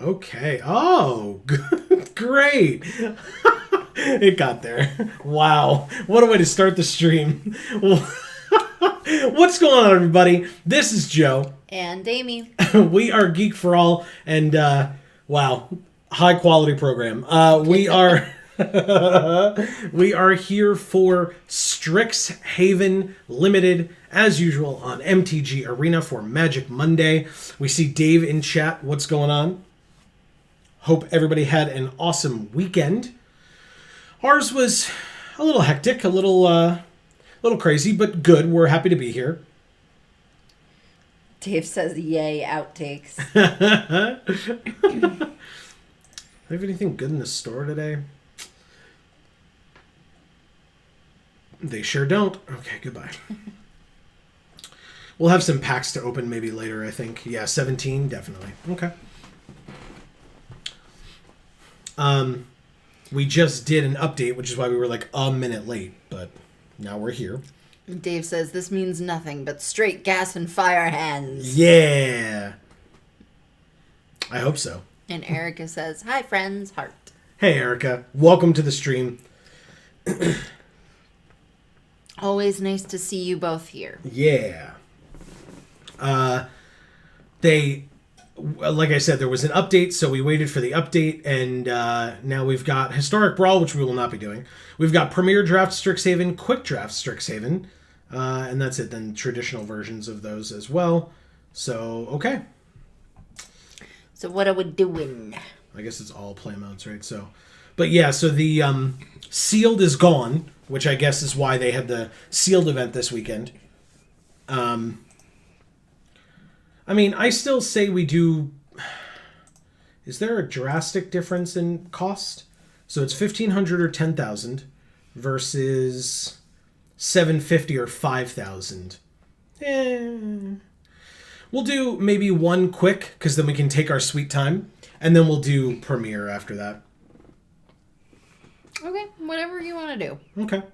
Okay. Oh, great. It got there. Wow. What a way to start the stream. What's going on, everybody? This is Joe. And Amy. We are Geek for All, and wow, high quality program. We are we are here for Strixhaven Limited, as usual, on MTG Arena for Magic Monday. We see Dave in chat. What's going on? Hope everybody had an awesome weekend. Ours was a little hectic, a little crazy, but good. We're happy to be here. Dave says, yay, outtakes. Have anything good in the store today? They sure don't. Okay, goodbye. We'll have some packs to open maybe later, I think. Yeah, 17, definitely. Okay. We just did an update, which is why we were like a minute late, but now we're here. Dave says, this means nothing but straight gas and fire hands. Yeah. I hope so. And Erica says, hi, friends, heart. Hey, Erica. Welcome to the stream. Always nice to see you both here. Yeah. Like I said, there was an update, so we waited for the update, and now we've got Historic Brawl, which we will not be doing. We've got Premier Draft Strixhaven, Quick Draft Strixhaven, and that's it. Then traditional versions of those as well. So, okay. So what are we doing? I guess it's all play modes, right? So, but yeah, so the sealed is gone, which I guess is why they had the sealed event this weekend. I mean, I still say we do... Is there a drastic difference in cost? So it's $1,500 or $10,000 versus $750 or $5,000. We'll do maybe one quick, because then we can take our sweet time, and then we'll do Premiere after that. Okay, whatever you want to do. Okay.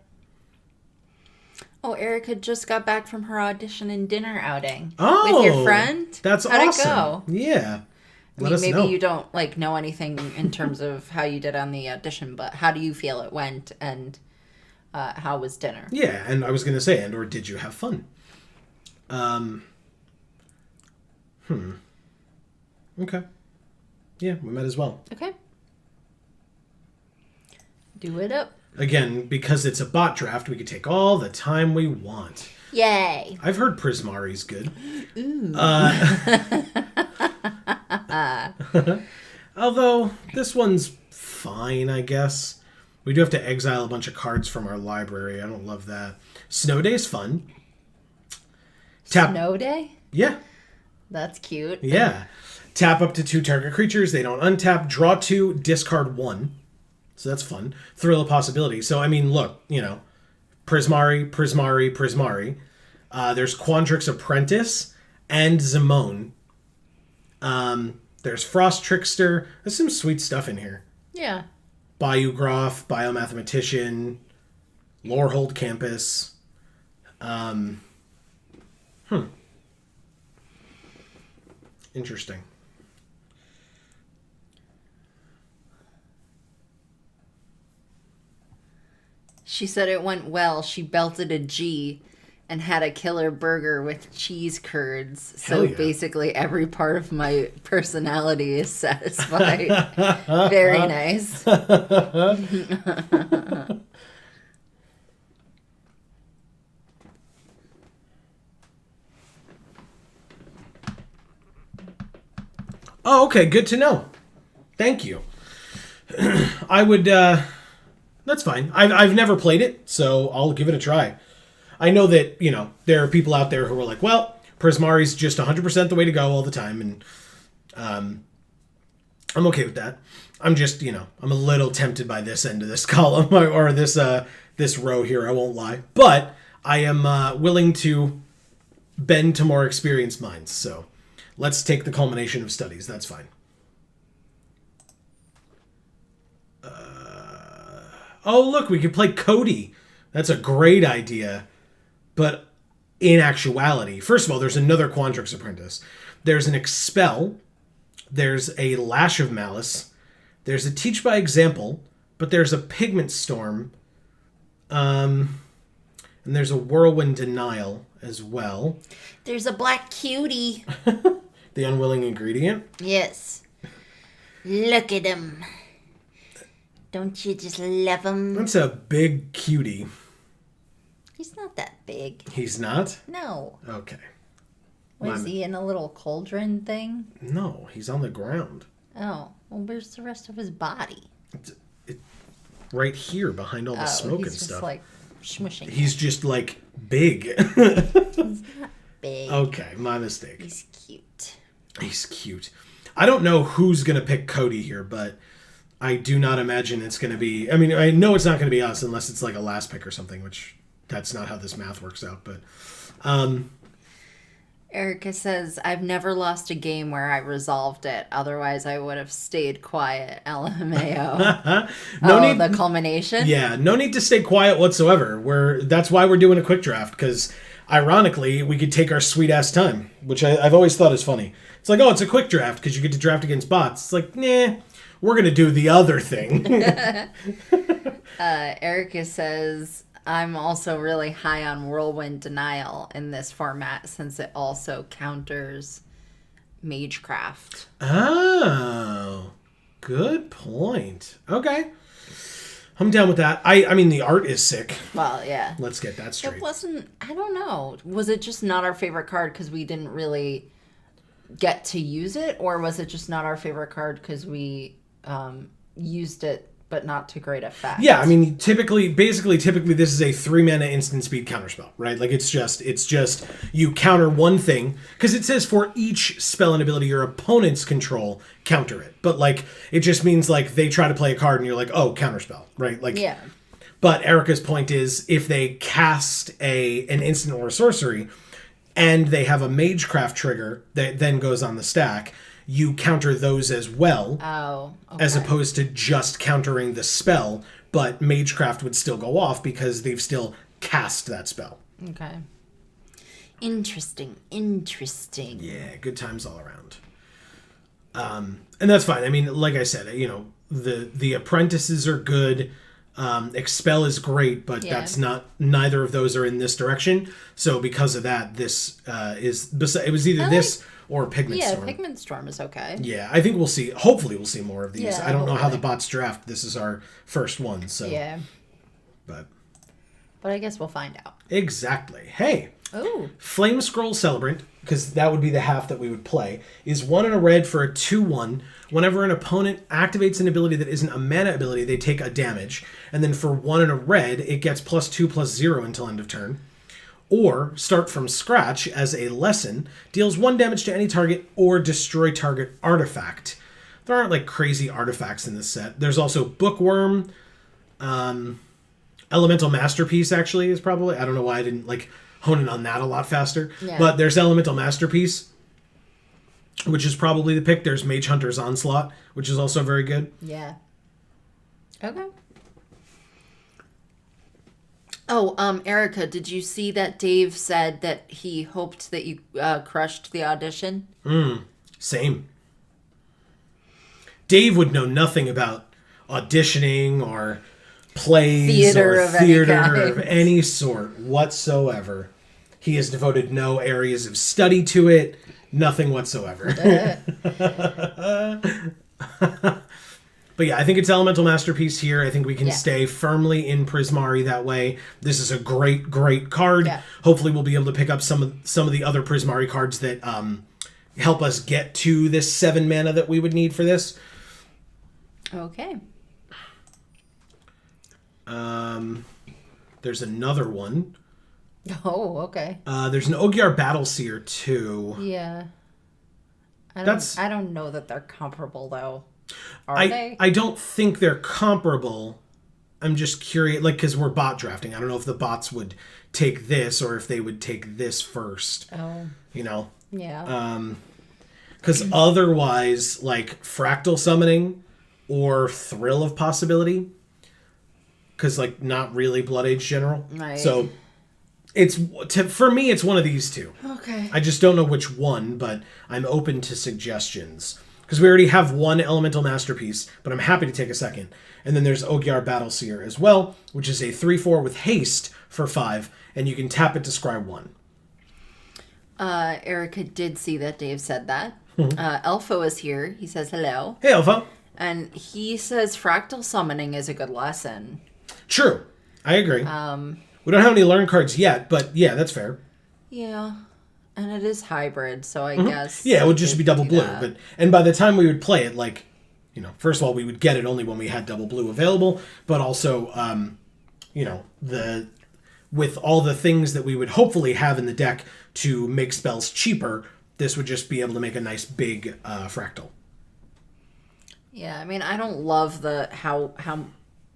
Oh, Erica just got back from her audition and dinner outing. Oh, with your friend. That's How'd awesome. it go? Yeah. Let us know. Maybe you don't know anything in terms of how you did on the audition, but how do you feel it went, and how was dinner? Yeah, and I was going to say, or did you have fun? Okay. Yeah, we met as well. Okay. Do it up. Again, because it's a bot draft, we could take all the time we want. Yay. I've heard Prismari's good. Ooh. Although, this one's fine, I guess. We do have to exile a bunch of cards from our library. I don't love that. Snow Day's fun. Snow Day? Yeah. That's cute. Yeah. Tap up to 2 target creatures. They don't untap. Draw 2, discard 1. So that's fun. Thrill of Possibility. So, I mean, look, Prismari. There's Quandrix Apprentice and Zimone. There's Frost Trickster. There's some sweet stuff in here. Yeah. Bayou Groff, Biomathematician, Lorehold Campus. Interesting. She said it went well. She belted a G and had a killer burger with cheese curds. So yeah. Basically every part of my personality is satisfied. Very nice. Oh, okay. Good to know. Thank you. I would... That's fine. I've never played it, so I'll give it a try. I know that, there are people out there who are like, well, Prismari's just 100% the way to go all the time, and I'm okay with that. I'm just, I'm a little tempted by this end of this column, or this row here, I won't lie. But I am willing to bend to more experienced minds, so let's take the culmination of studies. That's fine. Oh, look, we could play Cody. That's a great idea. But in actuality, first of all, there's another Quandrix Apprentice. There's an Expel, There's a Lash of Malice. There's a Teach by Example, but there's a Pigment Storm. And there's a Whirlwind Denial as well. There's a black cutie. The Unwilling Ingredient. Yes. Look at him. Don't you just love him? That's a big cutie. He's not that big. He's not? No. Okay. Was he in a little cauldron thing? No, he's on the ground. Oh. Well, where's the rest of his body? Right here behind all the smoke and He's stuff. just like smushing. He's just like big. He's not big. Okay, my mistake. He's cute. He's cute. I don't know who's going to pick Cody here, but I do not imagine it's going to be... I mean, I know it's not going to be us unless it's like a last pick or something, which that's not how this math works out, but... Erica says, I've never lost a game where I resolved it. Otherwise, I would have stayed quiet. LMAO. The culmination? Yeah, no need to stay quiet whatsoever. That's why we're doing a quick draft, because ironically, we could take our sweet-ass time, which I've always thought is funny. It's like, oh, it's a quick draft because you get to draft against bots. It's like, nah, we're going to do the other thing. Erica says, I'm also really high on Whirlwind Denial in this format since it also counters Magecraft. Oh, good point. Okay. I'm down with that. I mean, the art is sick. Well, yeah. Let's get that straight. It wasn't, I don't know. Was it just not our favorite card because we didn't really get to use it? Or was it just not our favorite card because we used it but not to great effect? Yeah, I mean, typically this is a 3-mana instant speed counterspell, right? Like, it's just you counter one thing, because it says for each spell and ability your opponents control, counter it. But, like, it just means, like, they try to play a card and you're like, oh, counterspell, right? Like, yeah. But Erica's point is, if they cast an instant or a sorcery, and they have a Magecraft trigger that then goes on the stack, you counter those as well. Oh, okay. As opposed to just countering the spell, but Magecraft would still go off because they've still cast that spell. Okay. Interesting. Yeah, good times all around. And that's fine. I mean, like I said, you know, the apprentices are good. Expel is great, but neither of those are in this direction. So because of that, this it was either this or Pigment Storm. Yeah, Pigment Storm is okay. Yeah, I think we'll see. Hopefully, we'll see more of these. Yeah, I don't know how the bots draft. This is our first one, so yeah. But I guess we'll find out. Exactly. Hey. Oh. Flame Scroll Celebrant, because that would be the half that we would play, is 1 and a red for a 2/1. Whenever an opponent activates an ability that isn't a mana ability, they take a damage. And then for 1 and a red, it gets +2/+0 until end of turn. Or start from scratch as a lesson, deals 1 damage to any target or destroy target artifact. There aren't like crazy artifacts in this set. There's also Bookworm, Elemental Masterpiece actually is probably, I don't know why I didn't like hone in on that a lot faster. Yeah. But there's Elemental Masterpiece, which is probably the pick. There's Mage Hunter's Onslaught, which is also very good. Yeah. Okay. Oh, Erica, did you see that Dave said that he hoped that you crushed the audition? Same. Dave would know nothing about auditioning or plays or theater of any sort whatsoever. He has devoted no areas of study to it, nothing whatsoever. But yeah, I think it's Elemental Masterpiece here. I think we can stay firmly in Prismari that way. This is a great, great card. Yeah. Hopefully we'll be able to pick up some of the other Prismari cards that help us get to this 7 mana that we would need for this. Okay. There's another one. Oh, okay. There's an Ogiar Battleseer too. Yeah. I don't know that they're comparable though. Are they? I don't think they're comparable. I'm just curious, like, because we're bot drafting. I don't know if the bots would take this or if they would take this first. Oh. You know? Yeah. Because otherwise, like, Fractal Summoning or Thrill of Possibility, because, like, not really Blood Age General. Right. So, for me, it's one of these two. Okay. I just don't know which one, but I'm open to suggestions. because we already have one Elemental Masterpiece, but I'm happy to take a second. And then there's Ogier Battleseer as well, which is a 3/4 with haste for 5, and you can tap it to scry 1. Erica did see that Dave said that. Elfo is here. He says hello. Hey, Elfo. And he says fractal summoning is a good lesson. True. I agree. We don't have any learn cards yet, but yeah, that's fair. Yeah. And it is hybrid, so I guess... Yeah, it would just be double blue. And by the time we would play it, like, you know, first of all, we would get it only when we had double blue available, but also, you know, with all the things that we would hopefully have in the deck to make spells cheaper, this would just be able to make a nice big fractal. Yeah, I mean, I don't love how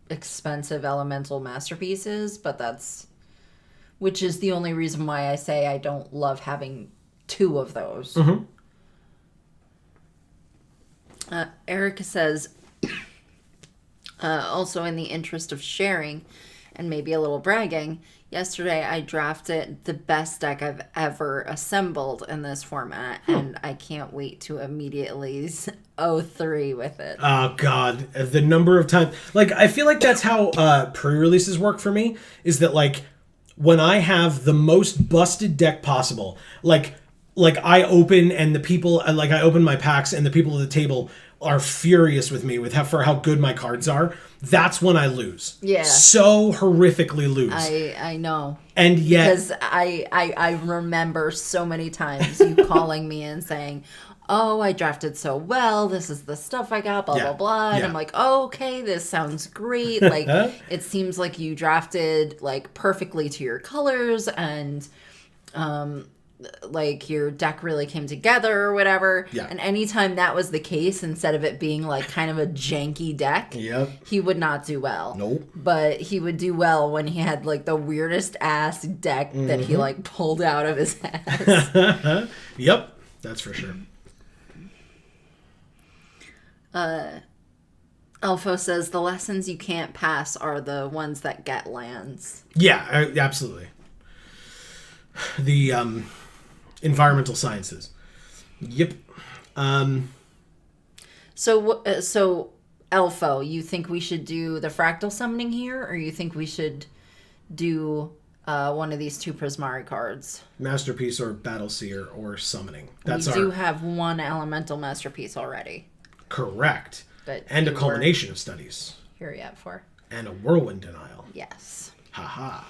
expensive Elemental Masterpiece is, but that's... Which is the only reason why I say I don't love having 2 of those. Erica says, also in the interest of sharing and maybe a little bragging, yesterday I drafted the best deck I've ever assembled in this format, and I can't wait to immediately 0-3 with it. Oh, God. The number of times... Like, I feel like that's how pre-releases work for me, is that, like, when I have the most busted deck possible, like I open and the people, like I open my packs and the people at the table are furious with me for how good my cards are, that's when I lose. Yeah. So horrifically lose. I know. And yet... Because I remember so many times you calling me and saying, oh, I drafted so well, this is the stuff I got, blah, blah, blah. And I'm like, oh, okay, this sounds great. Like, it seems like you drafted, like, perfectly to your colors, and, like, your deck really came together or whatever. Yeah. And anytime that was the case, instead of it being, like, kind of a janky deck, he would not do well. Nope. But he would do well when he had, like, the weirdest ass deck that he, like, pulled out of his ass. Yep, that's for sure. Elfo says the lessons you can't pass are the ones that get lands. Yeah, absolutely. The environmental sciences. Yep. So Elfo, you think we should do the fractal summoning here, or you think we should do one of these 2 Prismari cards? Masterpiece or Battleseer or Summoning. We do have one Elemental Masterpiece already. Correct. But and a culmination of studies. Here we have 4. And a whirlwind denial. Yes. Haha.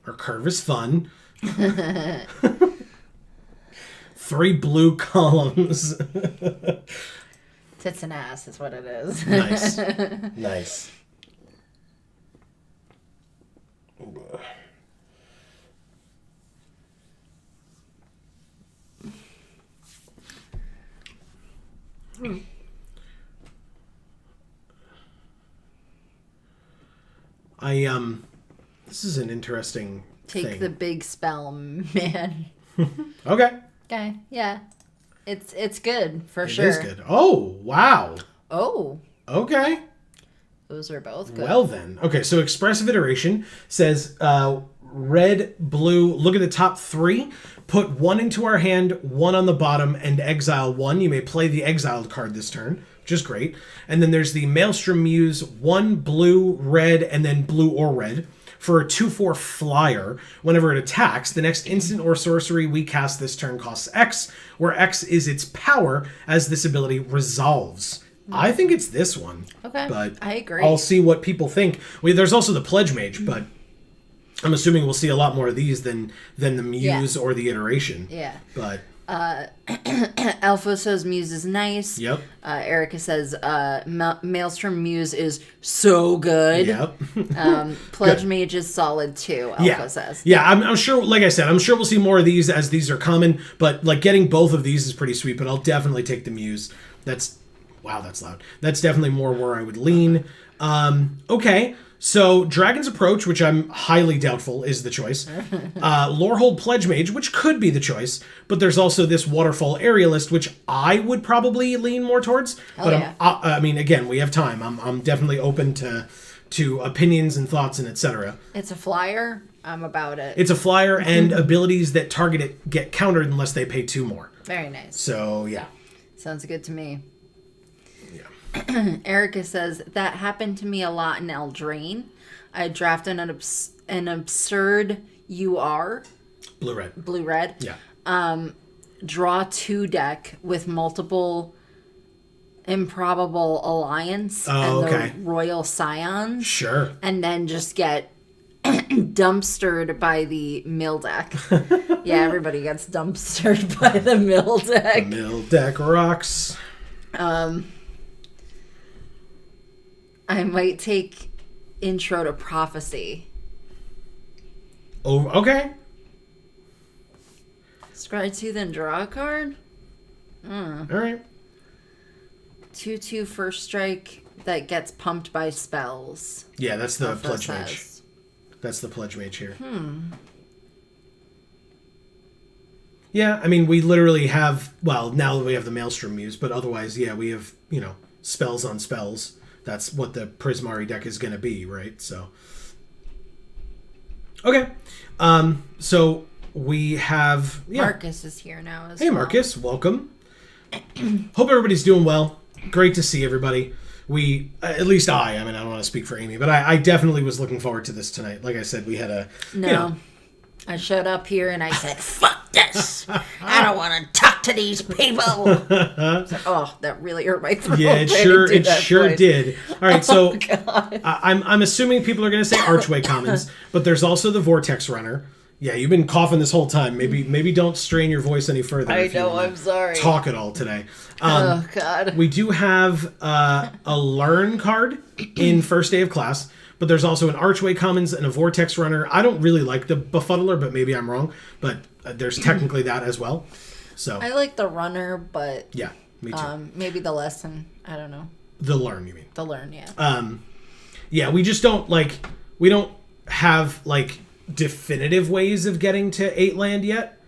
Our curve is fun. 3 blue columns. Tits and ass is what it is. Nice. Nice. This is an interesting Take thing. the big spell, man. Okay. Okay, yeah. It's good, for sure. It is good. Oh, wow. Oh. Okay. Those are both good. Well then. Okay, so Expressive Iteration says red, blue, look at the top 3, put 1 into our hand, 1 on the bottom, and exile 1. You may play the exiled card this turn, which is great. And then there's the Maelstrom Muse, 1 blue, red, and then blue or red. For a 2/4 flyer, whenever it attacks, the next instant or sorcery we cast this turn costs X, where X is its power as this ability resolves. I think it's this one. Okay, but I agree. I'll see what people think. There's also the Pledge Mage, but I'm assuming we'll see a lot more of these than the Muse or the Iteration. Yeah. But Alpha says Muse is nice. Yep. Erica says Maelstrom Muse is so good. Yep. Pledge Mage is solid too, Alpha says. Yeah, I'm sure, like I said, I'm sure we'll see more of these as these are common, but like getting both of these is pretty sweet, but I'll definitely take the Muse. Wow, that's loud. That's definitely more where I would lean. Okay. So, Dragon's Approach, which I'm highly doubtful is the choice. Lorehold Pledge Mage, which could be the choice. But there's also this Waterfall Aerialist, which I would probably lean more towards. I mean, again, we have time. I'm definitely open to opinions and thoughts and etc. It's a flyer. I'm about it. It's a flyer, and abilities that target it get countered unless they pay 2 more. Very nice. So, yeah. Sounds good to me. Yeah. Erica says, that happened to me a lot in Eldraine. I drafted an absurd UR. Blue-red. Blue-red. Yeah. Draw 2 deck with multiple improbable alliance and the Royal Scions. Sure. And then just get dumpstered by the mill deck. Yeah, everybody gets dumpstered by the mill deck. The mill deck rocks. I might take Intro to Prophecy. Oh, okay. Scry 2, then draw a card? All right. 2/2 first strike that gets pumped by spells. Yeah, that's the Pledge says. Mage. That's the Pledge Mage here. Yeah, I mean, we literally have, well, now that we have the Maelstrom Muse, but otherwise, yeah, we have, spells on spells. That's what the Prismari deck is going to be, right? So, okay. So we have... Yeah. Marcus is here now as well. Hey, Marcus. Welcome. Hope everybody's doing well. Great to see everybody. We, at least I don't want to speak for Amy, but I definitely was looking forward to this tonight. Like I said, we had a... No. I showed up here and I said, fuck this. I don't want to talk to these people. Oh, that really hurt my throat. Yeah, it sure did. All right, so I'm assuming people are going to say Archway Commons, but there's also the Vortex Runner. Yeah, you've been coughing this whole time. Maybe don't strain your voice any further. I know, I'm sorry. Talk at all today. Oh, God. We do have a Learn card in first day of class. But there's also an Archway Commons and a Vortex Runner. I don't really like the Befuddler, but maybe I'm wrong. But there's technically that as well. So I like the Runner, but... Yeah, me too. Maybe the Lesson. I don't know. The Learn, you mean? The Learn, yeah. Yeah, we just don't, we don't have, definitive ways of getting to 8 land yet.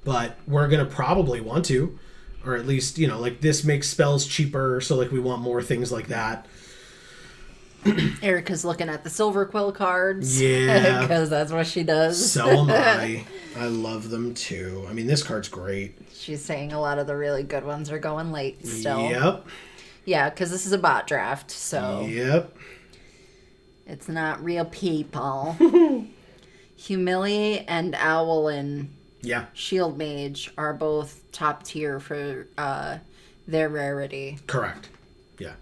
But we're going to probably want to. Or at least, this makes spells cheaper, so, we want more things like that. Erica's looking at the Silver Quill cards. Yeah. Because that's what she does. So am I. I love them too. I mean, this card's great. She's saying a lot of the really good ones are going late still. Yep. Yeah, because this is a bot draft, so... Yep. It's not real people. Humiliate and Owlin Shield Mage are both top tier for their rarity. Correct. Yeah.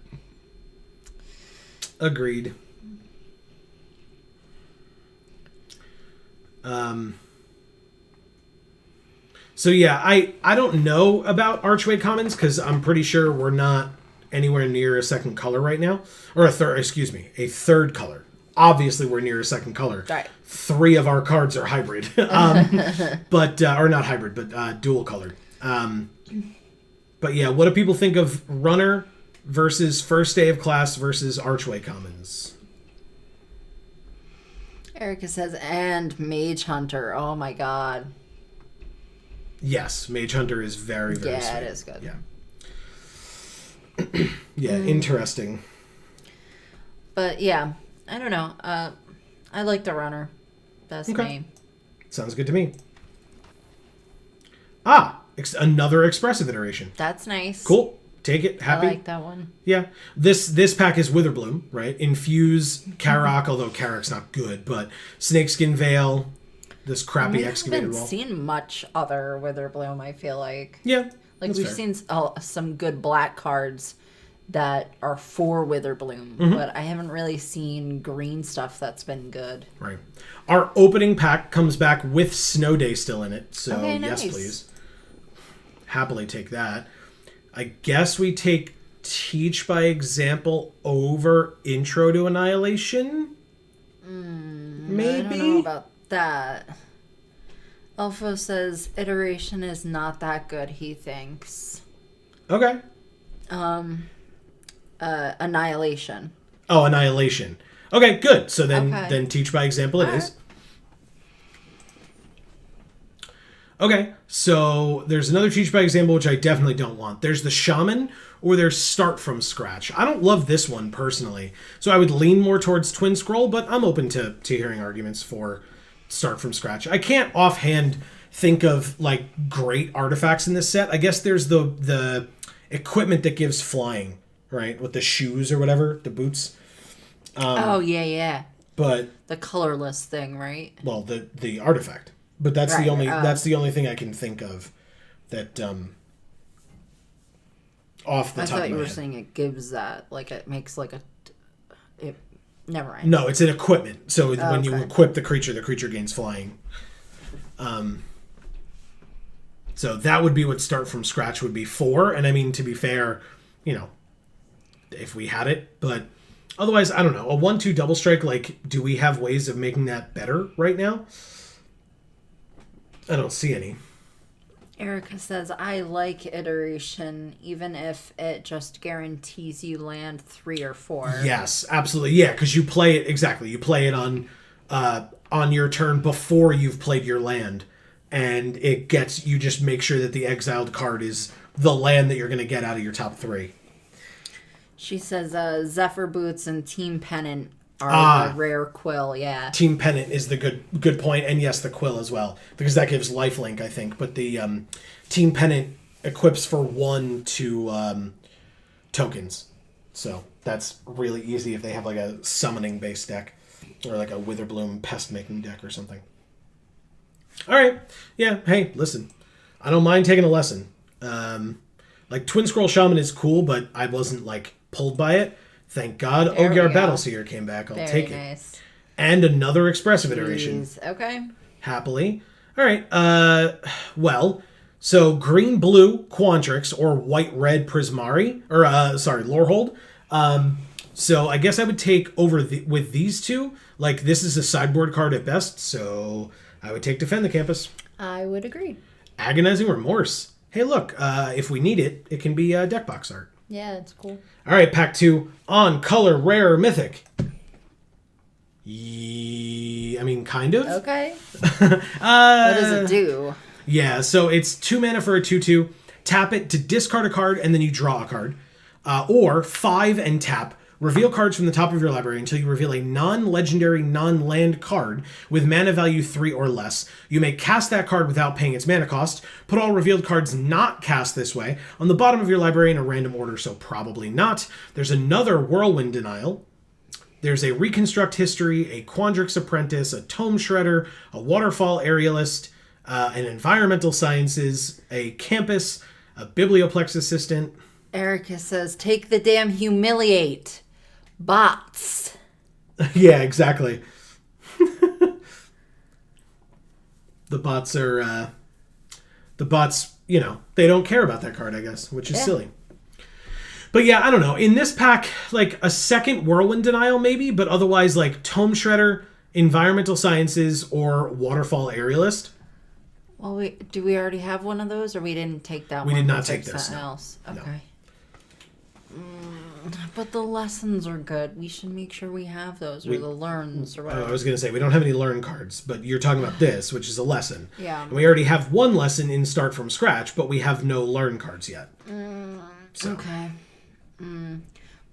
Agreed. So yeah, I don't know about Archway Commons because I'm pretty sure we're not anywhere near a second color right now. Or a third color. Obviously we're near a second color. Right. 3 of our cards are hybrid. But or not hybrid, but dual colored. But yeah, what do people think of Runner versus first day of class versus Archway Commons? Erica says, and Mage Hunter. Oh my god. Yes, Mage Hunter is very, very sweet. Yeah, it is good. Yeah. Yeah, interesting. But yeah, I don't know. I like the Runner. That's me. Sounds good to me. Another expressive iteration. That's nice. Cool. Take it. Happy. I like that one. Yeah. This pack is Witherbloom, right? Infuse Karak, although Karak's not good, but Snakeskin Veil, this crappy excavated wall. We haven't seen much other Witherbloom, I feel like. Yeah. We've seen some good black cards that are for Witherbloom, but I haven't really seen green stuff that's been good. Right. Our opening pack comes back with Snow Day still in it, so yes, please. Happily take that. I guess we take Teach by Example over Intro to Annihilation? Maybe? I don't know about that. Elfo says iteration is not that good, he thinks. Okay. Annihilation. Oh, Annihilation. Okay, good. So then Teach by Example it is. Okay, so there's another Teach by Example, which I definitely don't want. There's the Shaman, or there's Start from Scratch. I don't love this one, personally. So I would lean more towards Twin Scroll, but I'm open to hearing arguments for Start from Scratch. I can't offhand think of, great artifacts in this set. I guess there's the equipment that gives flying, right? With the shoes or whatever, the boots. Oh yeah. But The colorless thing, right? well, the artifact. But that's Right, the only oh. that's the only thing I can think of that off the I top of thought you my were head. saying it gives that, like it makes like a. It, never mind. No, it's an equipment. So when you okay. equip the creature gains flying. So that would be what start from scratch would be for. And I mean, to be fair, if we had it, but otherwise, I don't know. A 1/2 double strike, like, do we have ways of making that better right now? I don't see any. Erica says, I like iteration, even if it just guarantees you land 3 or 4. Yes, absolutely. Yeah, because you play it exactly. You play it on your turn before you've played your land, and you just make sure that the exiled card is the land that you're going to get out of your top 3. She says, Zephyr Boots and Team Pennant are the rare quill, yeah. Team Pennant is the good point, and yes, the quill as well, because that gives lifelink, I think. But the Team Pennant equips for 1 to tokens, so that's really easy if they have like a summoning based deck or like a Witherbloom pest making deck or something. All right, yeah. Hey, listen, I don't mind taking a lesson. Like Twin Scroll Shaman is cool, but I wasn't like pulled by it. Thank God There we Ogier go. Battleseer came back. I'll Very take it. nice. And another expressive iteration. Jeez, okay. Happily. All right. Well, so green-blue Quandrix or white-red Prismari, or Lorehold. So I guess I would take over with these two. Like, this is a sideboard card at best, so I would take Defend the Campus. I would agree. Agonizing Remorse. Hey, look, if we need it, it can be deck box art. Yeah, it's cool. All right, pack 2 on color, rare, mythic. I mean, kind of. Okay. What does it do? Yeah, so it's 2 mana for a 2/2. Tap it to discard a card, and then you draw a card. Or 5 and tap. Reveal cards from the top of your library until you reveal a non-legendary, non-land card with mana value 3 or less. You may cast that card without paying its mana cost. Put all revealed cards not cast this way on the bottom of your library in a random order, so probably not. There's another Whirlwind Denial. There's a Reconstruct History, a Quandrix Apprentice, a Tome Shredder, a Waterfall Aerialist, an Environmental Sciences, a Campus, a Biblioplex Assistant. Erica says, take the damn Humiliate. Bots. Yeah, exactly. The bots, they don't care about that card, I guess, which is silly. But yeah, I don't know. In this pack, like a second Whirlwind Denial maybe, but otherwise like Tome Shredder, Environmental Sciences, or Waterfall Aerialist. Well, do we already have one of those, or we didn't take that one? We did not We'll take this, something no. else. No. Okay. But the lessons are good. We should make sure we have those, or the learns, or whatever. I was going to say, we don't have any learn cards, but you're talking about this, which is a lesson. Yeah. And we already have one lesson in Start from Scratch, but we have no learn cards yet. So. Okay.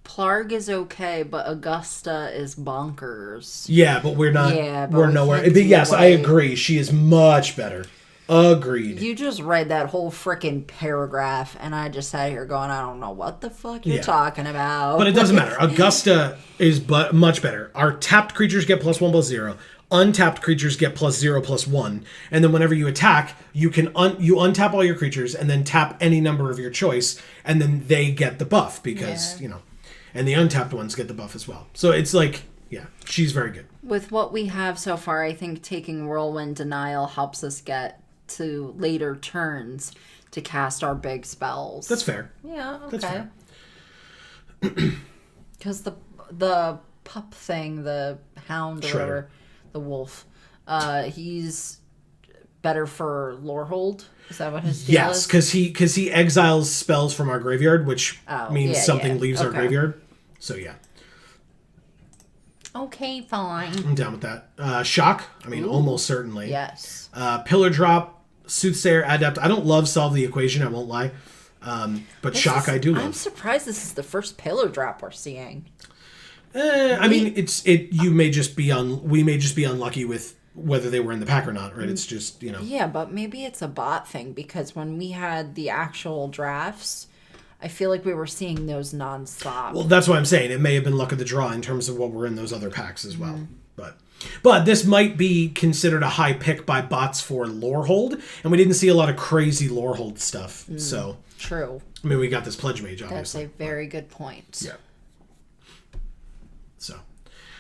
Plarg is okay, but Augusta is bonkers. Yeah, but we're not. Yeah, but we're we nowhere. can't But do yes, I away. agree. She is much better. Agreed. You just read that whole freaking paragraph, and I just sat here going, I don't know what the fuck you're talking about. But it doesn't matter. Augusta is much better. Our tapped creatures get +1/+0. Untapped creatures get +0/+1. And then whenever you attack, you can you untap all your creatures and then tap any number of your choice, and then they get the buff because and the untapped ones get the buff as well. So it's like, yeah, she's very good. With what we have so far, I think taking Whirlwind Denial helps us get to later turns to cast our big spells. That's fair. Yeah, okay. That's fair. Because the pup thing, the hound or Shredder. whatever, the wolf, he's better for Lorehold. Is that what his deal Yes, is? because he exiles spells from our graveyard, which means something leaves our Okay. graveyard. So yeah, Okay, fine. I'm down with that. Shock. I mean, almost certainly. Yes. Pillar drop, Soothsayer, Adept. I don't love Solve the Equation, I won't lie. But Shock I do love. I'm surprised this is the first pillar drop we're seeing. I mean, we may just be unlucky with whether they were in the pack or not, right? It's just, Yeah, but maybe it's a bot thing, because when we had the actual drafts, I feel like we were seeing those nonstop. Well, that's what I'm saying. It may have been luck of the draw in terms of what were in those other packs as well. But this might be considered a high pick by bots for Lorehold, and we didn't see a lot of crazy Lorehold stuff. So True. I mean, we got this Pledge Mage, obviously. That's a very good point. Yeah. So,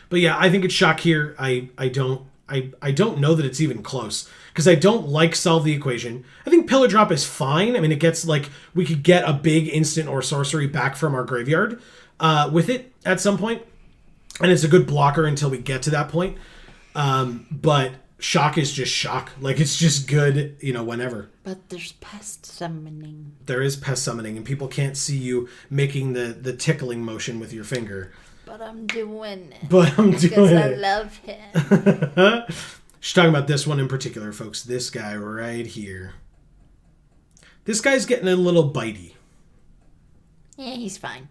but yeah, I think it's shock here. I don't know that it's even close because I don't like Solve the Equation. I think Pillar Drop is fine. I mean, it gets like we could get a big instant or sorcery back from our graveyard with it at some point, and it's a good blocker until we get to that point. But shock is just shock. Like it's just good, whenever. But there's pest summoning. There is pest summoning, and people can't see you making the tickling motion with your finger. But I'm doing it. Because I love him. She's talking about this one in particular, folks. This guy right here. This guy's getting a little bitey. Yeah, he's fine.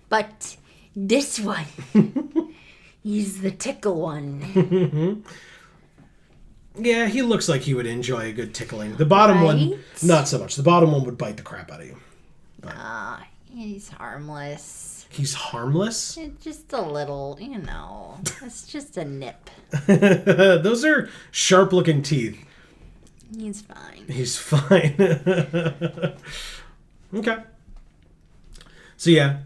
But this one, he's the tickle one. Yeah, he looks like he would enjoy a good tickling. The bottom one, not so much. The bottom one would bite the crap out of you. He's harmless. He's harmless? Just a little, It's just a nip. Those are sharp-looking teeth. He's fine. He's fine. Okay. So, yeah.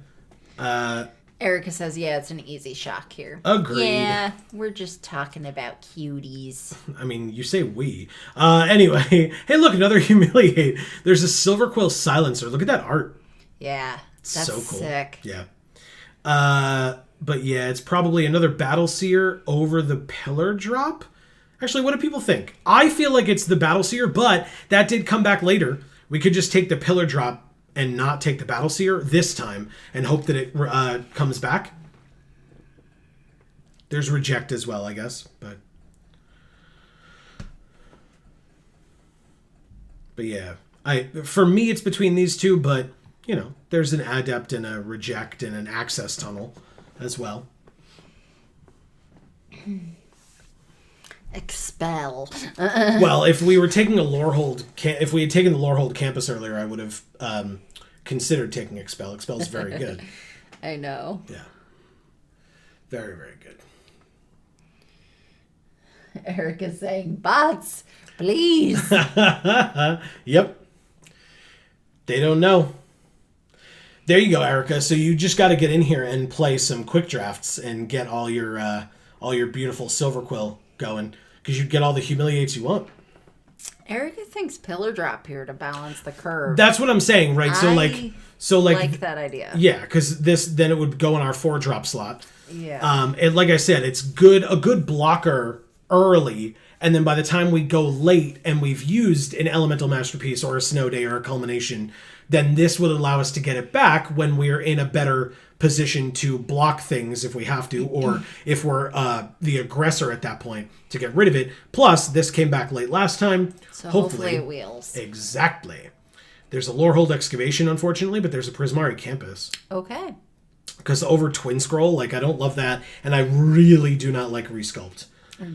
Erica says, yeah, it's an easy shock here. Agreed. Yeah, we're just talking about cuties. I mean, you say we. Anyway, hey, look, another Humiliate. There's a Silver Quill Silencer. Look at that art. Yeah, that's so cool. Sick. Yeah. But yeah, it's probably another Battle Seer over the Pillar Drop. Actually, what do people think? I feel like it's the Battle Seer, but that did come back later. We could just take the Pillar Drop and not take the Battle Seer this time and hope that it comes back. There's Reject as well, I guess. But yeah, for me, it's between these two, but there's an Adept and a Reject and an Access Tunnel as well. Expel. Well, if we were taking if we had taken the Lorehold campus earlier, I would have considered taking Expel. Expel is very good. I know. Yeah. Very, very good. Eric is saying, bots, please. Yep. They don't know. There you go, Erica. So you just got to get in here and play some quick drafts and get all your beautiful Silver Quill going, because you get all the Humiliates you want. Erica thinks Pillar Drop here to balance the curve. That's what I'm saying, right? So like that idea. Yeah, because then it would go in our 4-drop slot. Yeah. And like I said, it's a good blocker early, and then by the time we go late and we've used an Elemental Masterpiece or a Snow Day or a Culmination, then this would allow us to get it back when we're in a better position to block things if we have to, or if we're the aggressor at that point to get rid of it. Plus, this came back late last time. So hopefully it wheels. Exactly. There's a Lorehold Excavation, unfortunately, but there's a Prismari Campus. Okay. Because over Twin Scroll, I don't love that, and I really do not like Resculpt.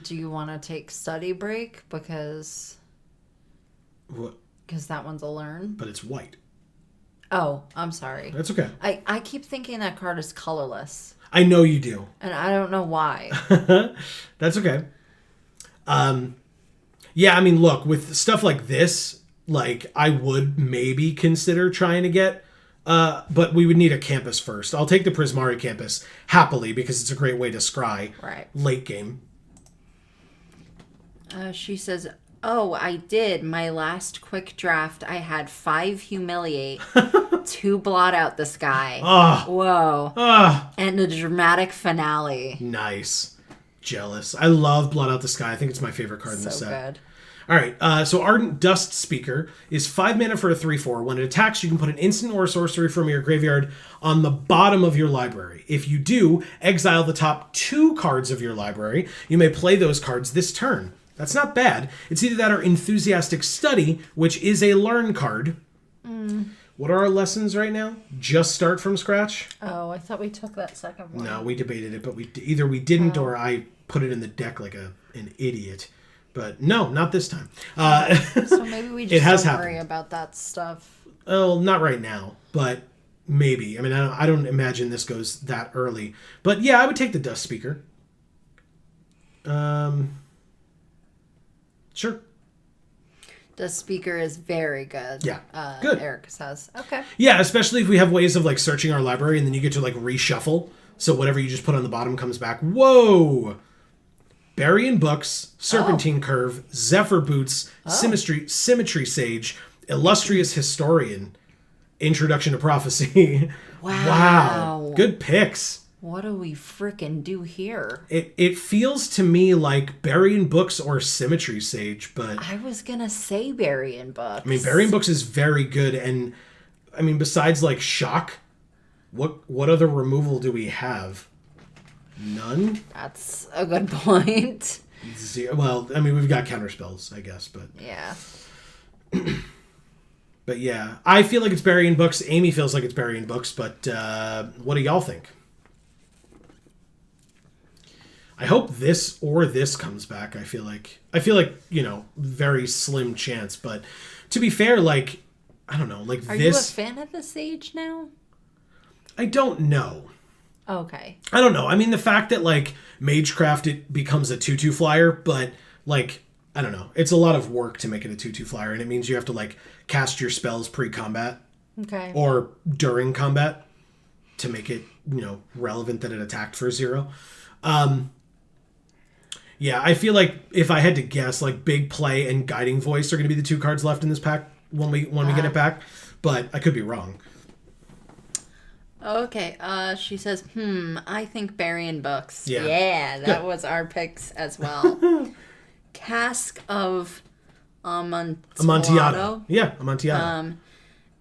Do you want to take Study Break? Because that one's a learn. But it's white. Oh, I'm sorry. That's okay. I keep thinking that card is colorless. I know you do. And I don't know why. That's okay. Yeah, I mean, look, with stuff like this, I would maybe consider trying to get, but we would need a campus first. I'll take the Prismari Campus happily because it's a great way to scry late game. She says, oh, I did. My last quick draft, I had 5 Humiliate, 2 Blot Out the Sky. Whoa. And a dramatic finale. Nice. Jealous. I love Blot Out the Sky. I think it's my favorite card in the set. So good. All right, so Ardent Dust Speaker is 5 mana for a 3/4. When it attacks, you can put an instant or a sorcery from your graveyard on the bottom of your library. If you do, exile the top 2 cards of your library. You may play those cards this turn. That's not bad. It's either that or Enthusiastic Study, which is a learn card. What are our lessons right now? Just start from scratch? Oh, I thought we took that second one. No, we debated it, but either we didn't or I put it in the deck like an idiot. But no, not this time. So maybe we just don't worry about that stuff. Oh, not right now. But maybe. I mean, I don't imagine this goes that early. But yeah, I would take the Dust Speaker. Sure. The speaker is very good. Yeah. Good. Erica says. Okay. Yeah, especially if we have ways of like searching our library and then you get to like reshuffle. So whatever you just put on the bottom comes back. Whoa! Burying Books, Serpentine Curve, Zephyr Boots, Symmetry Sage, Illustrious Historian, Introduction to Prophecy. Wow. Good picks. What do we frickin' do here? It feels to me like Burying Books or Symmetry Sage, but... I was gonna say Burying Books. I mean, Burying Books is very good, and I mean, besides like Shock, what other removal do we have? None? That's a good point. Well, I mean, we've got counterspells, I guess, but... Yeah. But yeah, I feel like it's Burying Books. Amy feels like it's Burying Books, but what do y'all think? I hope this or this comes back. I feel like, very slim chance. But to be fair, like, I don't know, like Are this. you a fan of the Sage now? I don't know. Okay. I don't know. I mean, the fact that like Magecraft it becomes a 2/2 flyer, but like I don't know, it's a lot of work to make it a 2/2 flyer, and it means you have to like cast your spells pre-combat. Okay. Or during combat to make it relevant that it attacked for 0. Yeah, I feel like if I had to guess, like Big Play and Guiding Voice are going to be the 2 cards left in this pack when we get it back, but I could be wrong. Okay, she says, I think Burying Books. Yeah. That was our picks as well. Cask of Amontillado. Yeah, Amontillado.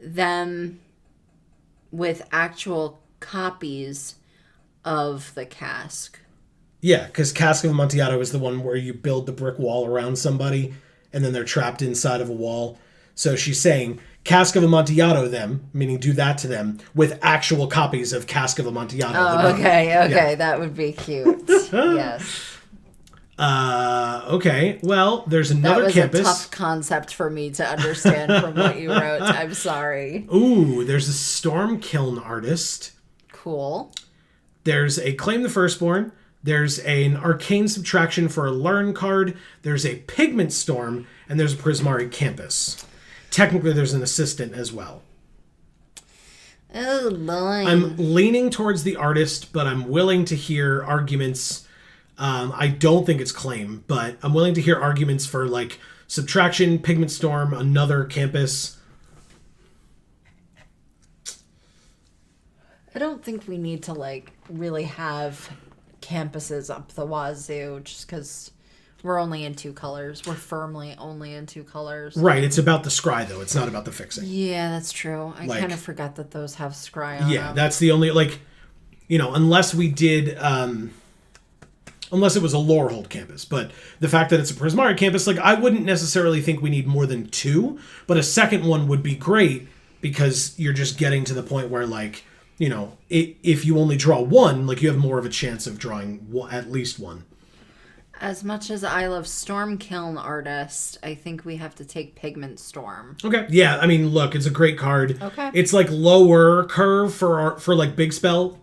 Them with actual copies of the cask. Yeah, because Cask of Amontillado is the one where you build the brick wall around somebody, and then they're trapped inside of a wall. So she's saying, Cask of Amontillado them, meaning do that to them, with actual copies of Cask of Amontillado. Oh, okay, yeah. That would be cute. Yes. Okay, well, there's another campus. That was a tough concept for me to understand from what you wrote. I'm sorry. Ooh, there's a Storm Kiln artist. Cool. There's a Claim the Firstborn. There's an Arcane Subtraction for a Learn card. There's a Pigment Storm. And there's a Prismari Campus. Technically, there's an assistant as well. Oh, boy. I'm leaning towards the artist, but I'm willing to hear arguments. I don't think it's Claim, but I'm willing to hear arguments for, like, Subtraction, Pigment Storm, another Campus. I don't think we need to, like, really have campuses up the wazoo just because we're only in 2 colors. We're firmly only in 2 colors. Right, it's about the scry, though. It's not about the fixing. Yeah, that's true. I kind of forgot that those have scry on them. That's the only, like, unless we did, unless it was a Lorehold campus. But the fact that it's a Prismari campus, like, I wouldn't necessarily think we need more than 2, but a second one would be great because you're just getting to the point where, like, if you only draw 1, like, you have more of a chance of drawing at least 1. As much as I love Storm Kiln Artist, I think we have to take Pigment Storm. Okay. Yeah, I mean, look, it's a great card. Okay. It's, like, lower curve for like, big spell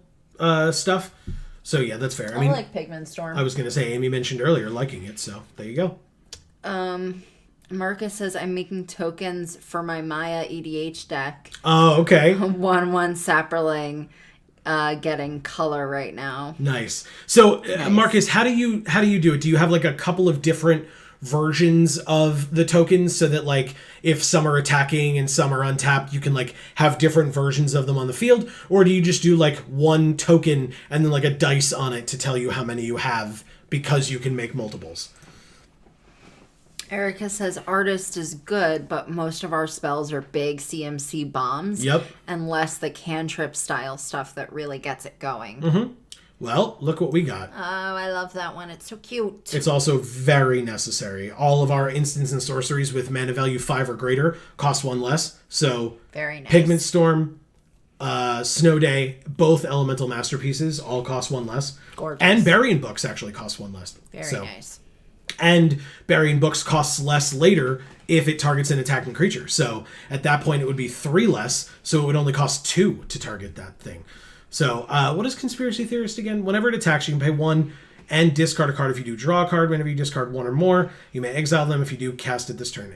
stuff. So, yeah, that's fair. I mean, like Pigment Storm. I was going to say, Amy mentioned earlier liking it, so there you go. Marcus says, I'm making tokens for my Maya EDH deck. Oh, okay. 1/1 Sapperling getting color right now. Nice. So, Marcus, how do you do it? Do you have like a couple of different versions of the tokens so that like if some are attacking and some are untapped, you can like have different versions of them on the field? Or do you just do like one token and then like a dice on it to tell you how many you have because you can make multiples? Erica says artist is good, but most of our spells are big CMC bombs. Yep. Unless the cantrip style stuff that really gets it going. Mm-hmm. Well, look what we got. Oh, I love that one. It's so cute. It's also very necessary. All of our instants and sorceries with mana value 5 or greater cost 1 less. So, very nice. Pigment Storm, Snow Day, both elemental masterpieces all cost 1 less. Gorgeous. And Burying Books actually cost 1 less. Very nice. And burying books costs less later if it targets an attacking creature. So at that point, it would be 3 less. So it would only cost 2 to target that thing. So what is Conspiracy Theorist again? Whenever it attacks, you can pay 1 and discard a card if you do draw a card. Whenever you discard 1 or more, you may exile them if you do cast it this turn.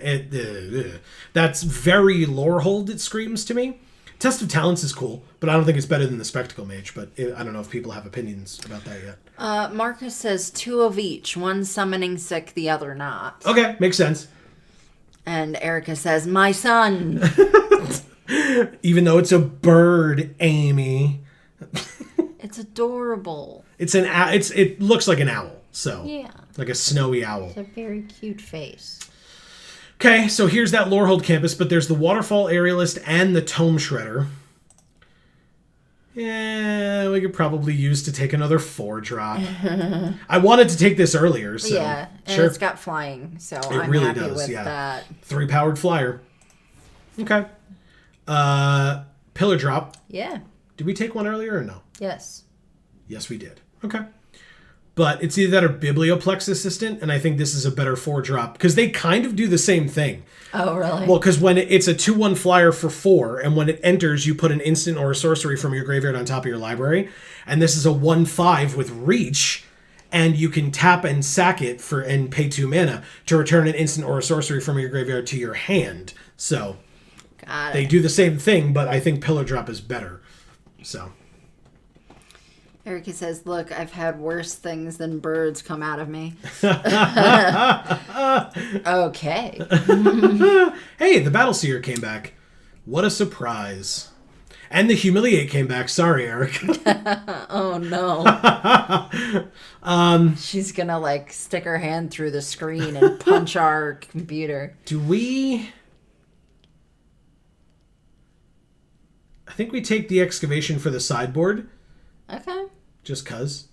That's very Lorehold, it screams to me. Test of Talents is cool, but I don't think it's better than the Spectacle Mage. But I don't know if people have opinions about that yet. Marcus says 2 of each. One summoning sick, the other not. Okay, makes sense. And Erica says, my son. Even though it's a bird, Amy. It's adorable. It looks like an owl, so Yeah. like a snowy owl. It's a very cute face. Okay, so here's that Lorehold campus, but there's the Waterfall Aerialist and the Tome Shredder. Yeah, we could probably use to take another 4-drop. I wanted to take this earlier, so Yeah, and sure. it's got flying, so I'm really happy does, with yeah. that. 3-powered flyer. Okay. Pillar Drop. Yeah. Did we take one earlier or no? Yes. Yes, we did. Okay. But it's either that or Biblioplex Assistant, and I think this is a better 4-drop, because they kind of do the same thing. Oh, really? Well, because when it's a 2/1 flyer for 4, and when it enters, you put an instant or a sorcery from your graveyard on top of your library, and this is a 1/5 with reach, and you can tap and sack it and pay 2 mana to return an instant or a sorcery from your graveyard to your hand. So Got it. they do the same thing, but I think Pillar Drop is better. So Erica says, look, I've had worse things than birds come out of me. Okay. hey, the Battleseer came back. What a surprise. And the Humiliate came back. Sorry, Eric. Oh, no. She's going to, stick her hand through the screen and punch our computer. Do we... I think we take the Excavation for the sideboard. Okay. Just cuz.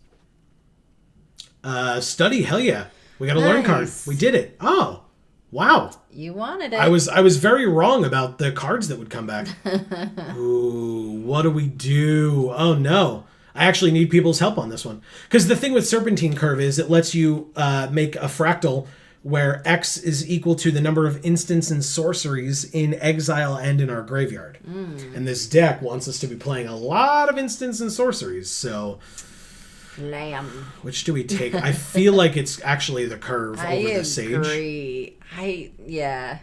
Study, hell yeah. We got a learn card. We did it. Oh, wow. You wanted it. I was very wrong about the cards that would come back. Ooh, what do we do? Oh no. I actually need people's help on this one. Because the thing with Serpentine Curve is it lets you make a fractal where X is equal to the number of instants and sorceries in exile and in our graveyard. And this deck wants us to be playing a lot of instants and sorceries, so... Lamb. Which do we take? I feel like it's actually the Curve over the Sage. I agree.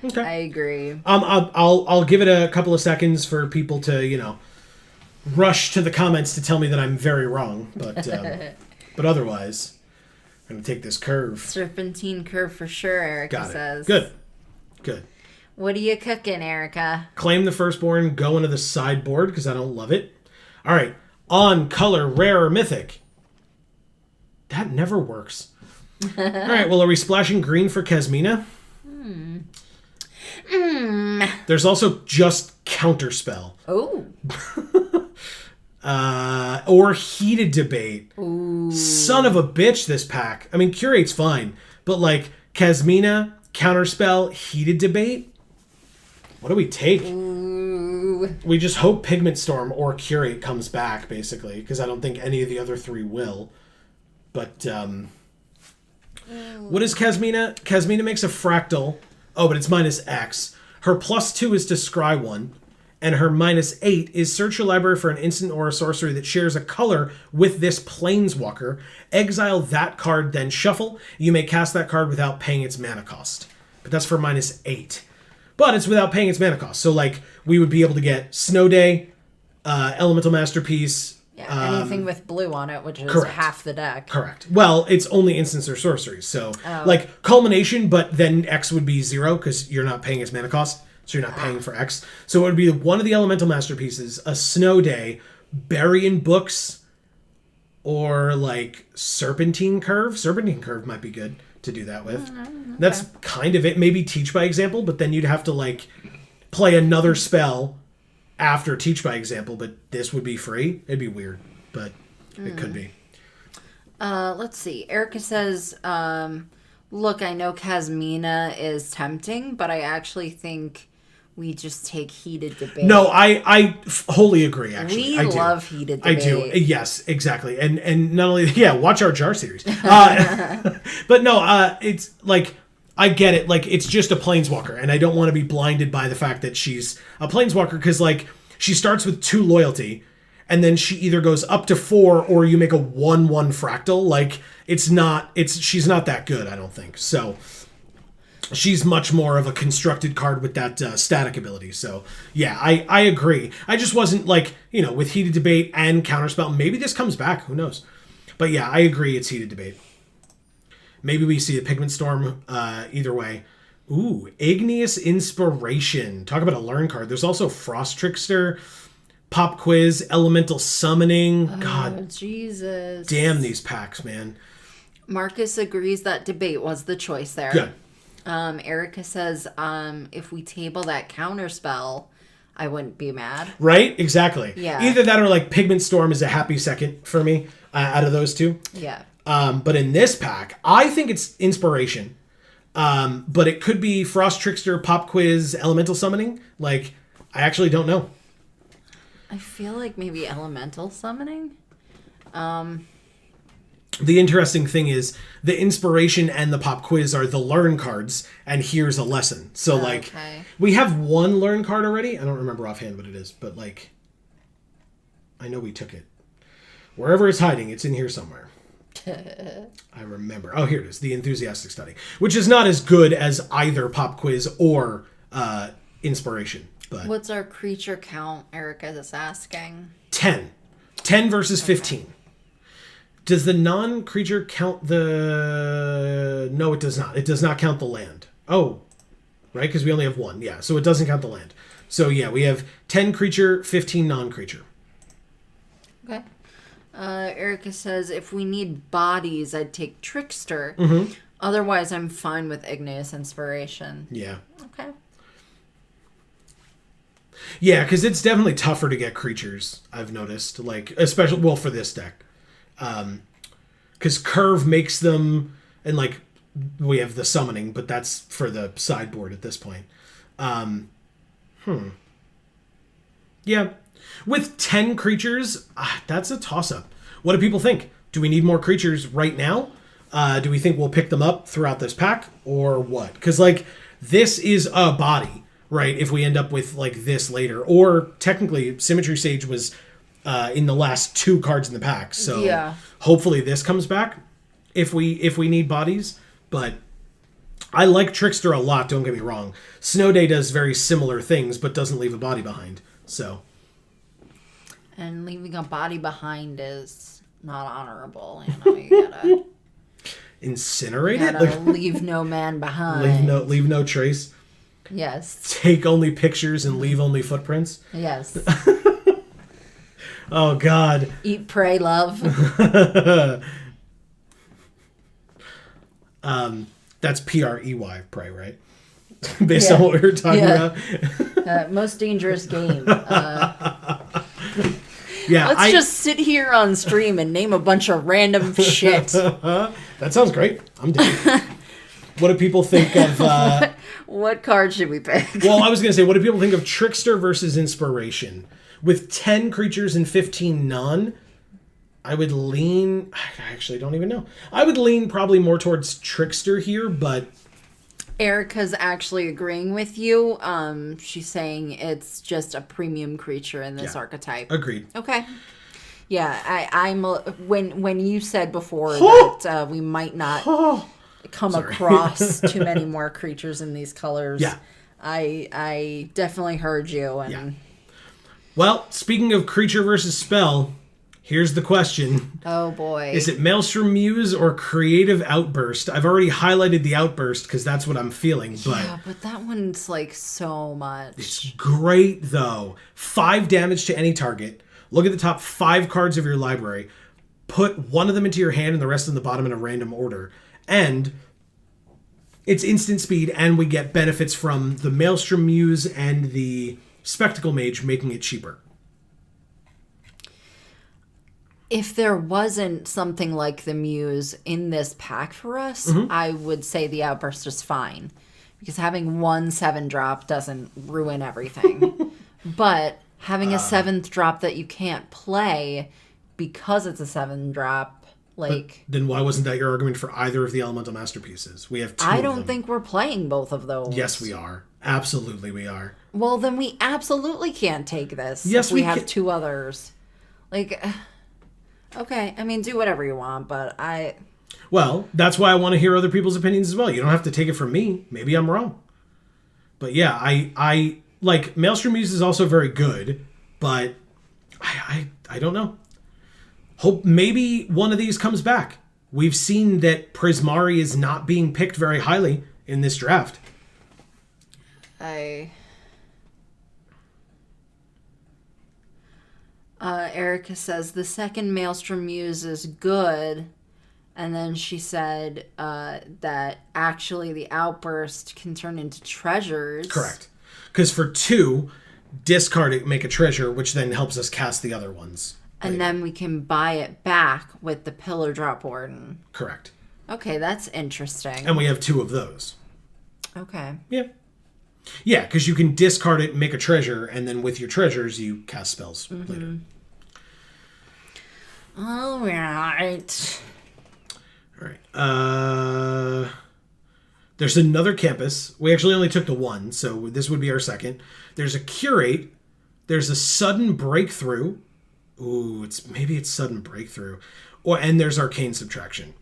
Okay. I agree. I'll give it a couple of seconds for people to, rush to the comments to tell me that I'm very wrong, but otherwise... I'm going to take this Curve. Serpentine Curve for sure, Erica says. Good. What are you cooking, Erica? Claim the Firstborn, go into the sideboard, because I don't love it. All right. On color, rare or mythic. That never works. All right. Well, are we splashing green for Kasmina? There's also just Counterspell. Oh. Or Heated Debate. Ooh. Son of a bitch, this pack. I mean, Curate's fine, but Kasmina, Counterspell, Heated Debate? What do we take? Ooh. We just hope Pigment Storm or Curate comes back, basically, because I don't think any of the other 3 will. But, what is Kasmina? Kasmina makes a fractal. Oh, but it's -X. Her +2 is to scry 1. And her -8 is search your library for an instant or a sorcery that shares a color with this Planeswalker. Exile that card, then shuffle. You may cast that card without paying its mana cost. But that's for -8. But it's without paying its mana cost. So, we would be able to get Snow Day, Elemental Masterpiece. Yeah, anything with blue on it, which is correct. half the deck. Correct. Well, it's only instants or sorceries. So, Culmination, but then X would be 0 because you're not paying its mana cost. So you're not paying for X. So it would be one of the Elemental Masterpieces, a Snow Day, Burying Books, or Serpentine Curve. Serpentine Curve might be good to do that with. Okay. That's kind of it. Maybe Teach by Example, but then you'd have to play another spell after Teach by Example, but this would be free. It'd be weird, but it could be. Let's see. Erica says, look, I know Kasmina is tempting, but I actually think we just take heated debate. No, I wholly agree, actually. We I do. love heated I debate. do. Yes, exactly. And not only, yeah, watch our jar series. But no, it's like, I get it. Like, it's just a planeswalker, and I don't want to be blinded by the fact that she's a planeswalker, because, like, she starts with 2 loyalty, and then she either goes up to 4, or you make a 1/1 fractal. Like, she's not that good, I don't think. So, she's much more of a constructed card with that static ability. So, yeah, I agree. I just wasn't, like, with heated debate and counterspell, maybe this comes back. Who knows? But, yeah, I agree it's heated debate. Maybe we see a Pigment Storm either way. Ooh, Igneous Inspiration. Talk about a learn card. There's also Frost Trickster, Pop Quiz, Elemental Summoning. God, Jesus. damn these packs, man. Marcus agrees that debate was the choice there. Good. Erica says, if we table that counterspell, I wouldn't be mad. Right? Exactly. Yeah. Either that or, like, Pigment Storm is a happy second for me out of those two. Yeah. But in this pack, I think it's Inspiration. But it could be Frost Trickster, Pop Quiz, Elemental Summoning. Like, I actually don't know. I feel like maybe Elemental Summoning. The interesting thing is the Inspiration and the Pop Quiz are the learn cards, and here's a lesson. So, like, we have one learn card already. I don't remember offhand what it is, but, like, I know we took it. Wherever it's hiding, it's in here somewhere. I remember. Oh, here it is. The Enthusiastic Study, which is not as good as either Pop Quiz or Inspiration. But what's our creature count? Erica is asking. 10. 10 versus 15. Does the non-creature count the... No, it does not. It does not count the land. Oh, right? Because we only have 1. Yeah, so it doesn't count the land. So, yeah, we have 10 creature, 15 non-creature. Okay. Erica says, if we need bodies, I'd take Trickster. Mm-hmm. Otherwise, I'm fine with Igneous Inspiration. Yeah. Okay. Yeah, because it's definitely tougher to get creatures, I've noticed. Like, especially, well, for this deck. Because Curve makes them, and, like, we have the Summoning, but that's for the sideboard at this point. Yeah. With 10 creatures, that's a toss-up. What do people think? Do we need more creatures right now? Do we think we'll pick them up throughout this pack? Or what? Because, like, this is a body, right? If we end up with, like, this later. Or, technically, Symmetry Sage was in the last 2 cards in the pack. So, yeah. Hopefully this comes back if we need bodies. But I like Trickster a lot, don't get me wrong. Snow Day does very similar things, but doesn't leave a body behind. So... And leaving a body behind is not honorable. You gotta incinerate it. Like, leave no man behind. Leave no trace. Yes. Take only pictures and leave only footprints. Yes. Oh God. Eat, pray, love. That's PREY, pray, right? Based on what we were talking about. Most dangerous game. Yeah, let's just sit here on stream and name a bunch of random shit. That sounds great. I'm down. What do people think of... What card should we pick? Well, I was going to say, what do people think of Trickster versus Inspiration? With 10 creatures and 15 non, I would lean... I actually don't even know. I would lean probably more towards Trickster here, but... Erica's actually agreeing with you. She's saying it's just a premium creature in this archetype. Agreed. Okay. Yeah, I'm when you said before that we might not come across too many more creatures in these colors. Yeah. I definitely heard you. And yeah. Well, speaking of creature versus spell, here's the question. Oh, boy. Is it Maelstrom Muse or Creative Outburst? I've already highlighted the Outburst because that's what I'm feeling. But yeah, but that one's like so much. It's great, though. 5 damage to any target. Look at the top 5 cards of your library. Put one of them into your hand and the rest in the bottom in a random order. And it's instant speed, and we get benefits from the Maelstrom Muse and the Spectacle Mage, making it cheaper. If there wasn't something like the Muse in this pack for us, I would say the Outburst is fine. because having one 7-drop doesn't ruin everything. But having a 7th drop that you can't play because it's a 7-drop, like... Then why wasn't that your argument for either of the Elemental Masterpieces? We have two I of don't them. think we're playing both of those. Yes, we are. Absolutely, we are. Well, then we absolutely can't take this. Yes, if we we have can. 2 others. Like, okay, I mean, do whatever you want, but Well, that's why I want to hear other people's opinions as well. You don't have to take it from me. Maybe I'm wrong. But yeah, I like Maelstrom Muse is also very good, but I don't know. Hope maybe one of these comes back. We've seen that Prismari is not being picked very highly in this draft. Erica says the second Maelstrom Muse is good, and then she said that actually the Outburst can turn into treasures. Correct. Because for 2, discard it, make a treasure, which then helps us cast the other ones. And then we can buy it back with the Pillar Drop Warden. Correct. Okay, that's interesting. And we have 2 of those. Okay. Yeah. Yeah, because you can discard it, make a treasure, and then with your treasures, you cast spells later. All right. All right. There's another campus. We actually only took the one, so this would be our second. There's a curate. There's a sudden breakthrough. Ooh, maybe it's sudden breakthrough. And there's arcane subtraction.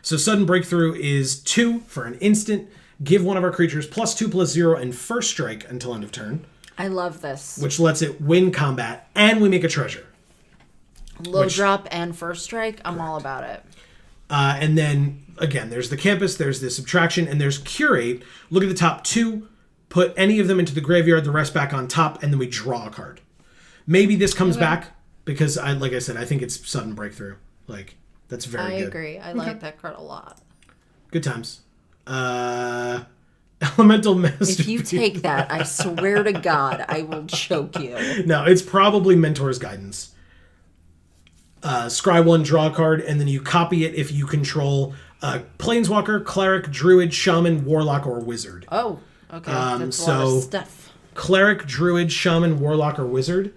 So sudden breakthrough is 2 for an instant. Give one of our creatures +2/+0 and first strike until end of turn. I love this. Which lets it win combat, and we make a treasure. Low drop and first strike, I'm all about it. And then, again, there's the campus, there's the subtraction, and there's curate. Look at the top 2, put any of them into the graveyard, the rest back on top, and then we draw a card. Maybe this comes back, because, like I said, I think it's sudden breakthrough. Like, that's very good. I agree. I like that card a lot. Good times. Elemental Masterpiece. If you take that, I swear to God, I will choke you. No, it's probably Mentor's Guidance. Scry 1, draw a card, and then you copy it if you control Planeswalker, Cleric, Druid, Shaman, Warlock, or Wizard. Oh, okay. That's a lot of stuff. Cleric, Druid, Shaman, Warlock, or Wizard.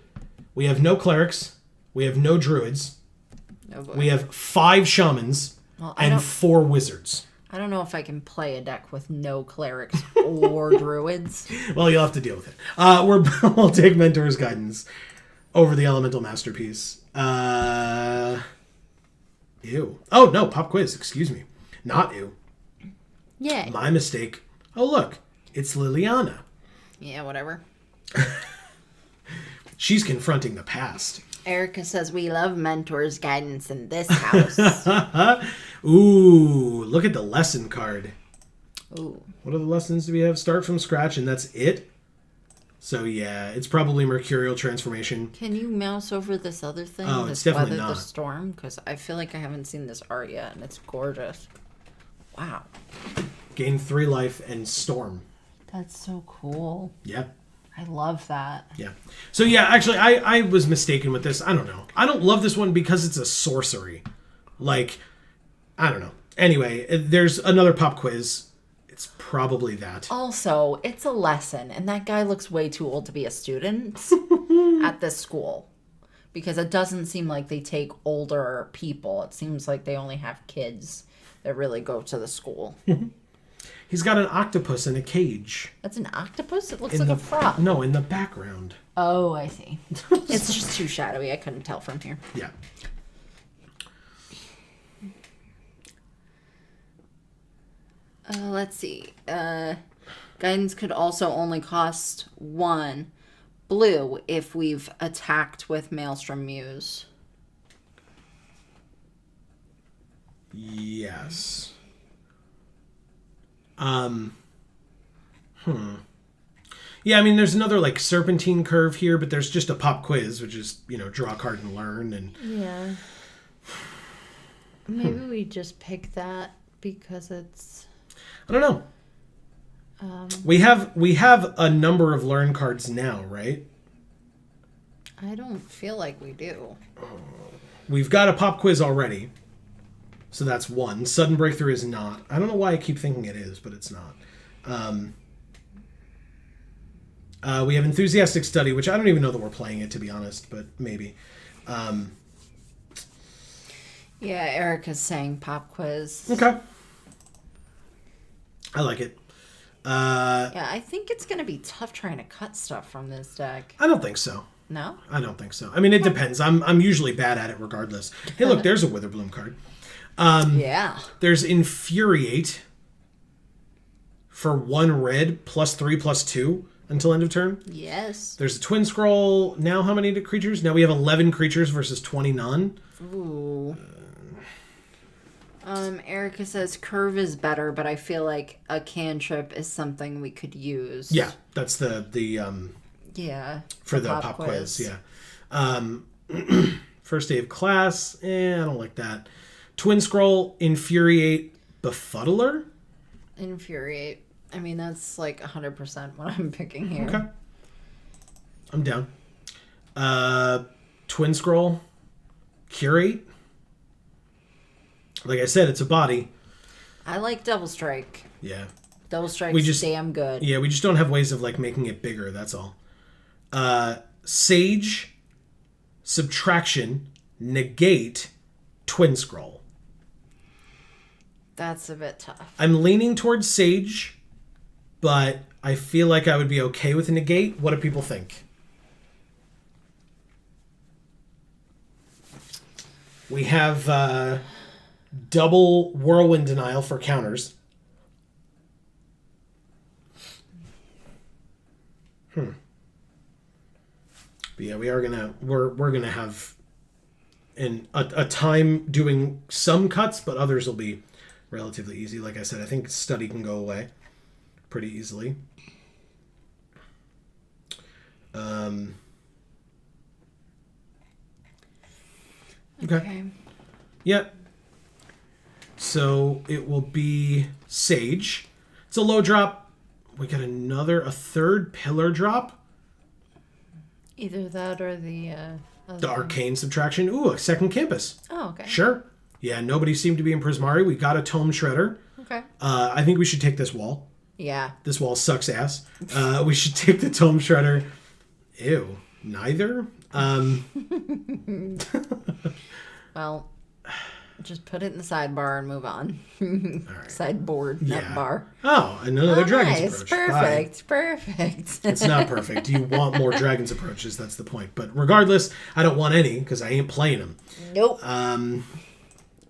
We have no Clerics. We have no Druids. Oh, boy. We have 5 Shamans and 4 Wizards. I don't know if I can play a deck with no Clerics or Druids. Well, you'll have to deal with it. We'll take Mentor's Guidance over the Elemental Masterpiece. Ew. Oh, no, pop quiz. Excuse me. Not ew. Yeah. My mistake. Oh, look. It's Liliana. Yeah, whatever. She's confronting the past. Erica says we love Mentor's Guidance in this house. Ooh, look at the lesson card. Ooh. What are the lessons do we have? Start from scratch, and that's it? So, yeah, it's probably Mercurial Transformation. Can you mouse over this other thing? Oh, it's definitely Weather not. the Storm? Because I feel like I haven't seen this art yet, and it's gorgeous. Wow. Gain 3 life and Storm. That's so cool. Yeah. I love that. Yeah. So, yeah, actually, I was mistaken with this. I don't know. I don't love this one because it's a sorcery. Like, I don't know. Anyway, there's another pop quiz. It's probably that. Also, it's a lesson, and that guy looks way too old to be a student at this school. Because it doesn't seem like they take older people. It seems like they only have kids that really go to the school. He's got an octopus in a cage. That's an octopus? It looks like a frog. No, in the background. Oh, I see. It's just too shadowy. I couldn't tell from here. Yeah. Let's see. Guidance could also only cost 1 blue if we've attacked with Maelstrom Muse. Yes. Yeah, I mean, there's another, like, serpentine curve here, but there's just a pop quiz, which is, draw a card and learn, and... Yeah. Maybe we just pick that because it's... I don't know. We have a number of learn cards now, right? I don't feel like we do. We've got a pop quiz already. So that's 1. Sudden Breakthrough is not. I don't know why I keep thinking it is, but it's not. We have Enthusiastic Study, which I don't even know that we're playing it, to be honest, but maybe. Yeah, Erica's saying pop quiz. Okay. I like it. Yeah, I think it's going to be tough trying to cut stuff from this deck. I don't think so. No? I don't think so. I mean, it depends. I'm usually bad at it regardless. Hey, look, there's a Witherbloom card. Yeah. There's Infuriate for 1 red, +3/+2 until end of turn. Yes. There's a Twin Scroll. Now how many creatures? Now we have 11 creatures versus 20 none. Ooh. Erica says curve is better, but I feel like a cantrip is something we could use. Yeah, that's the yeah for the pop quiz. Yeah. First day of class. I don't like that. Twin Scroll, Infuriate, Befuddler. Infuriate. I mean, that's like 100% what I'm picking here. Okay. I'm down. Twin Scroll, Curate. Like I said, it's a body. I like Double Strike. Yeah. Double Strike's damn good. Yeah, we just don't have ways of like making it bigger, that's all. Sage, Subtraction, Negate, Twin Scroll. That's a bit tough. I'm leaning towards Sage, but I feel like I would be okay with a Negate. What do people think? We have double Whirlwind Denial for counters. But yeah, we're gonna have a time doing some cuts, but others will be relatively easy. Like I said, I think Study can go away pretty easily. Okay. Yeah. So it will be Sage. It's a low drop. We got a third pillar drop. Either that or the Arcane Subtraction. Ooh, a second campus. Oh, okay. Sure. Yeah, nobody seemed to be in Prismari. We got a Tome Shredder. Okay. I think we should take this wall. Yeah. This wall sucks ass. We should take the Tome Shredder. Ew. Neither? Well, just put it in the sidebar and move on. All right. Sideboard, not bar. Oh, another Dragon's nice. Approach. Perfect. Bye. Perfect. It's not perfect. You want more Dragon's Approaches. That's the point. But regardless, I don't want any because I ain't playing them. Nope.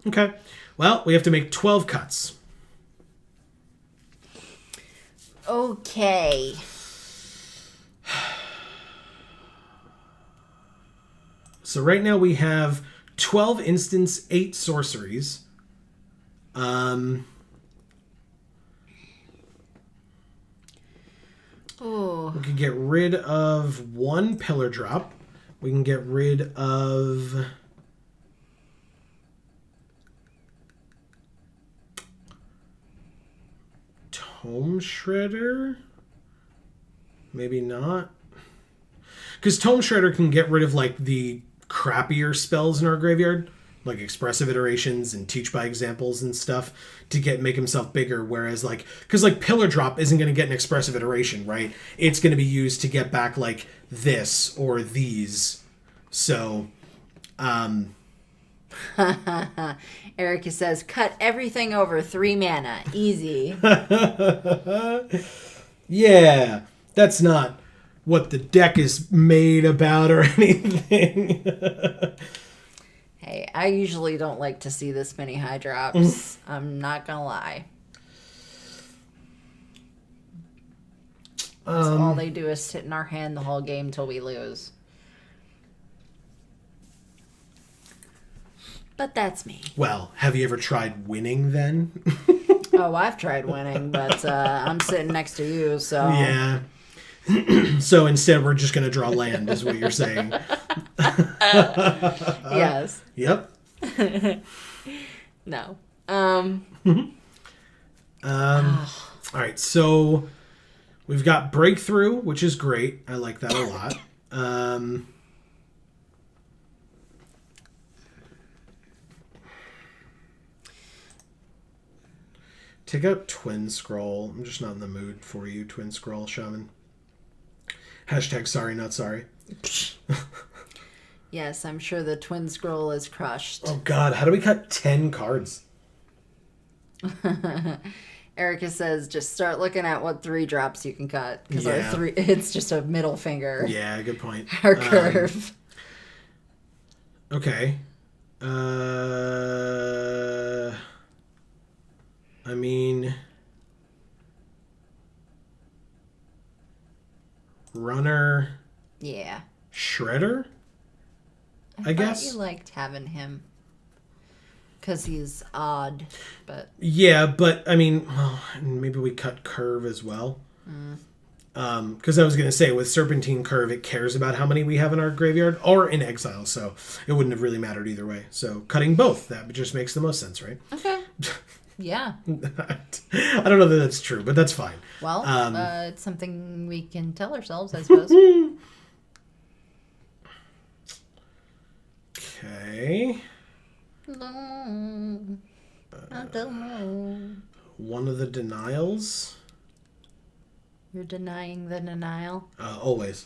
Okay. Well, we have to make 12 cuts. Okay. So right now we have 12 instants, 8 sorceries. Oh. We can get rid of 1 pillar drop. We can get rid of Tome Shredder. Maybe not. Because Tome Shredder can get rid of like the crappier spells in our graveyard, like Expressive Iterations and Teach by Examples and stuff, to make himself bigger. Whereas because Pillar Drop isn't going to get an Expressive Iteration, right? It's going to be used to get back like this or these. So, Erica says, cut everything over 3 mana. Easy. Yeah, that's not what the deck is made about or anything. Hey, I usually don't like to see this many high drops. I'm not gonna lie. All they do is sit in our hand the whole game till we lose. But that's me. Well, have you ever tried winning then? Oh, I've tried winning, but I'm sitting next to you, so... Yeah. So instead, we're just going to draw land, is what you're saying. Yes. Yep. No. All right, so we've got Breakthrough, which is great. I like that a lot. Take out Twin Scroll. I'm just not in the mood for you, Twin Scroll Shaman. Hashtag sorry, not sorry. Yes, I'm sure the Twin Scroll is crushed. Oh god, how do we cut 10 cards? Erica says just start looking at what 3 drops you can cut. Because Yeah. our 3, it's just a middle finger. Yeah, good point. Our curve. Okay. I mean... Runner... Yeah. Shredder? I guess. You liked having him. Because he's odd, but... Yeah, but, I mean, well, maybe we cut Curve as well. Because I was going to say, with Serpentine Curve, it cares about how many we have in our graveyard, or in exile, so it wouldn't have really mattered either way. So cutting both, that just makes the most sense, right? Okay. Yeah. I don't know that that's true, but that's fine. Well, it's something we can tell ourselves, I suppose. Okay. No, I don't know. One of the denials. You're denying the denial? Always.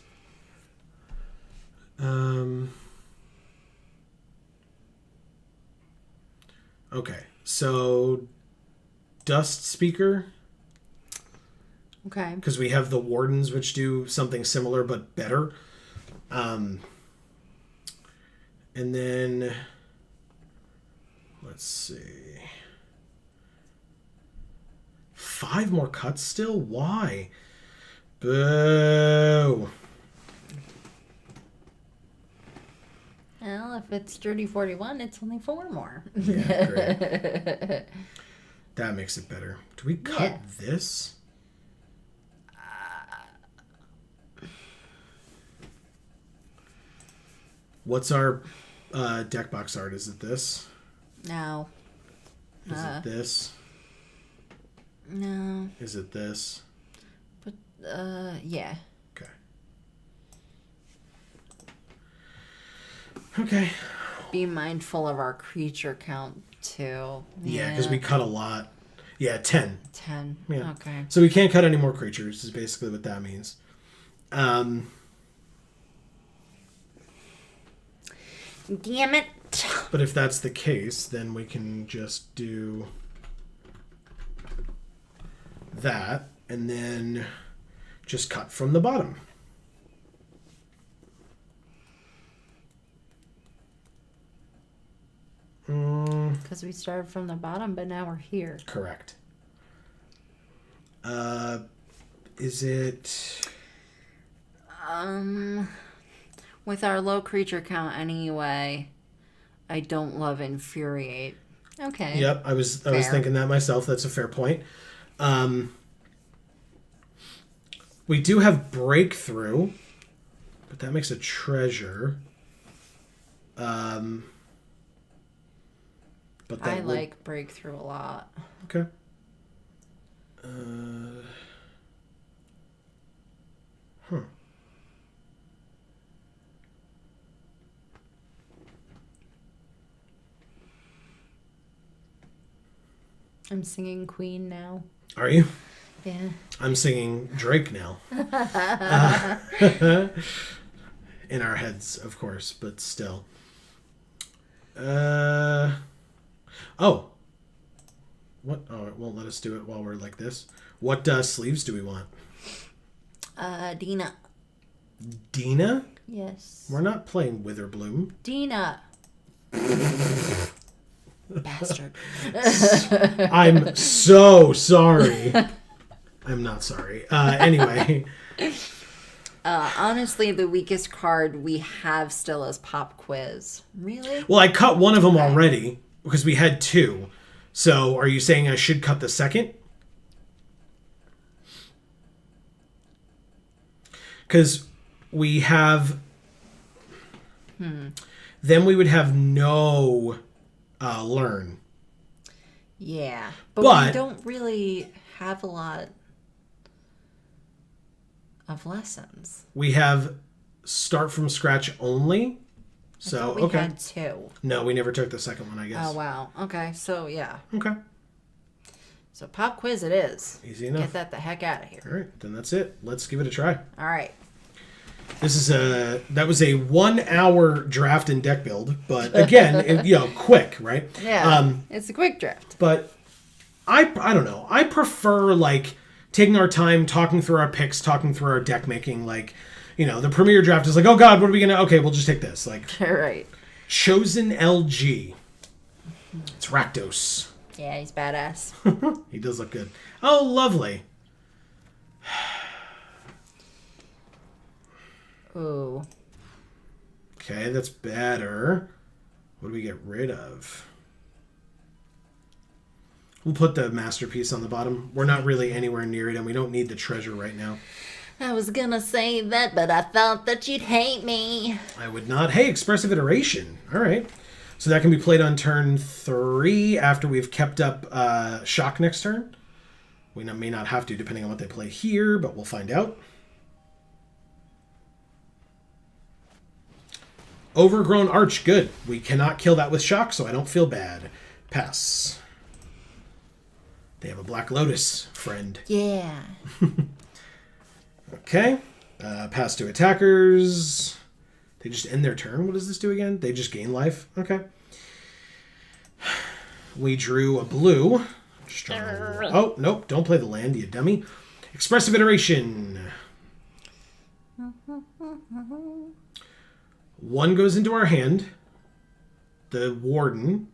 Okay, so Dust Speaker, Okay. because we have the Wardens, which do something similar but better. And then, let's see. 5 more cuts still? Why? Boo. Well, if it's Dirty 41, it's only 4 more. Yeah, great. That makes it better. Do we cut Yeah. this? What's our deck box art? Is it this? No. Is it this? No. Is it this? But, yeah. Okay. Okay. Be mindful of our creature count, too. Yeah, because we cut a lot. Yeah, 10. 10. Yeah. Okay. So we can't cut any more creatures, is basically what that means. Damn it. But if that's the case, then we can just do that and then just cut from the bottom. Because we started from the bottom, but now we're here. Correct. Is it... With our low creature count anyway, I don't love Infuriate. Okay. Yep, I was thinking that myself. That's a fair point. We do have Breakthrough, but that makes a treasure. But that I like Breakthrough a lot. Okay. I'm singing Queen now. Are you? Yeah. I'm singing Drake now. In our heads, of course, but still. Oh. What? Oh, it won't let us do it while we're like this. What sleeves do we want? Dina. Dina? Yes. We're not playing Witherbloom. Dina. Bastard. I'm so sorry. I'm not sorry. Anyway. Honestly, the weakest card we have still is Pop Quiz. Really? Well, I cut one of them already because we had 2. So are you saying I should cut the second? Because we have... Then we would have no learn. Yeah. But But we don't really have a lot of lessons. we have start from scratch only. I So, thought we okay. had 2. No, we never took the second one, I guess. Oh, wow. Okay. So, yeah. Okay. So pop quiz it is. Easy enough. Get that the heck out of here. All right, then that's it. Let's give it a try. All right. That was a 1 hour draft and deck build, but again, quick, right? Yeah. It's a quick draft. But I don't know. I prefer like taking our time, talking through our picks, talking through our deck making. Like, the premier draft is like, oh god, what are we gonna? Okay, we'll just take this. Like, All right. Chosen LG. It's Rakdos. Yeah, he's badass. He does look good. Oh, lovely. Ooh. Okay, that's better. What do we get rid of? We'll put the masterpiece on the bottom. We're not really anywhere near it, and we don't need the treasure right now. I was gonna say that, but I thought that you'd hate me. I would not. Hey, expressive iteration. All right. So that can be played on turn 3 after we've kept up shock next turn. We may not have to, depending on what they play here, but we'll find out. Overgrown Arch, good. We cannot kill that with shock, so I don't feel bad. Pass. They have a Black Lotus, friend. Yeah. Okay. Pass to attackers. They just end their turn. What does this do again? They just gain life. Okay. We drew a blue. Oh, nope. Don't play the land, you dummy. Expressive iteration. 1 goes into our hand. The Warden.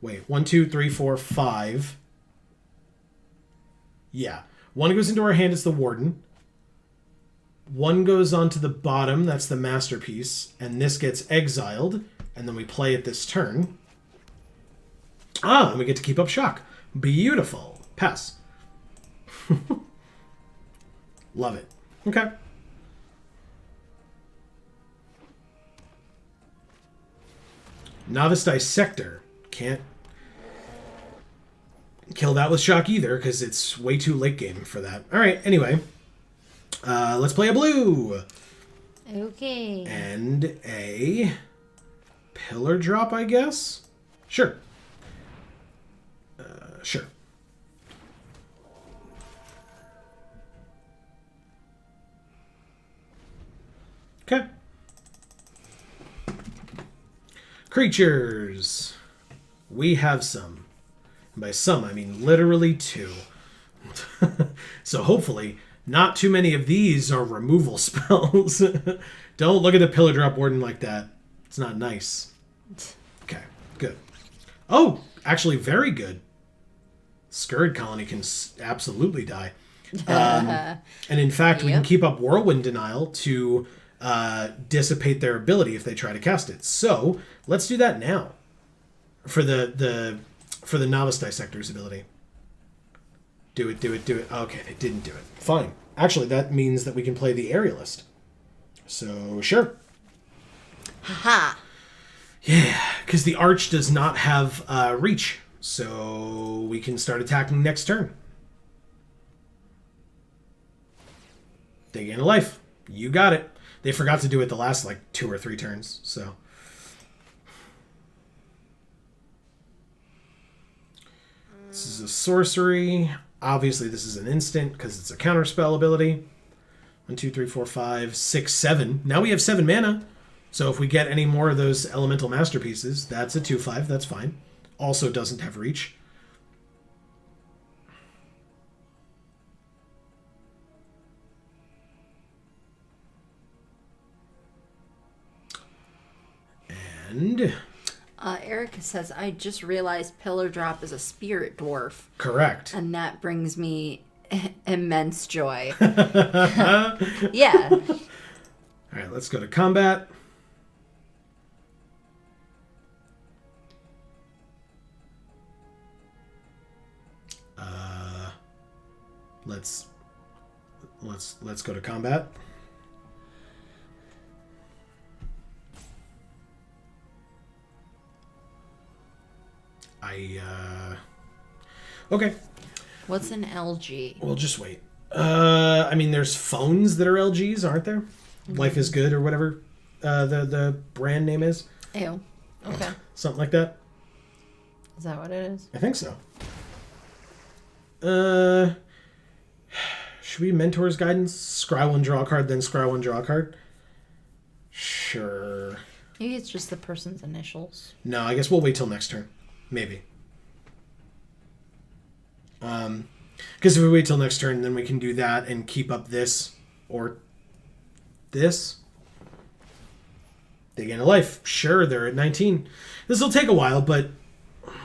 Wait, 1, 2, 3, 4, 5. Yeah. 1 goes into our hand, it's the Warden. 1 goes onto the bottom, that's the masterpiece. And this gets exiled. And then we play it this turn. And we get to keep up shock. Beautiful. Pass. Love it. Okay. Novice Dissector. Can't kill that with shock either, because it's way too late game for that. Alright, anyway. Let's play a blue. Okay. And a pillar drop, I guess? Sure. Sure. Okay. Creatures. We have some. And by some, I mean literally 2. So hopefully, not too many of these are removal spells. Don't look at the pillar drop Warden like that. It's not nice. Okay, good. Oh, actually very good. Scourge Colony can absolutely die. And in fact, we can keep up Whirlwind Denial to dissipate their ability if they try to cast it. So let's do that now for the Novice Dissector's ability. Do it. Okay, they didn't do it. Fine. Actually, that means that we can play the Aerialist. So sure. Haha. Yeah, because the Arch does not have reach. So we can start attacking next turn. They gain a life. You got it. They forgot to do it the last 2 or 3 turns. So this is a sorcery. Obviously, this is an instant because it's a counterspell ability. 1, 2, 3, 4, 5, 6, 7. Now we have 7 mana. So if we get any more of those elemental masterpieces, that's a 2/5. That's fine. Also doesn't have reach. And Erica says, I just realized Pillar Drop is a spirit dwarf. correct. And that brings me immense joy. Yeah. All right, let's go to combat. Let's go to combat. Okay. What's an LG? We'll just wait. I mean, there's phones that are LGs, aren't there? Mm-hmm. Life is Good or whatever the brand name is. Ew. Okay. Something like that. Is that what it is? I think so. Should we Mentor's Guidance? Scry one, draw a card, then scry one, draw a card? Sure. Maybe it's just the person's initials. No, I guess we'll wait till next turn. Maybe. Because if we wait till next turn, then we can do that and keep up this or this. They gain a life. Sure, they're at 19. This will take a while, but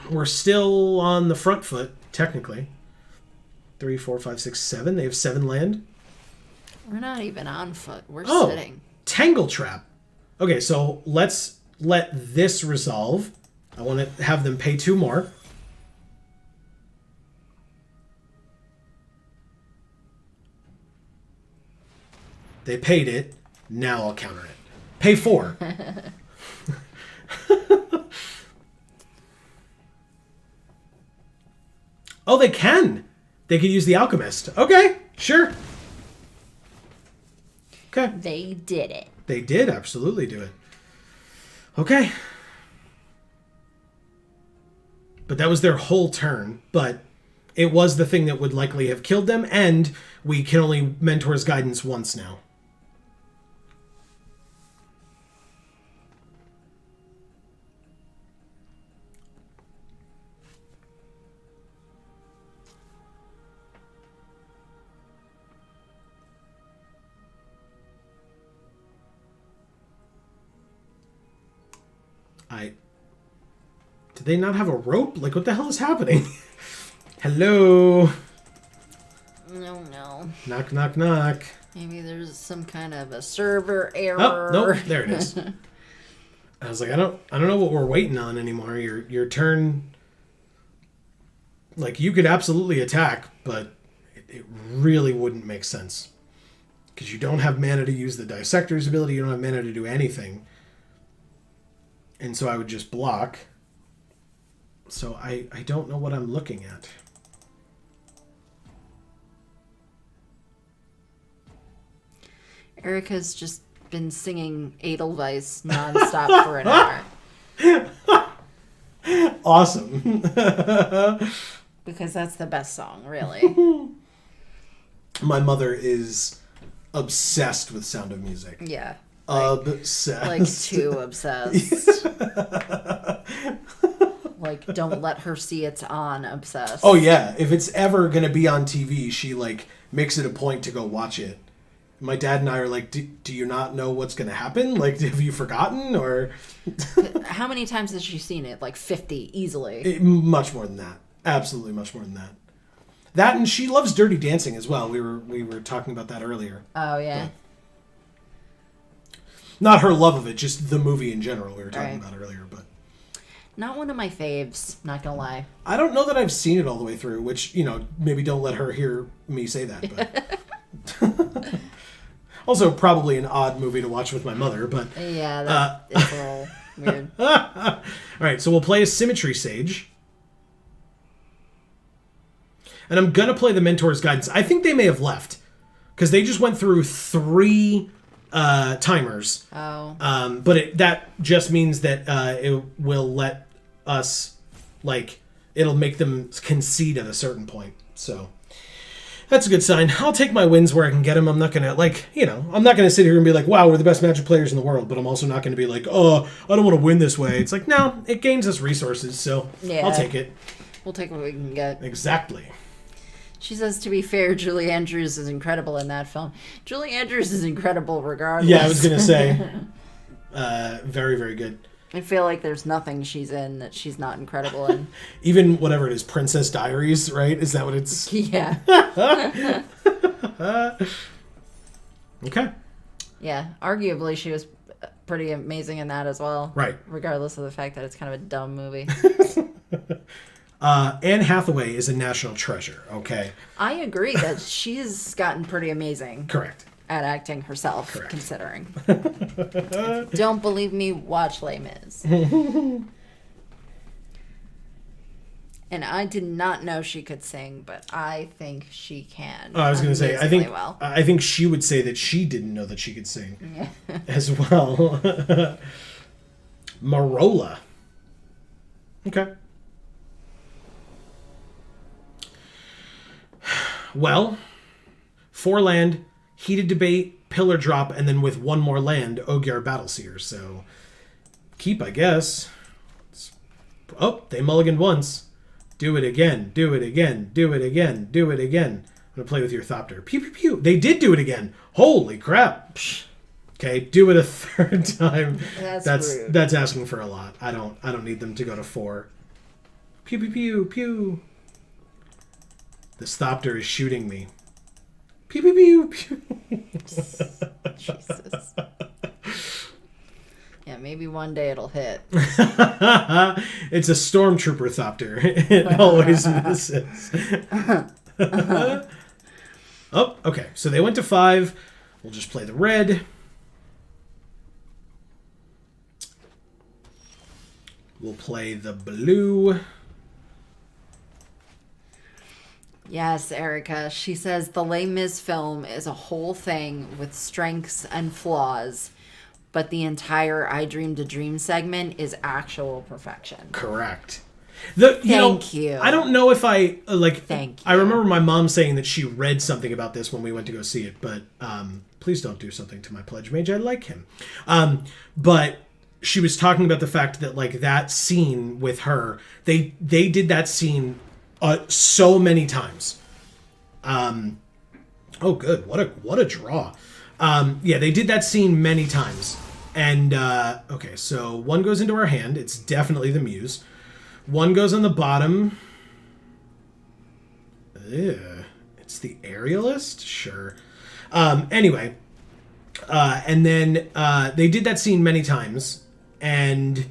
we're still on the front foot, technically. 3, 4, 5, 6, 7. They have 7 land. We're not even on foot. We're Oh, sitting. Tangle Trap. Okay, so let's let this resolve. I want to have them pay 2 more. They paid it. Now I'll counter it. Pay 4. Oh, they can. They could use the Alchemist. Okay, sure. Okay. They did it. They did absolutely do it. Okay. But that was their whole turn. But it was the thing that would likely have killed them, and we can only Mentor's Guidance once now. Did they not have a rope? Like, what the hell is happening? Hello? No. Knock, knock, knock. Maybe there's some kind of a server error. Oh, nope, there it is. I was like, I don't know what we're waiting on anymore. Your turn, like, you could absolutely attack, but it really wouldn't make sense. Because you don't have mana to use the Dissector's ability, you don't have mana to do anything. And so I would just block. So I don't know what I'm looking at. Erica's just been singing Edelweiss nonstop for an hour. Awesome. Because that's the best song, really. My mother is obsessed with Sound of Music. Yeah. Obsessed. Like too obsessed. Like, don't let her see it's on obsessed. Oh yeah, if it's ever gonna be on TV, she like makes it a point to go watch it. My dad and I are like, do you not know what's gonna happen? Like, have you forgotten? Or how many times has she seen it? Like 50 easily. Much more than that. Absolutely, much more than that. That, and she loves Dirty Dancing as well. We were talking about that earlier. Oh yeah. But not her love of it, just the movie in general. We were talking about it earlier, but. Not one of my faves, not gonna lie. I don't know that I've seen it all the way through, which, maybe don't let her hear me say that. But also, probably an odd movie to watch with my mother, but... Yeah, it's a little weird. All right, so we'll play a Symmetry Sage. And I'm going to play the Mentor's Guidance. I think they may have left, because they just went through 3 timers. Oh. But that just means that it will let us, like, it'll make them concede at a certain point. So that's a good sign. I'll take my wins where I can get them. I'm not going to, I'm not going to sit here and be like, wow, we're the best Magic players in the world. But I'm also not going to be like, oh, I don't want to win this way. It's like, no, it gains us resources. So I'll take it. We'll take what we can get. Exactly. She says, to be fair, Julie Andrews is incredible in that film. Julie Andrews is incredible regardless. Yeah, I was going to say. Very, very good. I feel like there's nothing she's in that she's not incredible in. Even whatever it is, Princess Diaries, right? Is that what it's... Yeah. Okay. Yeah, arguably she was pretty amazing in that as well. Right. Regardless of the fact that it's kind of a dumb movie. Anne Hathaway is a national treasure, okay? I agree that she's gotten pretty amazing. Correct. At acting herself, Correct. considering. Don't believe me, watch Les Mis. And I did not know she could sing, but I think she can. I was going to say, well. I think she would say that she didn't know that she could sing as well. Marola. Okay. Well, 4 land, Heated Debate, Pillar Drop, and then with 1 more land, Ogier Battleseer. So, keep, I guess. Oh, they mulliganed once. Do it again, do it again, do it again, do it again. I'm going to play with your Thopter. Pew, pew, pew. They did do it again. Holy crap. Psh. Okay, do it a 3rd time. That's rude. That's asking for a lot. I don't need them to go to 4. Pew, pew, pew, pew. The Thopter is shooting me. Pew, pew, pew, pew. Jesus. Yeah, maybe one day it'll hit. It's a stormtrooper Thopter. It always misses. Oh, okay. So they went to 5. We'll just play the red. We'll play the blue. Yes, Erica. She says the Les Mis film is a whole thing with strengths and flaws, but the entire I Dreamed a Dream segment is actual perfection. Correct. Thank you. I don't know if I like. Thank you. I remember my mom saying that she read something about this when we went to go see it, but please don't do something to my pledge mage. I like him. But she was talking about the fact that like that scene with her, they did that scene so many times. Oh, good. What a draw. Yeah, they did that scene many times. And okay, so 1 goes into our hand. It's definitely the Muse. 1 goes on the bottom. Ew. It's the Aerialist? Sure. Anyway, and then they did that scene many times. And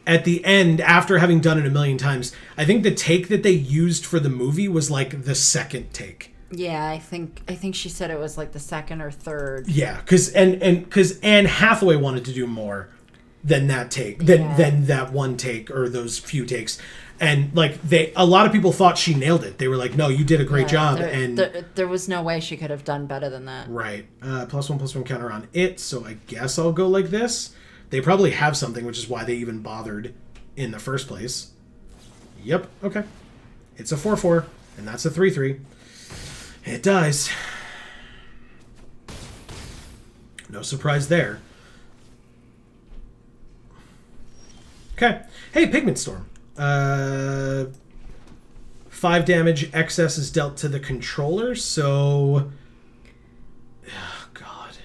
at the end, after having done it a million times, I think the take that they used for the movie was like the 2nd take. Yeah, I think she said it was like the 2nd or 3rd. Yeah, because Anne Hathaway wanted to do more than that take, than that 1 take or those few takes, and like a lot of people thought she nailed it. They were like, "No, you did a great job." There was no way she could have done better than that. Right. +1/+1 counter on it. So I guess I'll go like this. They probably have something, which is why they even bothered in the first place. Yep. Okay. It's a 4/4, and that's a 3/3. It dies. No surprise there. Okay. Hey, Pigment Storm. 5 damage excess is dealt to the controller, so... Oh, God.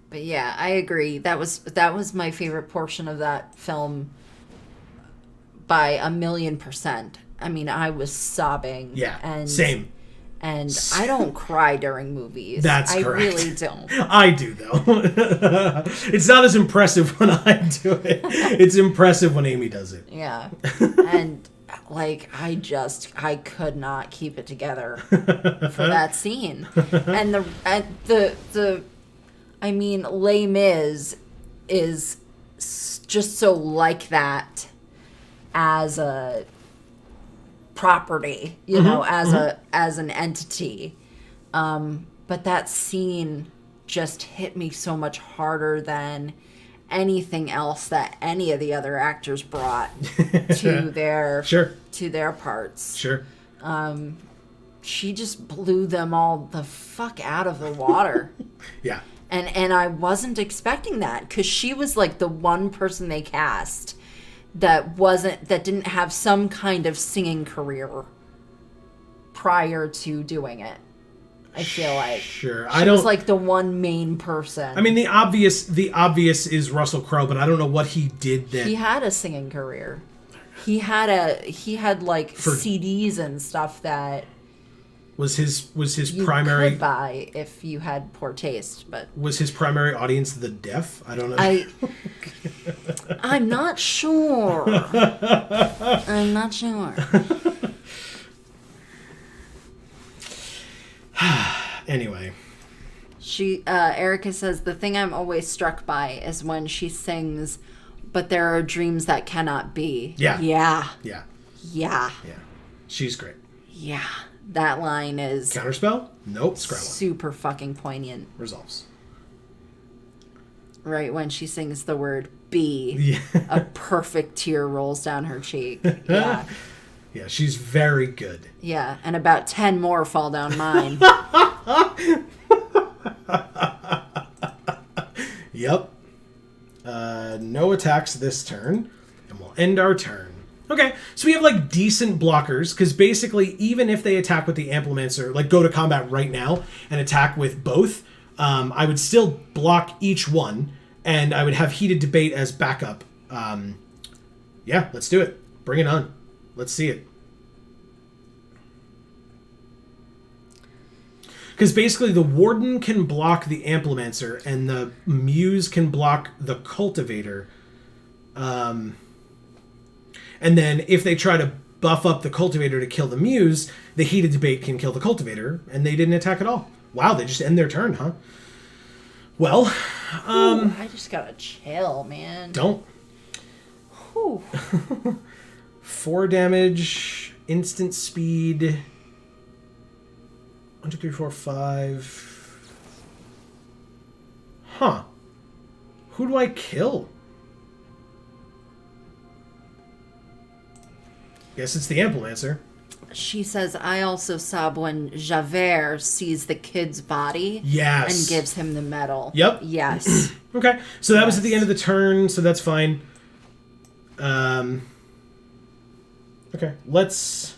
But yeah, I agree. That was my favorite portion of that film by 1,000,000%. I mean, I was sobbing. Yeah, and same. And I don't cry during movies. That's correct. I really don't. I do, though. It's not as impressive when I do it. It's impressive when Amy does it. Yeah. And, like, I could not keep it together for that scene. And the I mean, Les Mis is just so like that as a property, you know, as an entity. But that scene just hit me so much harder than anything else that any of the other actors brought to their to their parts. Sure. She just blew them all the fuck out of the water. Yeah. And I wasn't expecting that, because she was like the one person they cast that didn't have some kind of singing career prior to doing it. I feel like sure. She was like the one main person. I mean, the obvious is Russell Crowe, but I don't know what he did that he had a singing career. He had like CDs and stuff that was his you primary could buy if you had poor taste, but was his primary audience the deaf? I don't know. I'm not sure. I'm not sure. Anyway, Erica says the thing I'm always struck by is when she sings, "But there are dreams that cannot be." Yeah. Yeah. Yeah. Yeah. Yeah. She's great. Yeah. That line is Counterspell? Nope. Scry one. super fucking poignant. Resolves. right when she sings the word B, Yeah. a perfect tear rolls down her cheek. Yeah. Yeah, she's very good. Yeah, and about 10 more fall down mine. Yep. No attacks this turn, and we'll end our turn. Okay, so we have like decent blockers, because basically even if they attack with the Amplimancer, like go to combat right now and attack with both, I would still block each one, and I would have Heated Debate as backup. Yeah, let's do it. Bring it on. Let's see it. Because basically the Warden can block the Amplimancer, and the Muse can block the Cultivator. And then if they try to buff up the Cultivator to kill the Muse, the Heated Debate can kill the Cultivator, and they didn't attack at all. Wow, they just end their turn, huh? Well, Ooh, I just gotta chill, man. don't. Whew. 4 damage, instant speed. 1, 2, 3, 4, 5. Huh. Who do I kill? Guess it's the Amplimancer. She says, I also sob when Javert sees the kid's body Yes. and gives him the medal. Yep. Yes. Okay, so that was at the end of the turn, so that's fine. Okay, let's...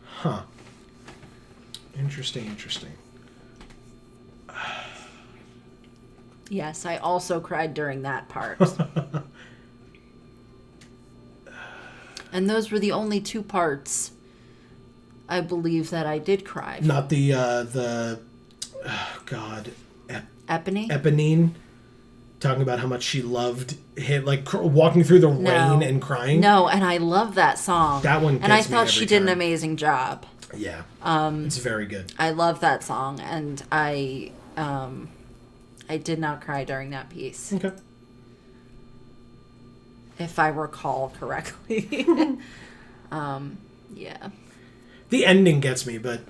Huh. Interesting. Yes, I also cried during that part. And those were the only 2 parts, I believe, that I did cry. Not the oh God, Eponine? Eponine, talking about how much she loved him, like walking through the rain and crying. No, and I love that song. That one gets and I me thought every she did an time. amazing job. Yeah, it's very good. I love that song, and I did not cry during that piece, Okay. if I recall correctly. Yeah. The ending gets me, but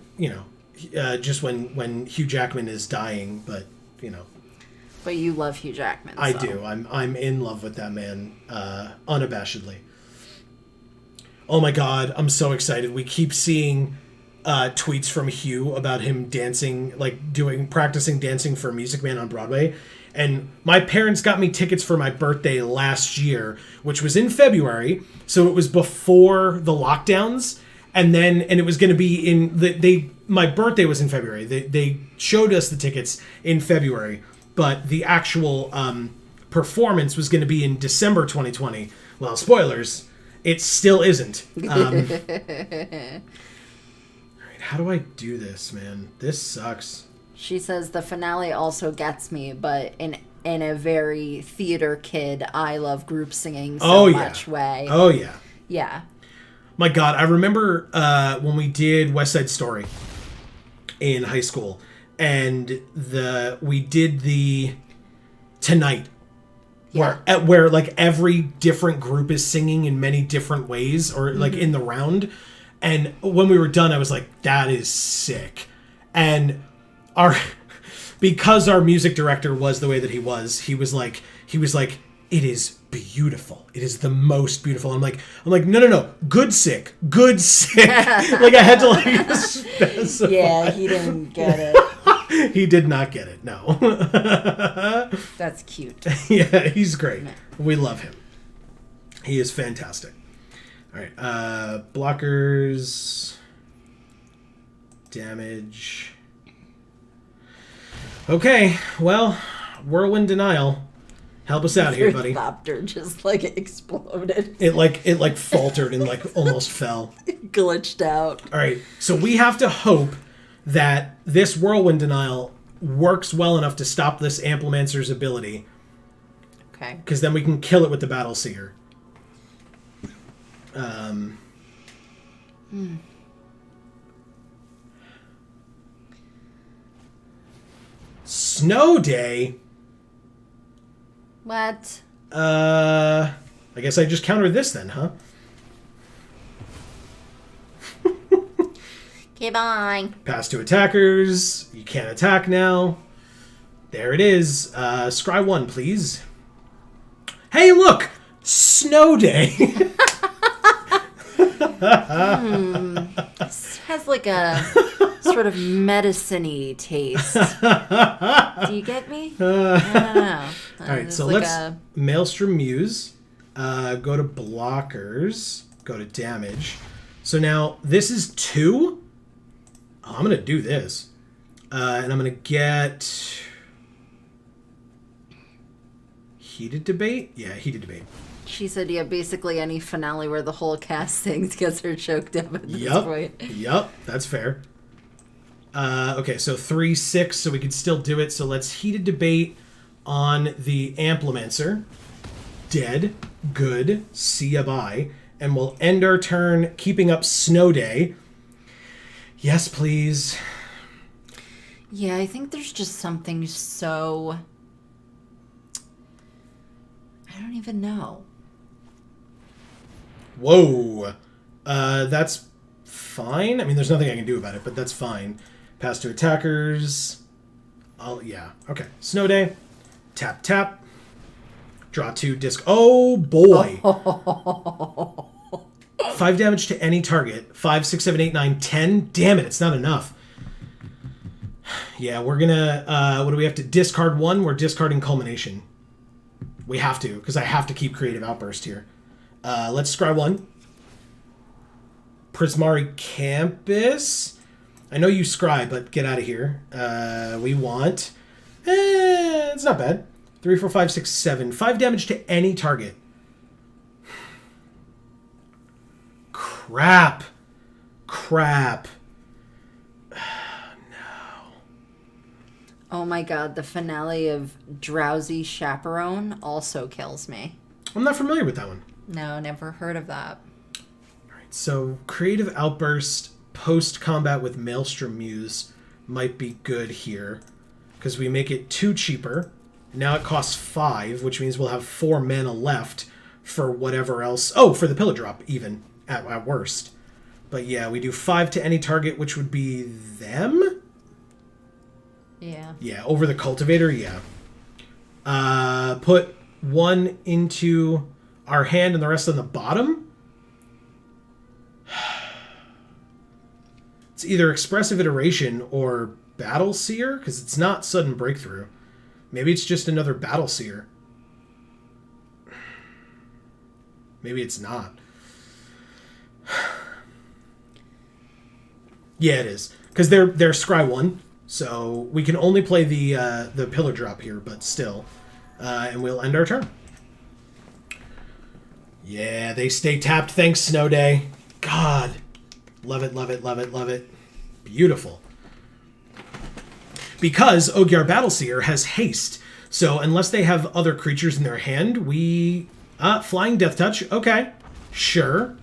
just when Hugh Jackman is dying, but But you love Hugh Jackman. I so. do. I'm in love with that man, unabashedly. Oh my God, I'm so excited. We keep seeing tweets from Hugh about him dancing, like practicing dancing for Music Man on Broadway. And my parents got me tickets for my birthday last year, which was in February. So it was before the lockdowns. And it was going to be my birthday was in February. They showed us the tickets in February, but the actual performance was going to be in December 2020. Well, spoilers, it still isn't. All right, how do I do this, man? This sucks. She says the finale also gets me, but in a very theater kid, I love group singing so much way. Oh, yeah. Yeah. My God, I remember when we did West Side Story in high school, and we did the Tonight, where like every different group is singing in many different ways, or like in the round. And when we were done, I was like, that is sick. And because our music director was the way that he was like, it is beautiful. It is the most beautiful. I'm like, no, good sick. Like I had to specify. Yeah, he didn't get it. He did not get it. No. That's cute. Yeah, he's great. We love him. He is fantastic. All right, blockers, damage. Okay, well, Whirlwind Denial. Help us out here, buddy. Your thopter just like exploded. It faltered and almost fell. Glitched out. All right, so we have to hope that this Whirlwind Denial works well enough to stop this Amplimancer's ability. Okay. Because then we can kill it with the Battle Seer. Snow Day? What? I guess I just counter this then, huh? Okay, bye. Pass to attackers. You can't attack now. There it is. Scry 1, please. Hey, look! Snow Day! This has like a sort of medicine-y taste. Do you get me? I don't know. All right, so let's Maelstrom Muse. Go to blockers. Go to damage. So now this is 2. Oh, I'm going to do this. And I'm going to get... Heated Debate? Yeah, Heated Debate. She said, yeah, basically any finale where the whole cast sings gets her choked up at this point. Yep, that's fair. Okay, so 3-6, so we can still do it. So let's Heated Debate on the Amplimancer. Dead. Good. See ya bye. And we'll end our turn keeping up Snow Day. Yes, please. Yeah, I think there's just something so... I don't even know. Whoa. That's fine. I mean, there's nothing I can do about it, but that's fine. Pass to attackers. Yeah. Okay. Snow Day. Tap, tap. Draw 2, disc. Oh, boy. 5 damage to any target. 5, 6, 7, 8, 9, 10. Damn it, it's not enough. Yeah, we're gonna... what do we have to... Discard 1? We're discarding Culmination. We have to, because I have to keep Creative Outburst here. Let's scry 1. Prismari Campus. I know you scry, but get out of here. We want... it's not bad. 3, 4, 5, 6, 7. 5 damage to any target. Crap. Oh my god, the finale of Drowsy Chaperone also kills me. I'm not familiar with that one. No, never heard of that. Alright, so Creative Outburst post-combat with Maelstrom Muse might be good here. Because we make it 2 cheaper. Now it costs 5, which means we'll have 4 mana left for whatever else. Oh, for the Pillar Drop, even, at worst. But yeah, we do 5 to any target, which would be them? Yeah. Yeah, over the Cultivator, yeah. Put 1 into our hand and the rest on the bottom? It's either Expressive Iteration or Battle Seer, because it's not Sudden Breakthrough. Maybe it's just another Battle Seer. Maybe it's not. Yeah, it is. Because they're Scry 1. So we can only play the Pillar Drop here, but still. And we'll end our turn. Yeah, they stay tapped. Thanks, Snow Day. God. Love it, love it, love it, love it. Beautiful. Because Ogiar Battleseer has haste. So unless they have other creatures in their hand, we... Flying Death Touch. Okay. Sure.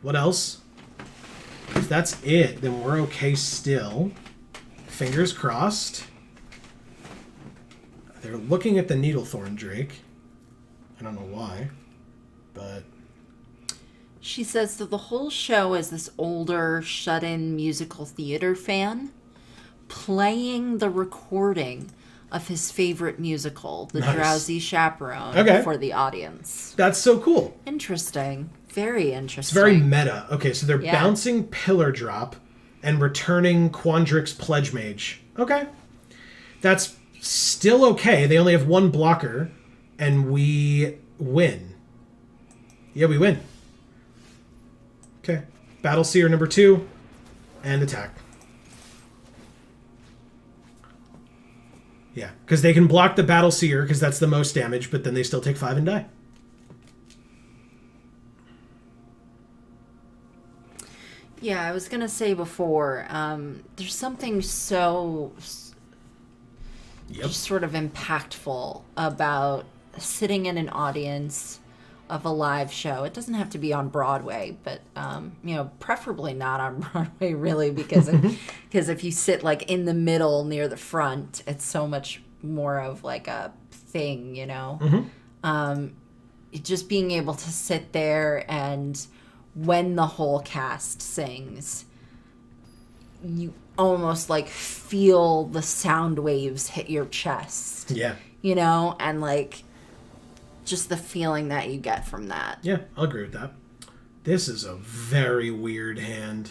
What else? If that's it, then we're okay still. Fingers crossed. They're looking at the Needlethorn Drake. I don't know why, but... She says that the whole show is this older, shut-in musical theater fan playing the recording of his favorite musical, The Drowsy Chaperone, for the audience. That's so cool. Interesting. Very interesting. It's very meta. Okay, so they're bouncing Pillar Drop and returning Quandrix Pledge Mage. Okay. That's still okay. They only have 1 blocker, and we win. Yeah, we win. Okay. Battle Seer number 2, and attack. Yeah, because they can block the Battle Seer, because that's the most damage, but then they still take 5 and die. Yeah, I was going to say before, there's something so just sort of impactful about sitting in an audience of a live show. It doesn't have to be on Broadway, but, preferably not on Broadway, really, because if you sit, like, in the middle near the front, it's so much more of, like, a thing, you know? Mm-hmm. Just being able to sit there and... when the whole cast sings, almost like feel the sound waves hit your chest. Yeah. You know, and like just the feeling that you get from that. Yeah, I'll agree with that. This is a very weird hand.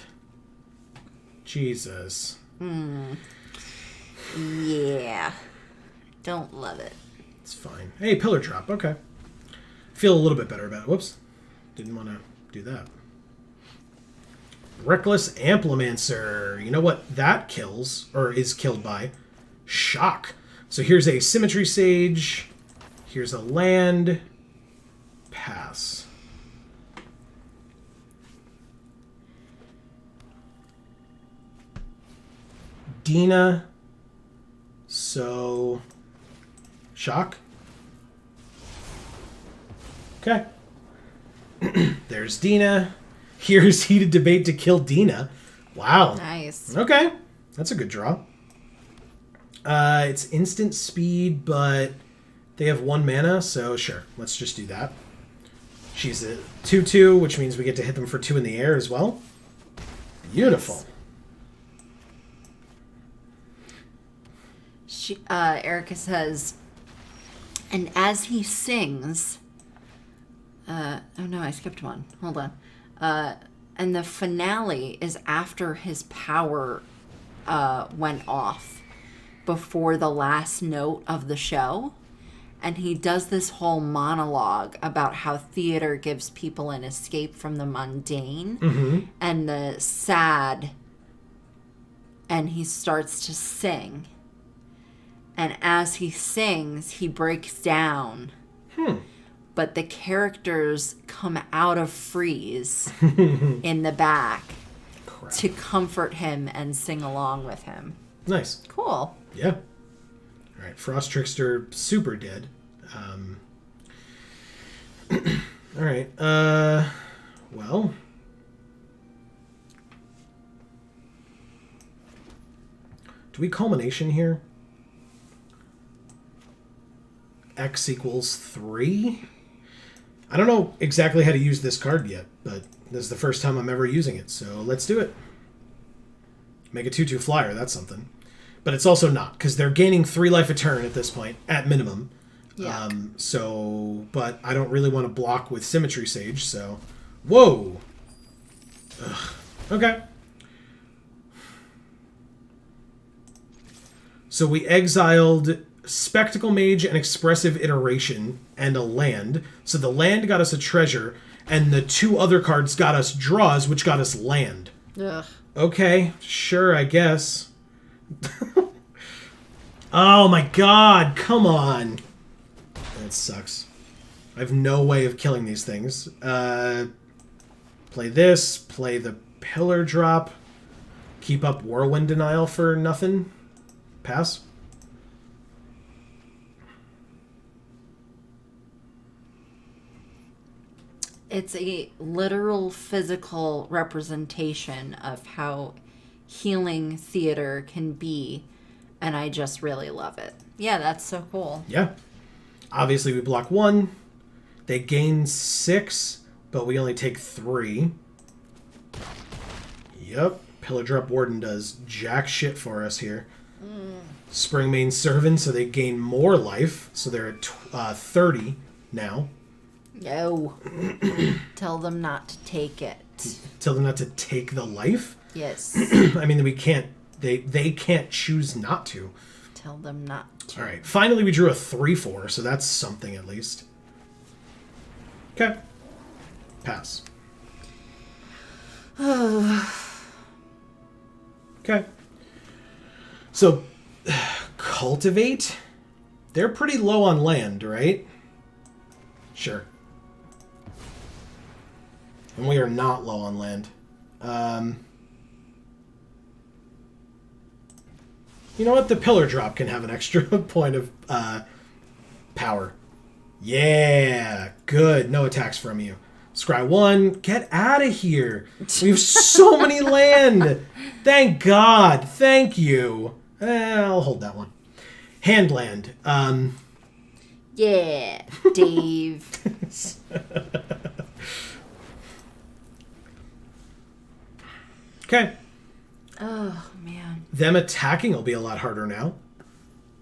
Jesus. Yeah. Don't love it. It's fine. Hey, pillar drop. Okay. Feel a little bit better about it. Whoops. Didn't want to do that. Reckless Amplimancer. You know what that kills, or is killed by? Shock. So here's a Symmetry Sage. Here's a land. Pass. Dina. So... Shock. Okay. There's Dina. Here's Heated Debate to kill Dina. Wow. Nice. Okay. That's a good draw. It's instant speed, but they have 1 mana, so sure. Let's just do that. She's a 2/2, which means we get to hit them for 2 in the air as well. Beautiful. Erica says, and as he sings, oh no, I skipped one. Hold on. And the finale is after his power went off before the last note of the show. And he does this whole monologue about how theater gives people an escape from the mundane and the sad. And he starts to sing. And as he sings, he breaks down. But the characters come out of freeze in the back to comfort him and sing along with him. Nice. Cool. Yeah. All right. Frost Trickster, super dead. All right. Well. Do we culmination here? X equals 3? I don't know exactly how to use this card yet, but this is the first time I'm ever using it, so let's do it. Make a 2/2 flyer, that's something. But it's also not, because they're gaining 3 life a turn at this point, at minimum. Yeah. But I don't really want to block with Symmetry Sage, so... Whoa! Ugh. Okay. So we exiled Spectacle Mage and Expressive Iteration and a land. So the land got us a treasure, and the 2 other cards got us draws, which got us land. Ugh. Okay, sure, I guess. Oh my god, come on. That sucks. I have no way of killing these things. Play this, play the Pillar Drop, keep up Whirlwind Denial for nothing. Pass. It's a literal physical representation of how healing theater can be, and I just really love it. Yeah, that's so cool. Yeah. Obviously, we block 1. They gain 6, but we only take 3. Yep. Pillar Drop Warden does jack shit for us here. Springmane Servant, so they gain more life, so they're at 30 now. No. Tell them not to take it. Tell them not to take the life? Yes. I mean, we can't... They can't choose not to. Tell them not to. All right. Finally, we drew a 3/4, so that's something at least. Okay. Pass. Okay. So, Cultivate? They're pretty low on land, right? Sure. And we are not low on land. You know what? The Pillar Drop can have an extra point of power. Yeah, good. No attacks from you. Scry 1, get out of here. We have so many land. Thank God. Thank you. I'll hold that one. Handland. Yeah, Dave. Okay. Oh, man. them attacking will be a lot harder now.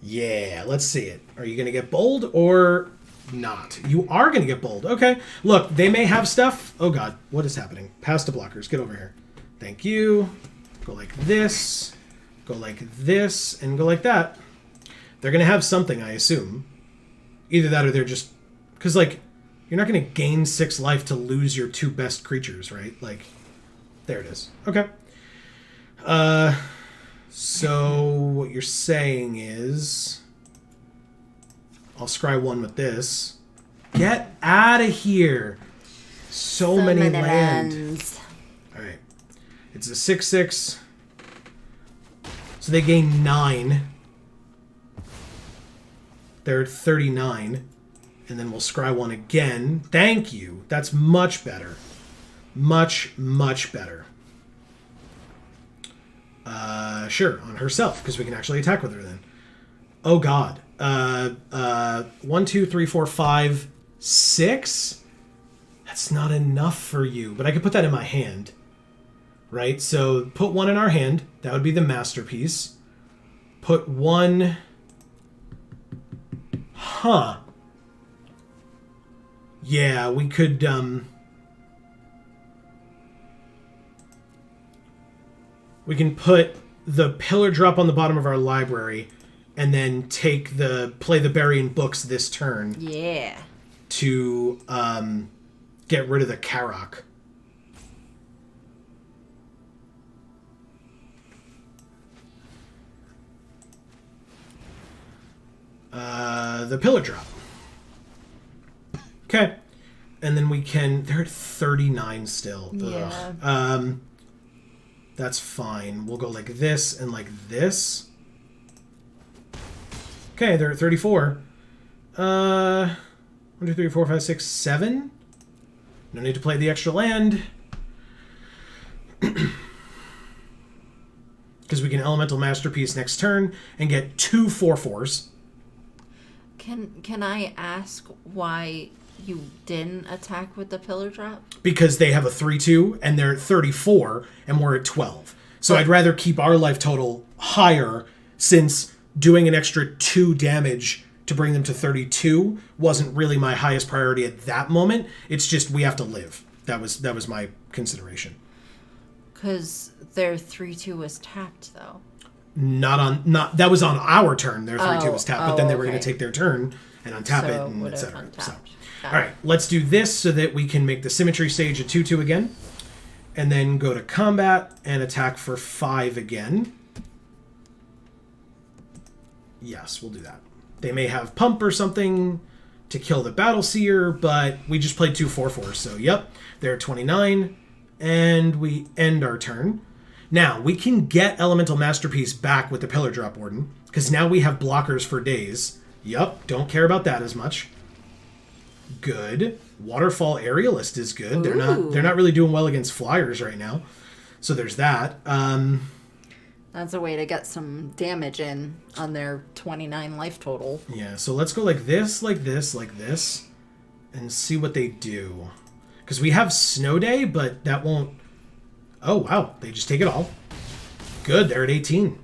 Yeah, let's see it. Are you going to get bold or not? You are going to get bold. Okay. Look, they may have stuff. Oh, God. What is happening? Pass to blockers. Get over here. Thank you. Go like this. Go like this. And go like that. They're going to have something, I assume. Either that or they're just... Because, like, you're not going to gain 6 life to lose your 2 best creatures, right? Like, there it is. Okay. So what you're saying is... I'll scry 1 with this. Get out of here! So many lands. Alright. It's a 6/6. So they gain 9. They're at 39. And then we'll scry 1 again. Thank you. That's much better. Much, much better. Sure, on herself, because we can actually attack with her then. Oh, God. 1, 2, 3, 4, 5, 6? That's not enough for you, but I could put that in my hand. Right? So put 1 in our hand. That would be the masterpiece. Put 1... Huh. Yeah, we could, we can put the pillar drop on the bottom of our library and then play the burying books this turn. Yeah. To, get rid of the Karok. The pillar drop. Okay. And then we can... They're at 39 still. Yeah. Ugh. That's fine. We'll go like this and like this. Okay, they're at 34. 1, 2, 3, 4, 5, 6, 7. No need to play the extra land. Because we can Elemental Masterpiece next turn and get 2 4/4s. Can I ask why you didn't attack with the pillar drop? Because they have a 3/2 and they're at 34 and we're at 12. So I'd rather keep our life total higher, since doing an extra 2 damage to bring them to 32 wasn't really my highest priority at that moment. It's just we have to live. That was my consideration. Because their 3/2 was tapped though. That was on our turn. Their 3/2 was tapped, but then they were okay. going to take their turn and untap it and would've etc. untapped. So, Got all right, let's do this so that we can make the symmetry stage a 2/2 again, and then go to combat and attack for 5 again. Yes, we'll do that. They may have pump or something to kill the Battle Seer, but we just played 2 4/4, so yep, they're at 29, and we end our turn. Now, we can get Elemental Masterpiece back with the Pillar Drop Warden, because now we have blockers for days. Yup, don't care about that as much. Good. Waterfall Aerialist is good. They're not really doing well against flyers right now. So there's that. That's a way to get some damage in on their 29 life total. Yeah, so let's go like this, like this, like this, and see what they do. Because we have Snow Day, but that won't... Oh, wow. They just take it all. Good, they're at 18.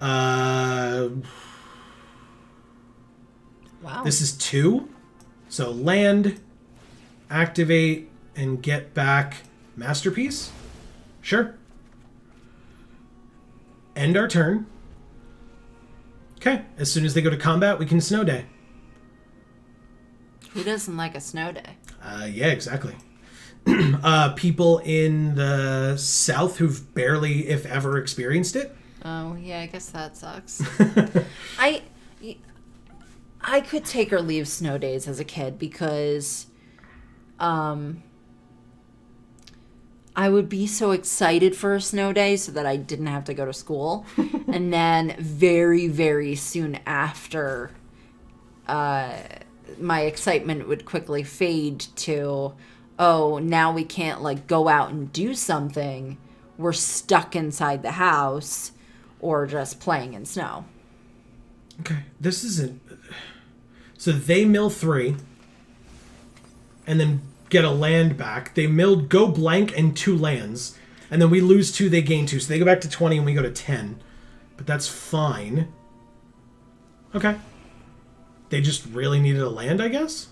Wow. This is 2. So land, activate, and get back Masterpiece. Sure. End our turn. Okay, as soon as they go to combat, we can Snow Day. Who doesn't like a snow day? Yeah, exactly. People in the South who've barely, if ever, experienced it. Oh, yeah, I guess that sucks. I could take or leave snow days as a kid because I would be so excited for a snow day so that I didn't have to go to school. And then very, very soon after, my excitement would quickly fade to, oh, now we can't like go out and do something. We're stuck inside the house or just playing in snow. Okay, this isn't... So they mill 3 and then get a land back. They milled go blank and 2 lands, And then we lose 2, they gain 2. So they go back to 20 and we go to 10. But that's fine. Okay. They just really needed a land, I guess?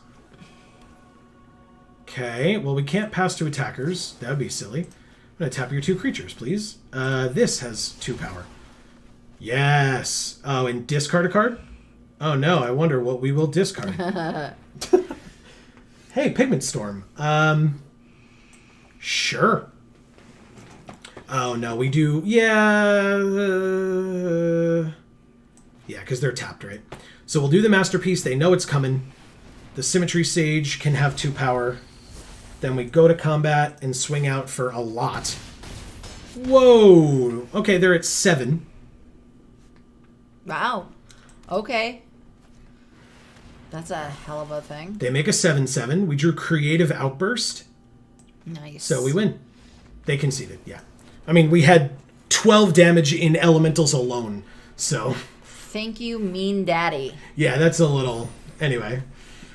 Okay, well, we can't pass to attackers. That would be silly. I'm going to tap your 2 creatures, please. This has 2 power. Yes. Oh, and discard a card? Oh, no, I wonder what we will discard. Hey, Pigment Storm. Sure. Oh, no, we do... Yeah, because they're tapped, right? So we'll do the Masterpiece. They know it's coming. The Symmetry Sage can have 2 power. Then we go to combat and swing out for a lot. Whoa! Okay, they're at 7. Wow. Okay. That's a hell of a thing. They make a 7/7. We drew Creative Outburst. Nice. So we win. They conceded, yeah. I mean, we had 12 damage in elementals alone, so... Thank you, mean daddy. Yeah, that's a little... Anyway.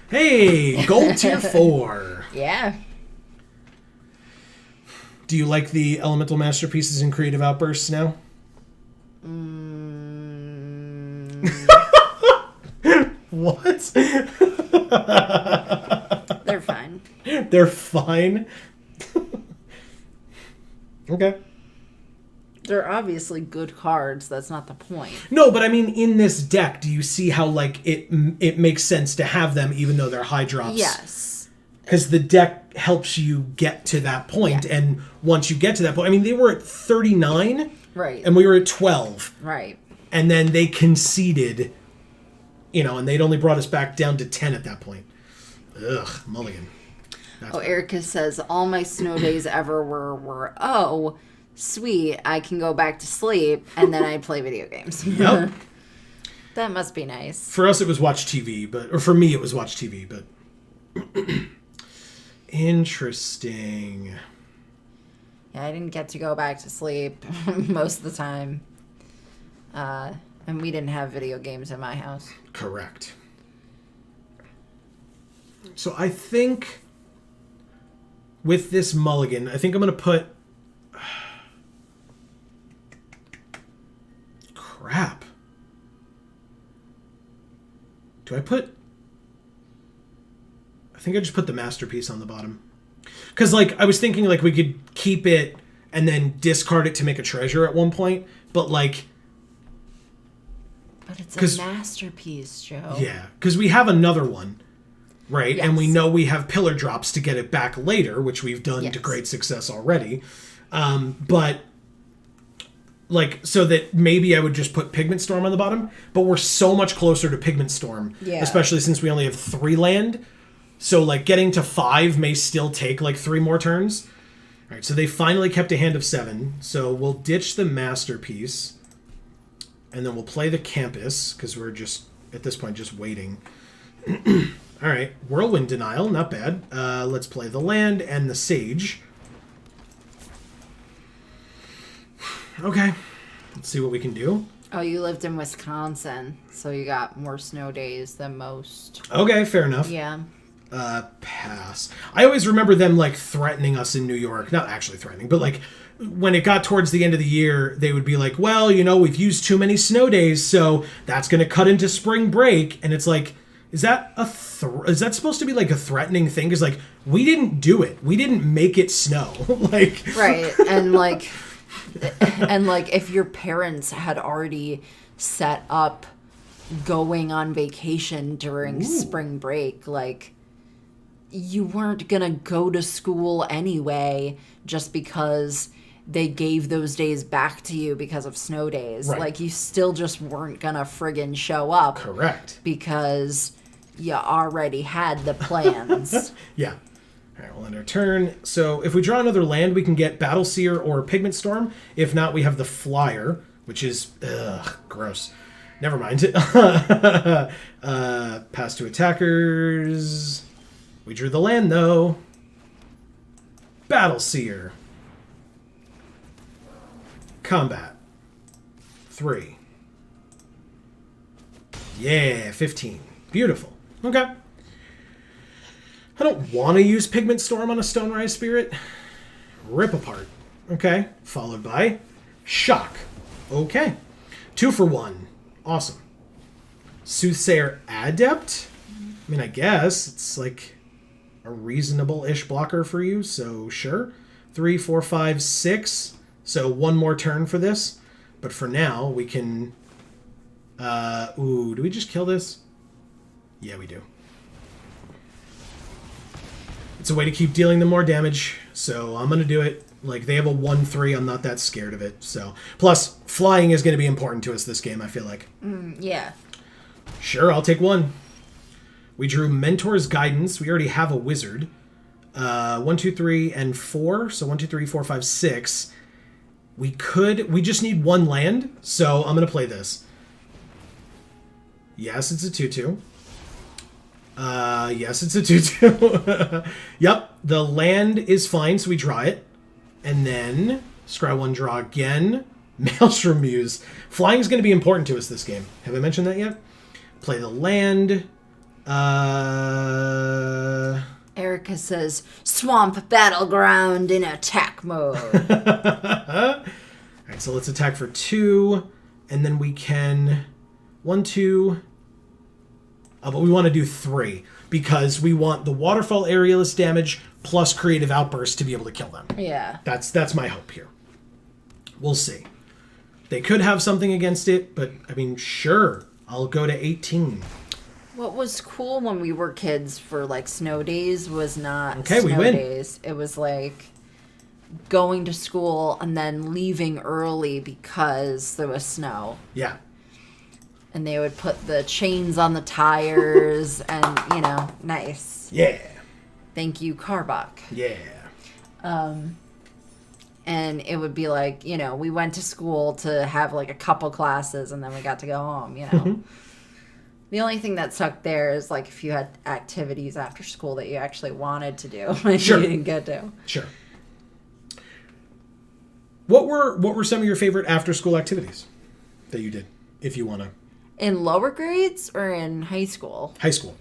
Hey, gold tier 4. Yeah. Do you like the elemental masterpieces and creative outbursts now? What? They're fine. They're fine? Okay. They're obviously good cards. That's not the point. No, but I mean, in this deck, do you see how, like, it makes sense to have them even though they're high drops? Yes. Because the deck helps you get to that point, Yeah. and once you get to that point... I mean, they were at 39, Right. and we were at 12. Right. And then they conceded, and they'd only brought us back down to 10 at that point. Ugh, mulligan. Oh, Erica says, all my snow days ever were, oh, sweet, I can go back to sleep, and then I play video games. Yep. That must be nice. For us, it was watch TV, or for me, it was watch TV, but... Interesting. Yeah, I didn't get to go back to sleep most of the time. And we didn't have video games in my house. Correct. So I think with this mulligan, I think I'm going to put... Crap. Do I put... I think I just put the masterpiece on the bottom. Because, like, I was thinking, like, we could keep it and then discard it to make a treasure at one point. But, like... But it's a masterpiece, Joe. Yeah, because we have another one, right? Yes. And we know we have pillar drops to get it back later, which we've done Yes. to great success already. But, like, so that maybe I would just put Pigment Storm on the bottom. But we're so much closer to Pigment Storm, especially since we only have 3 land. So, like, getting to 5 may still take, like, 3 more turns. All right, so they finally kept a hand of 7. So we'll ditch the masterpiece. And then we'll play the campus, because we're just, at this point, just waiting. All right, Whirlwind Denial, not bad. Let's play the land and the Sage. Okay, let's see what we can do. Oh, you lived in Wisconsin, so you got more snow days than most. Okay, fair enough. Yeah. Pass. I always remember them, like, threatening us in New York. Not actually threatening, but, like, when it got towards the end of the year, they would be like, well, we've used too many snow days, so that's going to cut into spring break. And it's like, is that is that supposed to be, like, a threatening thing? Because, like, we didn't do it. We didn't make it snow. Like... Right, and, like... And, like, if your parents had already set up going on vacation during spring break, like... You weren't gonna go to school anyway just because they gave those days back to you because of snow days. Right. Like, you still just weren't gonna friggin' show up. Correct. Because you already had the plans. Yeah. All right, we'll end our turn. So if we draw another land, we can get Battle Seer or Pigment Storm. If not, we have the Flyer, which is... gross. Never mind. Pass to attackers... We drew the land, though. Battle Seer. Combat. 3. Yeah, 15. Beautiful. Okay. I don't want to use Pigment Storm on a Stonerise Spirit. Rip apart. Okay. Followed by shock. Okay. 2 for 1. Awesome. Soothsayer Adept? I mean, I guess it's like a reasonable-ish blocker for you, so sure. 3, 4, 5, 6. So 1 more turn for this. But for now, we can... do we just kill this? Yeah, we do. It's a way to keep dealing them more damage, so I'm going to do it. Like, they have a 1-3. I'm not that scared of it. So, plus, flying is going to be important to us this game, I feel like. Yeah. Sure, I'll take 1. We drew Mentor's Guidance. We already have a wizard. 1, 2, 3, and 4. So 1, 2, 3, 4, 5, 6. We just need 1 land, so I'm going to play this. Yes, it's a 2-2. Yes, it's a 2-2. Yep, the land is fine, so we draw it. And then, scry 1, draw again. Maelstrom Muse. Flying is going to be important to us this game. Have I mentioned that yet? Play the land. Erica says, Swamp Battleground in attack mode. Alright, so let's attack for 2. And then we can... 1, 2... but we want to do 3. Because we want the Waterfall Aerialist damage plus Creative Outburst to be able to kill them. Yeah. That's my hope here. We'll see. They could have something against it, but, I mean, sure. I'll go to 18. What was cool when we were kids for, like, snow days was not Okay, snow we win. days. It was, like, going to school and then leaving early because there was snow. Yeah. And they would put the chains on the tires and, nice. Yeah. Thank you, Carbuck. Yeah. And it would be like, we went to school to have like a couple classes and then we got to go home, The only thing that sucked there is like if you had activities after school that you actually wanted to do and Sure. you didn't get to. Sure. What were some of your favorite after school activities that you did, if you want to? In lower grades or in high school? High school.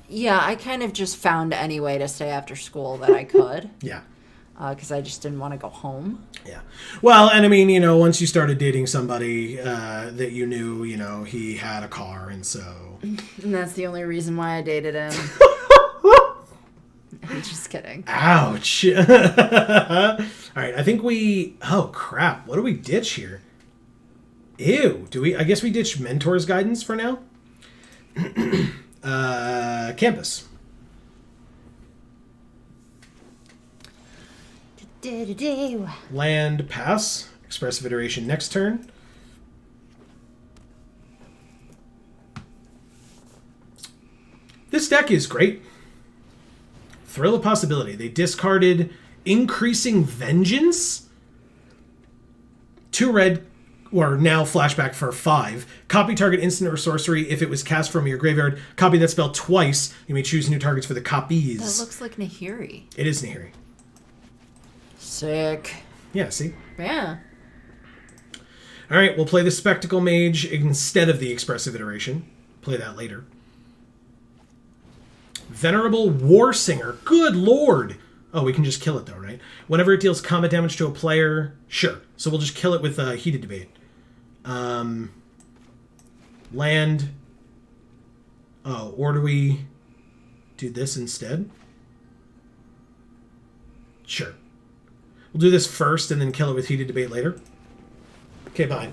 Yeah, I kind of just found any way to stay after school that I could. Yeah. Because I just didn't want to go home. Yeah. Well, and I mean, once you started dating somebody that you knew, he had a car, and so... And that's the only reason why I dated him. I'm just kidding. Ouch. All right, I think we... Oh, crap. What do we ditch here? Ew. I guess we ditched Mentor's Guidance for now? Campus. Land, pass. Expressive Iteration next turn. This deck is great. Thrill of Possibility. They discarded Increasing Vengeance. 2 red, or now flashback for 5. Copy target instant or sorcery if it was cast from your graveyard. Copy that spell twice. You may choose new targets for the copies. That looks like Nahiri. It is Nahiri. Sick. Yeah, see? Yeah. All right, we'll play the Spectacle Mage instead of the Expressive Iteration. Play that later. Venerable War Singer. Good lord! Oh, we can just kill it though, right? Whenever it deals combat damage to a player, sure. So we'll just kill it with Heated Debate. Land. Oh, or do we do this instead? Sure. We'll do this first and then kill it with Heated Debate later. Okay, fine.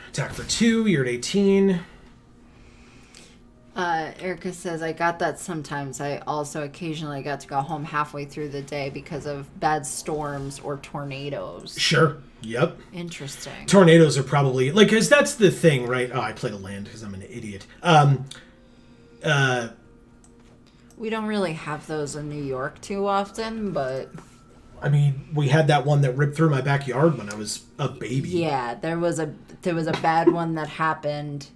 Attack for 2, you're at 18. Erica says, I got that sometimes. I also occasionally got to go home halfway through the day because of bad storms or tornadoes. Sure. Yep. Interesting. Tornadoes are probably... Like, because that's the thing, right? Oh, I played a land because I'm an idiot. We don't really have those in New York too often, but... I mean, we had that one that ripped through my backyard when I was a baby. Yeah, there was a bad one that happened...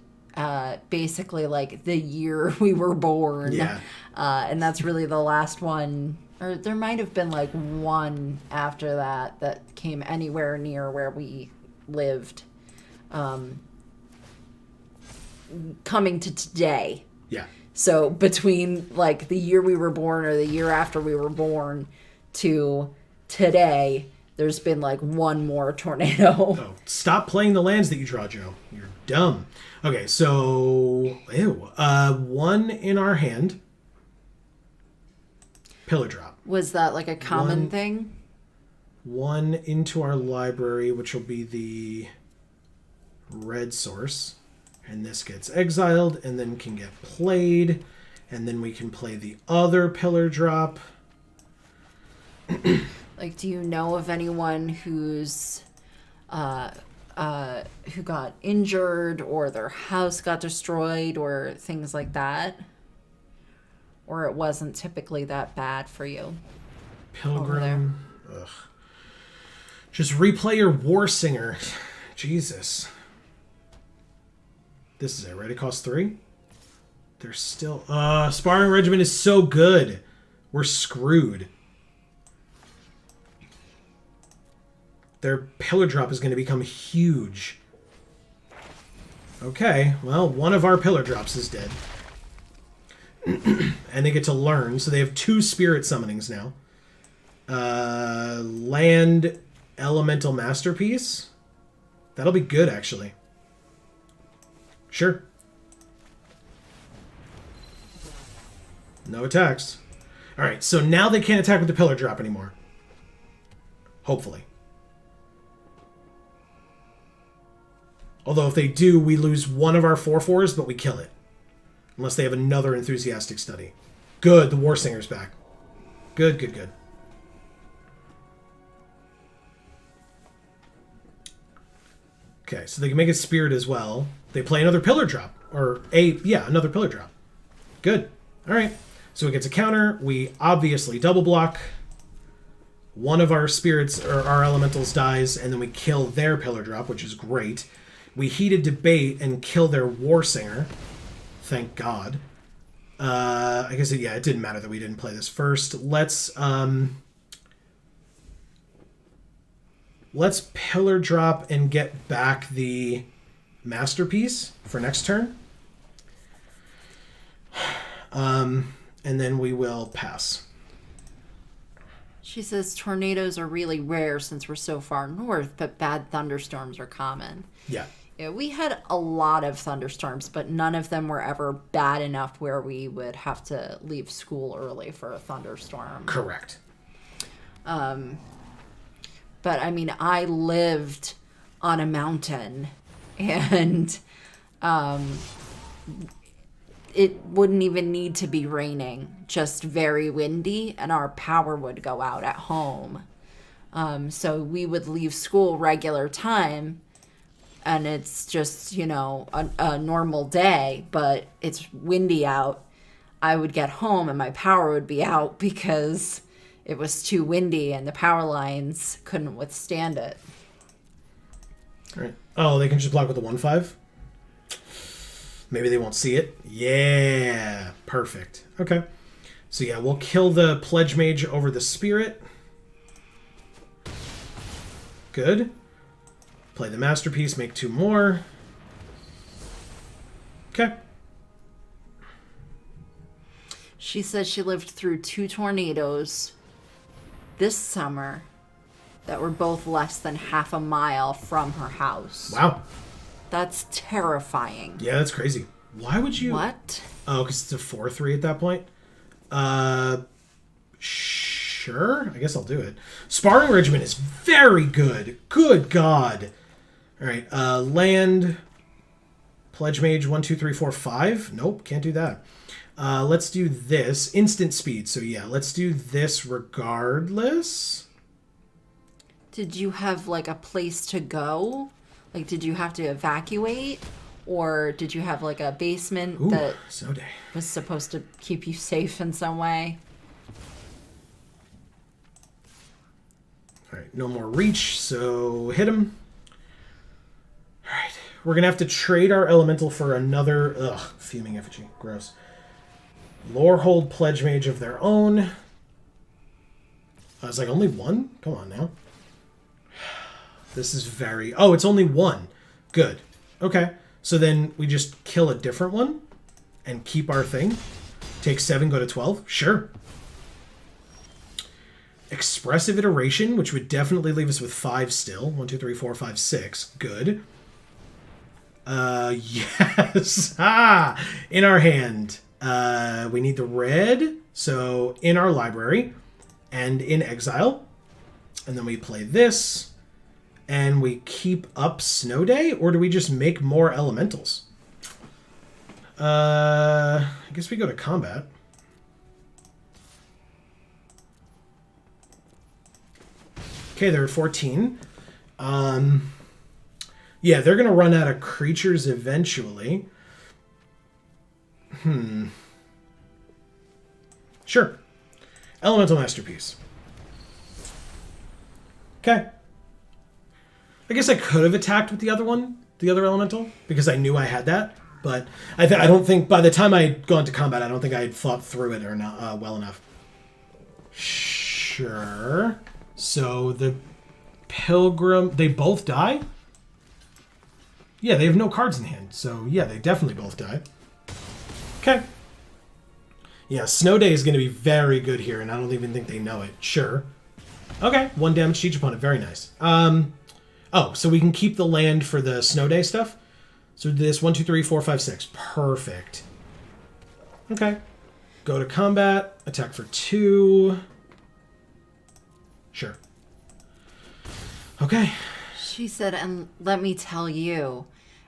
basically like the year we were born. Yeah. And that's really the last one, or there might have been like one after that came anywhere near where we lived. Coming to today. Yeah. So between like the year we were born or the year after we were born to today, there's been like one more tornado. Oh, stop playing the lands that you draw, Joe. You're dumb. Okay, so one in our hand. Pillar drop. Was that like a common thing? One into our library, which will be the red source. And this gets exiled and then can get played. And then we can play the other pillar drop. Like, do you know of anyone who's who got injured or their house got destroyed or things like that? Or it wasn't typically that bad for you? Pilgrim. Ugh. Just replay your War Singer. Jesus. This is it, right? It costs 3? They're still... Sparring Regiment is so good. We're screwed. Their pillar drop is going to become huge. Okay, well, one of our pillar drops is dead. And they get to learn, so they have 2 spirit summonings now. Land Elemental Masterpiece. That'll be good, actually. Sure. No attacks. Alright, so now they can't attack with the pillar drop anymore. Hopefully. Although if they do, we lose one of our 4/4s, but we kill it. Unless they have another enthusiastic study. Good, the War Singer's back. Good, good, good. Okay, so they can make a spirit as well. They play another pillar drop. Or another pillar drop. Good. Alright. So it gets a counter. We obviously double block. One of our spirits or our elementals dies, and then we kill their pillar drop, which is great. We heated debate and kill their War Singer. Thank God. I guess, it didn't matter that we didn't play this first. Let's pillar drop and get back the Masterpiece for next turn. And then we will pass. She says tornadoes are really rare since we're so far north, but bad thunderstorms are common. Yeah. Yeah, we had a lot of thunderstorms, but none of them were ever bad enough where we would have to leave school early for a thunderstorm. Correct. But I mean, I lived on a mountain, and it wouldn't even need to be raining, just very windy, and our power would go out at home. So we would leave school regular time, and it's just, a normal day, but it's windy out. I would get home and my power would be out because it was too windy and the power lines couldn't withstand it. All right. Oh, they can just block with the 1/5? Maybe they won't see it. Yeah. Perfect. Okay. So yeah, we'll kill the Pledge Mage over the Spirit. Good. Play the Masterpiece, make 2 more. Okay. She says she lived through 2 tornadoes this summer that were both less than half a mile from her house. Wow. That's terrifying. Yeah, that's crazy. Why would you... What? Oh, because it's a 4/3 at that point? Sure. I guess I'll do it. Sparring Regiment is very good. Good God. All right. Land. Pledge Mage 1, 2, 3, 4, 5. Nope, can't do that. Let's do this. Instant speed. So yeah, let's do this regardless. Did you have like a place to go? Like, did you have to evacuate? Or did you have like a basement that was supposed to keep you safe in some way? All right, no more reach, so hit him. All right, we're going to have to trade our elemental for another... Fuming Effigy. Gross. Lorehold Pledge Mage of their own. I was like, only 1? Come on now. This is very... it's only 1. Good. Okay. So then we just kill a different one and keep our thing. Take 7, go to 12. Sure. Expressive Iteration, which would definitely leave us with 5 still. 1, 2, 3, 4, 5, 6. Good. Yes. In our hand. We need the red. So in our library and in exile. And then we play this. And we keep up Snow Day? Or do we just make more elementals? I guess we go to combat. Okay, they're at 14. Yeah, they're going to run out of creatures eventually. Sure. Elemental Masterpiece. Okay. I guess I could have attacked with the other one, the other elemental, because I knew I had that. But I don't think, by the time I had gone to combat, I don't think I had thought through it or not well enough. Sure. So the Pilgrim, they both die? Yeah, they have no cards in hand. So yeah, they definitely both die. Okay. Yeah, Snow Day is going to be very good here, and I don't even think they know it. Sure. Okay, 1 damage to each opponent. Very nice. Oh, so we can keep the land for the Snow Day stuff? So this 1, 2, 3, 4, 5, 6. Perfect. Okay. Go to combat. Attack for 2. Sure. Okay. She said, and let me tell you,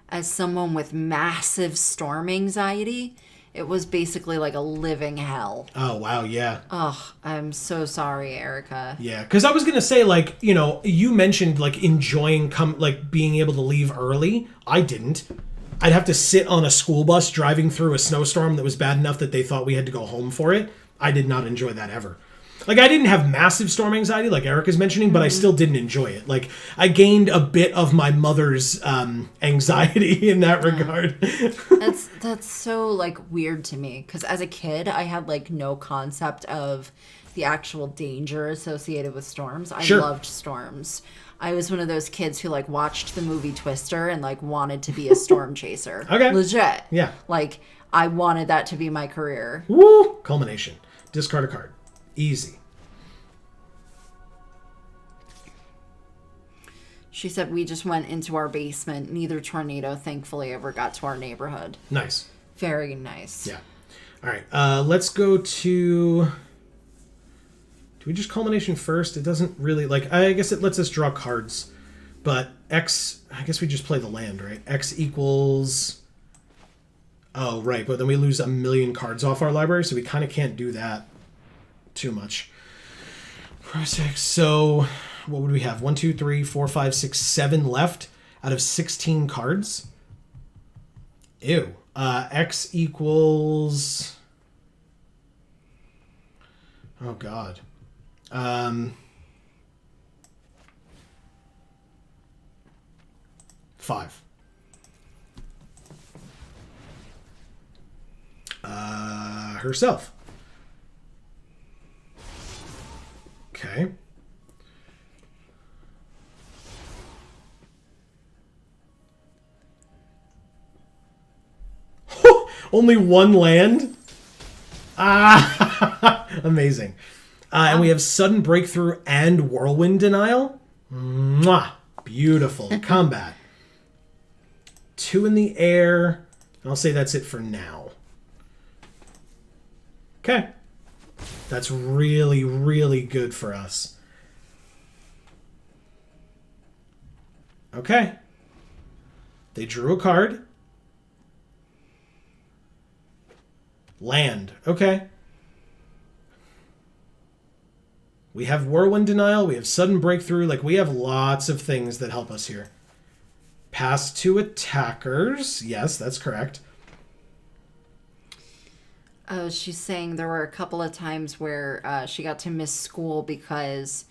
as someone with massive storm anxiety, it was basically like a living hell. Oh, wow, yeah. Oh, I'm so sorry, Erica. Yeah, because I was going to say, like, you know, you mentioned, like, enjoying, being able to leave early. I didn't. I'd have to sit on a school bus driving through a snowstorm that was bad enough that they thought we had to go home for it. I did not enjoy that ever. Like, I didn't have massive storm anxiety, like Erica's mentioning, but I still didn't enjoy it. Like, I gained a bit of my mother's anxiety in that regard. That's so, like, weird to me. Because as a kid, I had, like, no concept of the actual danger associated with storms. I loved storms. I was one of those kids who, like, watched the movie Twister and, like, wanted to be a storm chaser. Okay. Legit. Yeah. Like, I wanted that to be my career. Woo! Culmination. Discard a card. Easy. She said we just went into our basement. Neither tornado, thankfully, ever got to our neighborhood. Nice. Very nice. Yeah. All right. Let's go to... Do we just culmination first? It doesn't really... Like, I guess it lets us draw cards. But X... I guess we just play the land, right? X equals... Oh, right. But then we lose 1,000,000 cards off our library, so we kind of can't do that too much. 6. So... What would we have? 1, 2, 3, 4, 5, 6, 7 left out of 16 cards. Ew. X equals... Oh, God. 5. Herself. Okay. Only 1 land? Amazing. And we have Sudden Breakthrough and Whirlwind Denial. Mwah! Beautiful. Combat. 2 in the air. I'll say that's it for now. Okay. That's really, really good for us. Okay. They drew a card. Land. Okay. We have Whirlwind Denial. We have Sudden Breakthrough. Like, we have lots of things that help us here. Pass to attackers. Yes, that's correct. Oh, she's saying there were a couple of times where she got to miss school because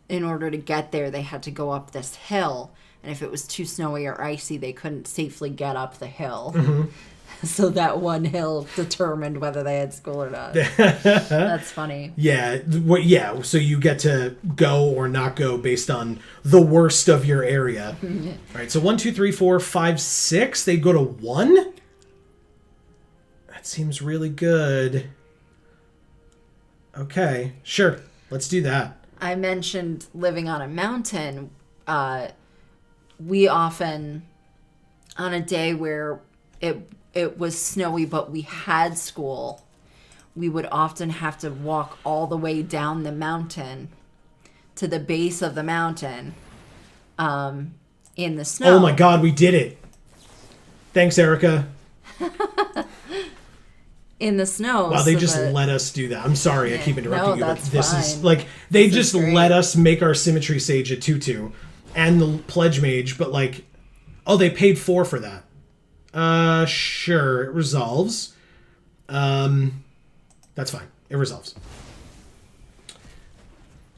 in order to get there, they had to go up this hill. And if it was too snowy or icy, they couldn't safely get up the hill. Mm-hmm. So that one hill determined whether they had school or not. That's funny. Yeah, yeah. So you get to go or not go based on the worst of your area. All right. So 1, 2, 3, 4, 5, 6. They go to 1. That seems really good. Okay, sure. Let's do that. I mentioned living on a mountain. We often, on a day where it was snowy, but we had school, we would often have to walk all the way down the mountain to the base of the mountain in the snow. Oh my God, we did it. Thanks, Erica. In the snow. Wow, they just let us do that. I'm sorry, I keep interrupting you, but this fine. is like they This just is great. let us make our symmetry sage a 2/2 and the pledge mage, but like, oh, they paid 4 for that. Sure, it resolves. That's fine. It resolves.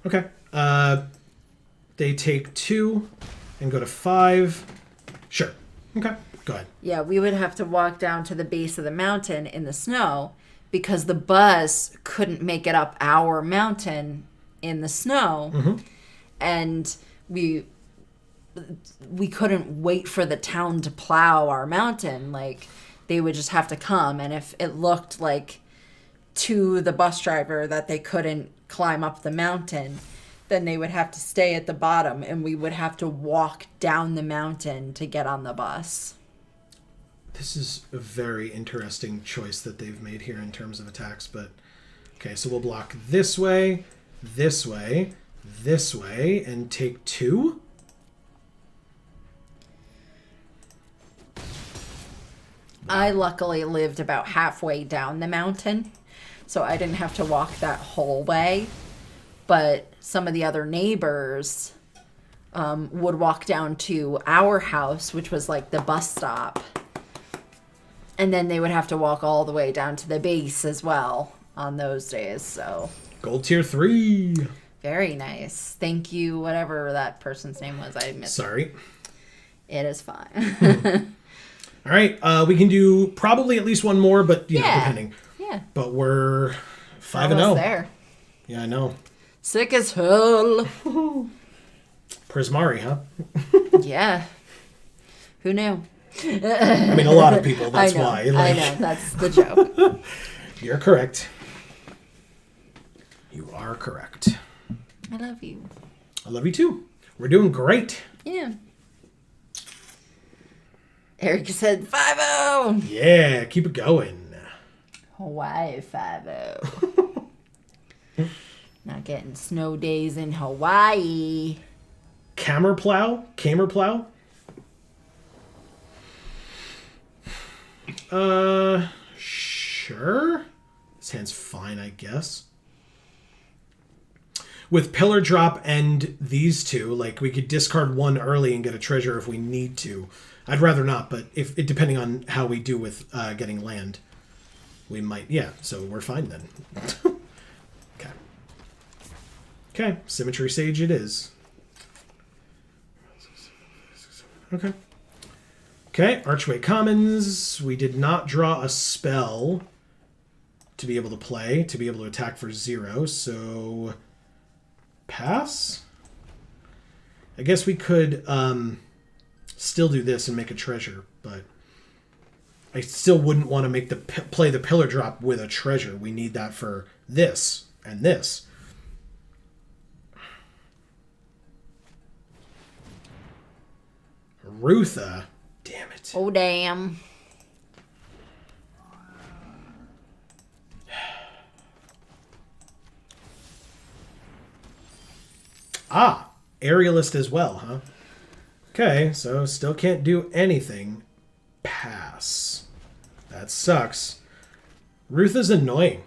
Okay. They take 2 and go to 5. Sure. Okay. Go ahead. Yeah, we would have to walk down to the base of the mountain in the snow because the bus couldn't make it up our mountain in the snow. Mm-hmm. And we couldn't wait for the town to plow our mountain. Like, they would just have to come, and if it looked like to the bus driver that they couldn't climb up the mountain, then they would have to stay at the bottom, and we would have to walk down the mountain to get on the bus. This is a very interesting choice that they've made here in terms of attacks, but okay, so we'll block this way, this way, this way, and take 2. I luckily lived about halfway down the mountain, so I didn't have to walk that whole way. But some of the other neighbors would walk down to our house, which was like the bus stop. And then they would have to walk all the way down to the base as well on those days. So Gold tier 3. very nice. Thank you, whatever that person's name was. I missed it. Sorry. It is fine. All right, we can do probably at least one more, but you know, Yeah. depending. Yeah. But we're 5 and Almost 0. there. Yeah, I know. Sick as hell. Prismari, huh? Yeah. Who knew? I mean, a lot of people. That's I know, why. I Like, know. That's the joke. You're correct. You are correct. I love you. I love you too. We're doing great. Yeah. Erica said 5-0. Yeah, keep it going. Hawaii 5-0. Not getting snow days in Hawaii. Camera plow? Camer plow? Sure. This hand's fine, I guess. With pillar drop and these two, like, we could discard one early and get a treasure if we need to. I'd rather not, but if it depending on how we do with getting land, we might. Yeah, so we're fine then. Okay. Okay, Symmetry Sage it is. Okay. Okay, Archway Commons. We did not draw a spell to be able to play, to be able to attack for 0, so pass? I guess we could still do this and make a treasure, but I still wouldn't want to make play the pillar drop with a treasure. We need that for this and this. Rutha. Damn it. Oh, damn. Ah, aerialist as well, huh? Okay, so still can't do anything. Pass. That sucks. Rutha's annoying.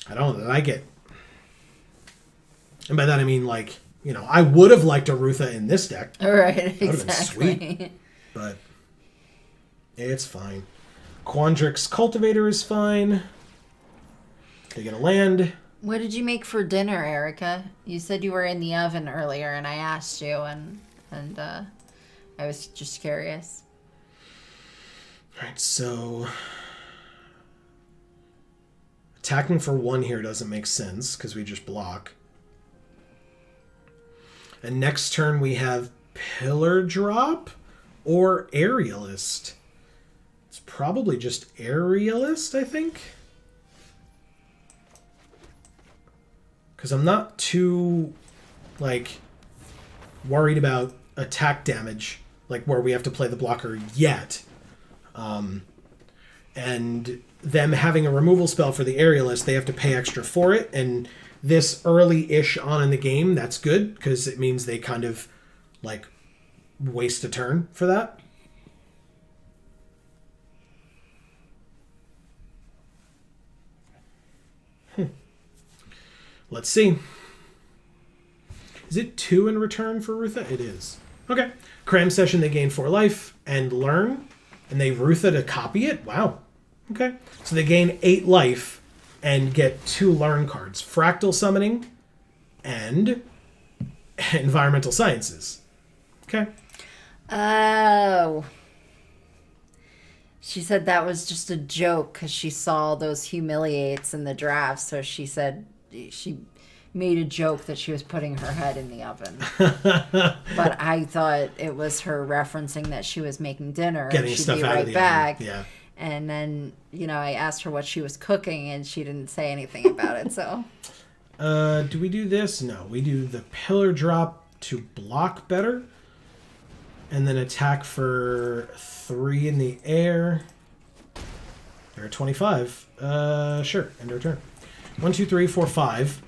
I don't like it. And by that I mean, like, you know, I would have liked a Rutha in this deck. All right, That would have been exactly. sweet. But it's fine. Quandrix Cultivator is fine. They get a land. What did you make for dinner, Erica? You said you were in the oven earlier, and I asked you, and I was just curious. Alright, so attacking for 1 here doesn't make sense because we just block. And next turn we have Pillar Drop or Aerialist. It's probably just aerialist, I think. Because I'm not too, like, worried about attack damage, like where we have to play the blocker yet. And them having a removal spell for the aerialist, they have to pay extra for it. And this early-ish on in the game, that's good, because it means they kind of, like, waste a turn for that. Let's see. Is it 2 in return for Rutha? It is. Okay. Cram session, they gain 4 life and learn, and they Rutha to copy it? Wow. Okay. So they gain 8 life and get 2 learn cards. Fractal summoning and environmental sciences. Okay. Oh. She said that was just a joke because she saw those humiliates in the draft, so she said she made a joke that she was putting her head in the oven. But I thought it was her referencing that she was making dinner. Getting and she'd stuff be out right of the back. oven. Yeah. And then, I asked her what she was cooking, and she didn't say anything about it, so. Do we do this? No. We do the pillar drop to block better. And then attack for 3 in the air. There are 25. Sure. End of turn. 1, 2, 3, 4, 5.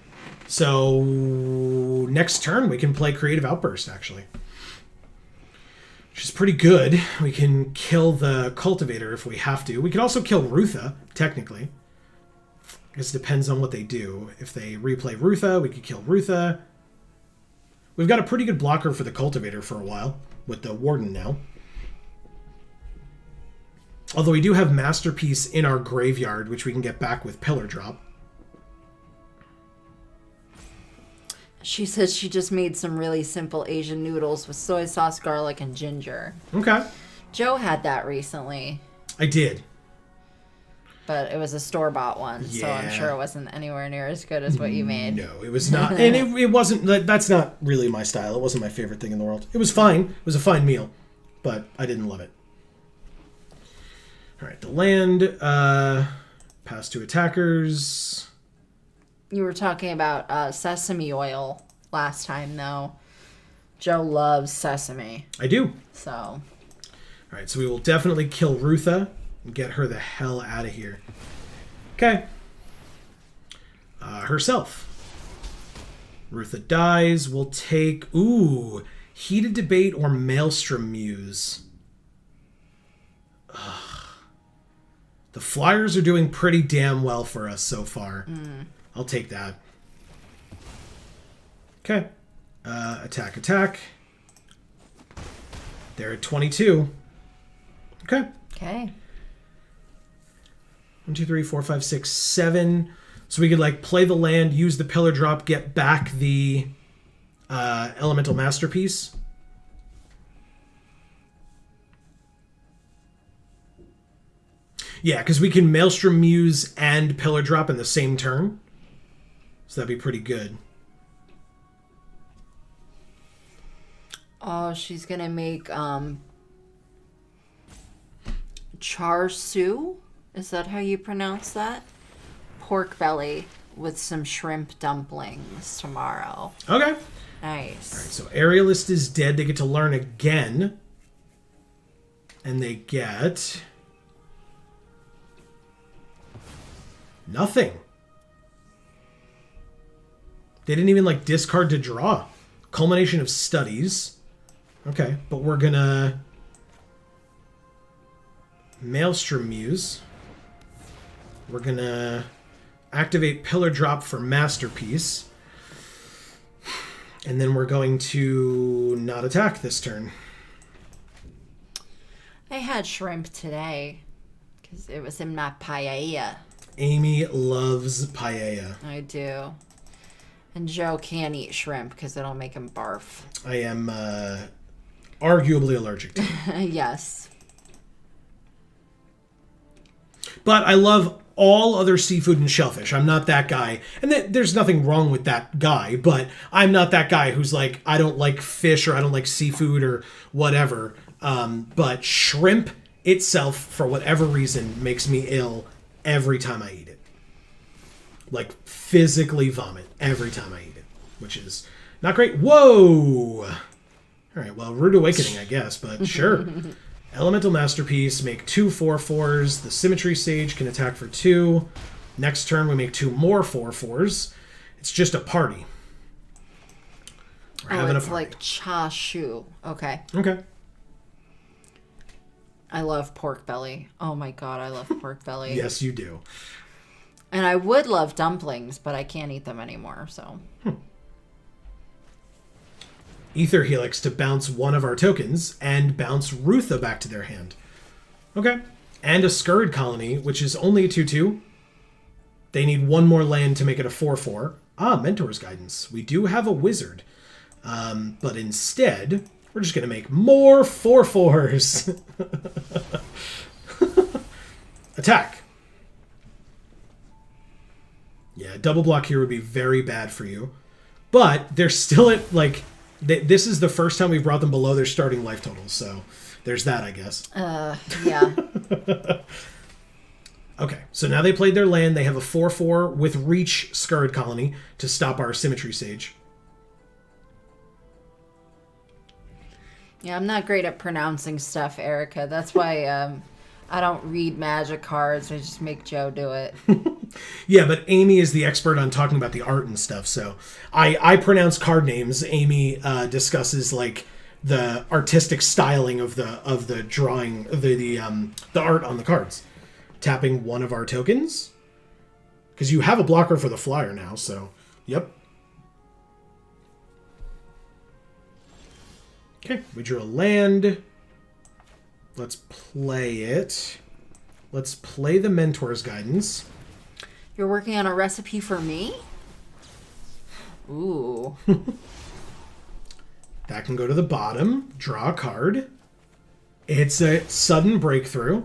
So next turn we can play Creative Outburst, actually. Which is pretty good. We can kill the Cultivator if we have to. We can also kill Rutha, technically. I guess it depends on what they do. If they replay Rutha, we could kill Rutha. We've got a pretty good blocker for the Cultivator for a while, with the Warden now. Although we do have Masterpiece in our graveyard, which we can get back with Pillar Drop. She says she just made some really simple Asian noodles with soy sauce, garlic, and ginger. Okay. Joe had that recently. I did. But it was a store-bought one, so I'm Yeah. sure it wasn't anywhere near as good as what you made. No, it was not. And it wasn't, that's not really my style. It wasn't my favorite thing in the world. It was fine. It was a fine meal, but I didn't love it. All right, the land, pass to attackers. You were talking about sesame oil last time, though. Joe loves sesame. I do. So. All right, so we will definitely kill Rutha and get her the hell out of here. Okay. Herself. Rutha dies. We'll take... Ooh. Heated Debate or Maelstrom Muse. Ugh. The Flyers are doing pretty damn well for us so far. I'll take that. Okay. Attack. They're at 22. Okay. Okay. 1, 2, 3, 4, 5, 6, 7. So we could play the land, use the Pillar Drop, get back the Elemental Masterpiece. Yeah, because we can Maelstrom Muse and Pillar Drop in the same turn. So that'd be pretty good. Oh, she's going to make char siu? Is that how you pronounce that? Pork belly with some shrimp dumplings tomorrow. Okay. Nice. All right, so Aerialist is dead. They get to learn again. And they get... nothing. They didn't even, discard to draw. Culmination of Studies. Okay, but we're gonna... Maelstrom Muse. We're gonna activate Pillar Drop for Masterpiece. And then we're going to not attack this turn. I had shrimp today because it was in my paella. Amy loves paella. I do. And Joe can't eat shrimp because it'll make him barf. I am arguably allergic to it. Yes. But I love all other seafood and shellfish. I'm not that guy. And there's nothing wrong with that guy, but I'm not that guy who's like, I don't like fish or I don't like seafood or whatever. But shrimp itself, for whatever reason, makes me ill every time I eat it. Like, physically vomit every time I eat it, which is not great. Whoa! All right, well, Rude Awakening, I guess, but sure. Elemental Masterpiece, make 2 4/4s. The Symmetry Sage can attack for 2. Next turn, we make 2 more 4/4s. It's just a party. We're having a party. Like Cha Shu. Okay. Okay. I love pork belly. Oh my god, I love pork belly. Yes, you do. And I would love dumplings, but I can't eat them anymore, so. Ether Helix to bounce one of our tokens and bounce Rutha back to their hand. Okay. And a Scurrid Colony, which is only a 2/2. They need one more land to make it a 4/4. Mentor's Guidance. We do have a wizard. But instead, we're just going to make more 4/4s. Attack. Yeah, double block here would be very bad for you. But they're still at, like... This is the first time we've brought them below their starting life totals, so there's that, I guess. Yeah. Okay, so now they played their land. They have a 4/4 with Reach Scurrid Colony to stop our Symmetry Sage. Yeah, I'm not great at pronouncing stuff, Erica. That's why I don't read Magic cards. I just make Joe do it. Yeah, but Amy is the expert on talking about the art and stuff, so I pronounce card names. Amy discusses like the artistic styling of the drawing, the art on the cards. Tapping one of our tokens because you have a blocker for the flyer now. So, yep. Okay, we drew a land. Let's play it. Let's play the Mentor's Guidance. You're working on a recipe for me? Ooh. That can go to the bottom. Draw a card. It's a sudden breakthrough.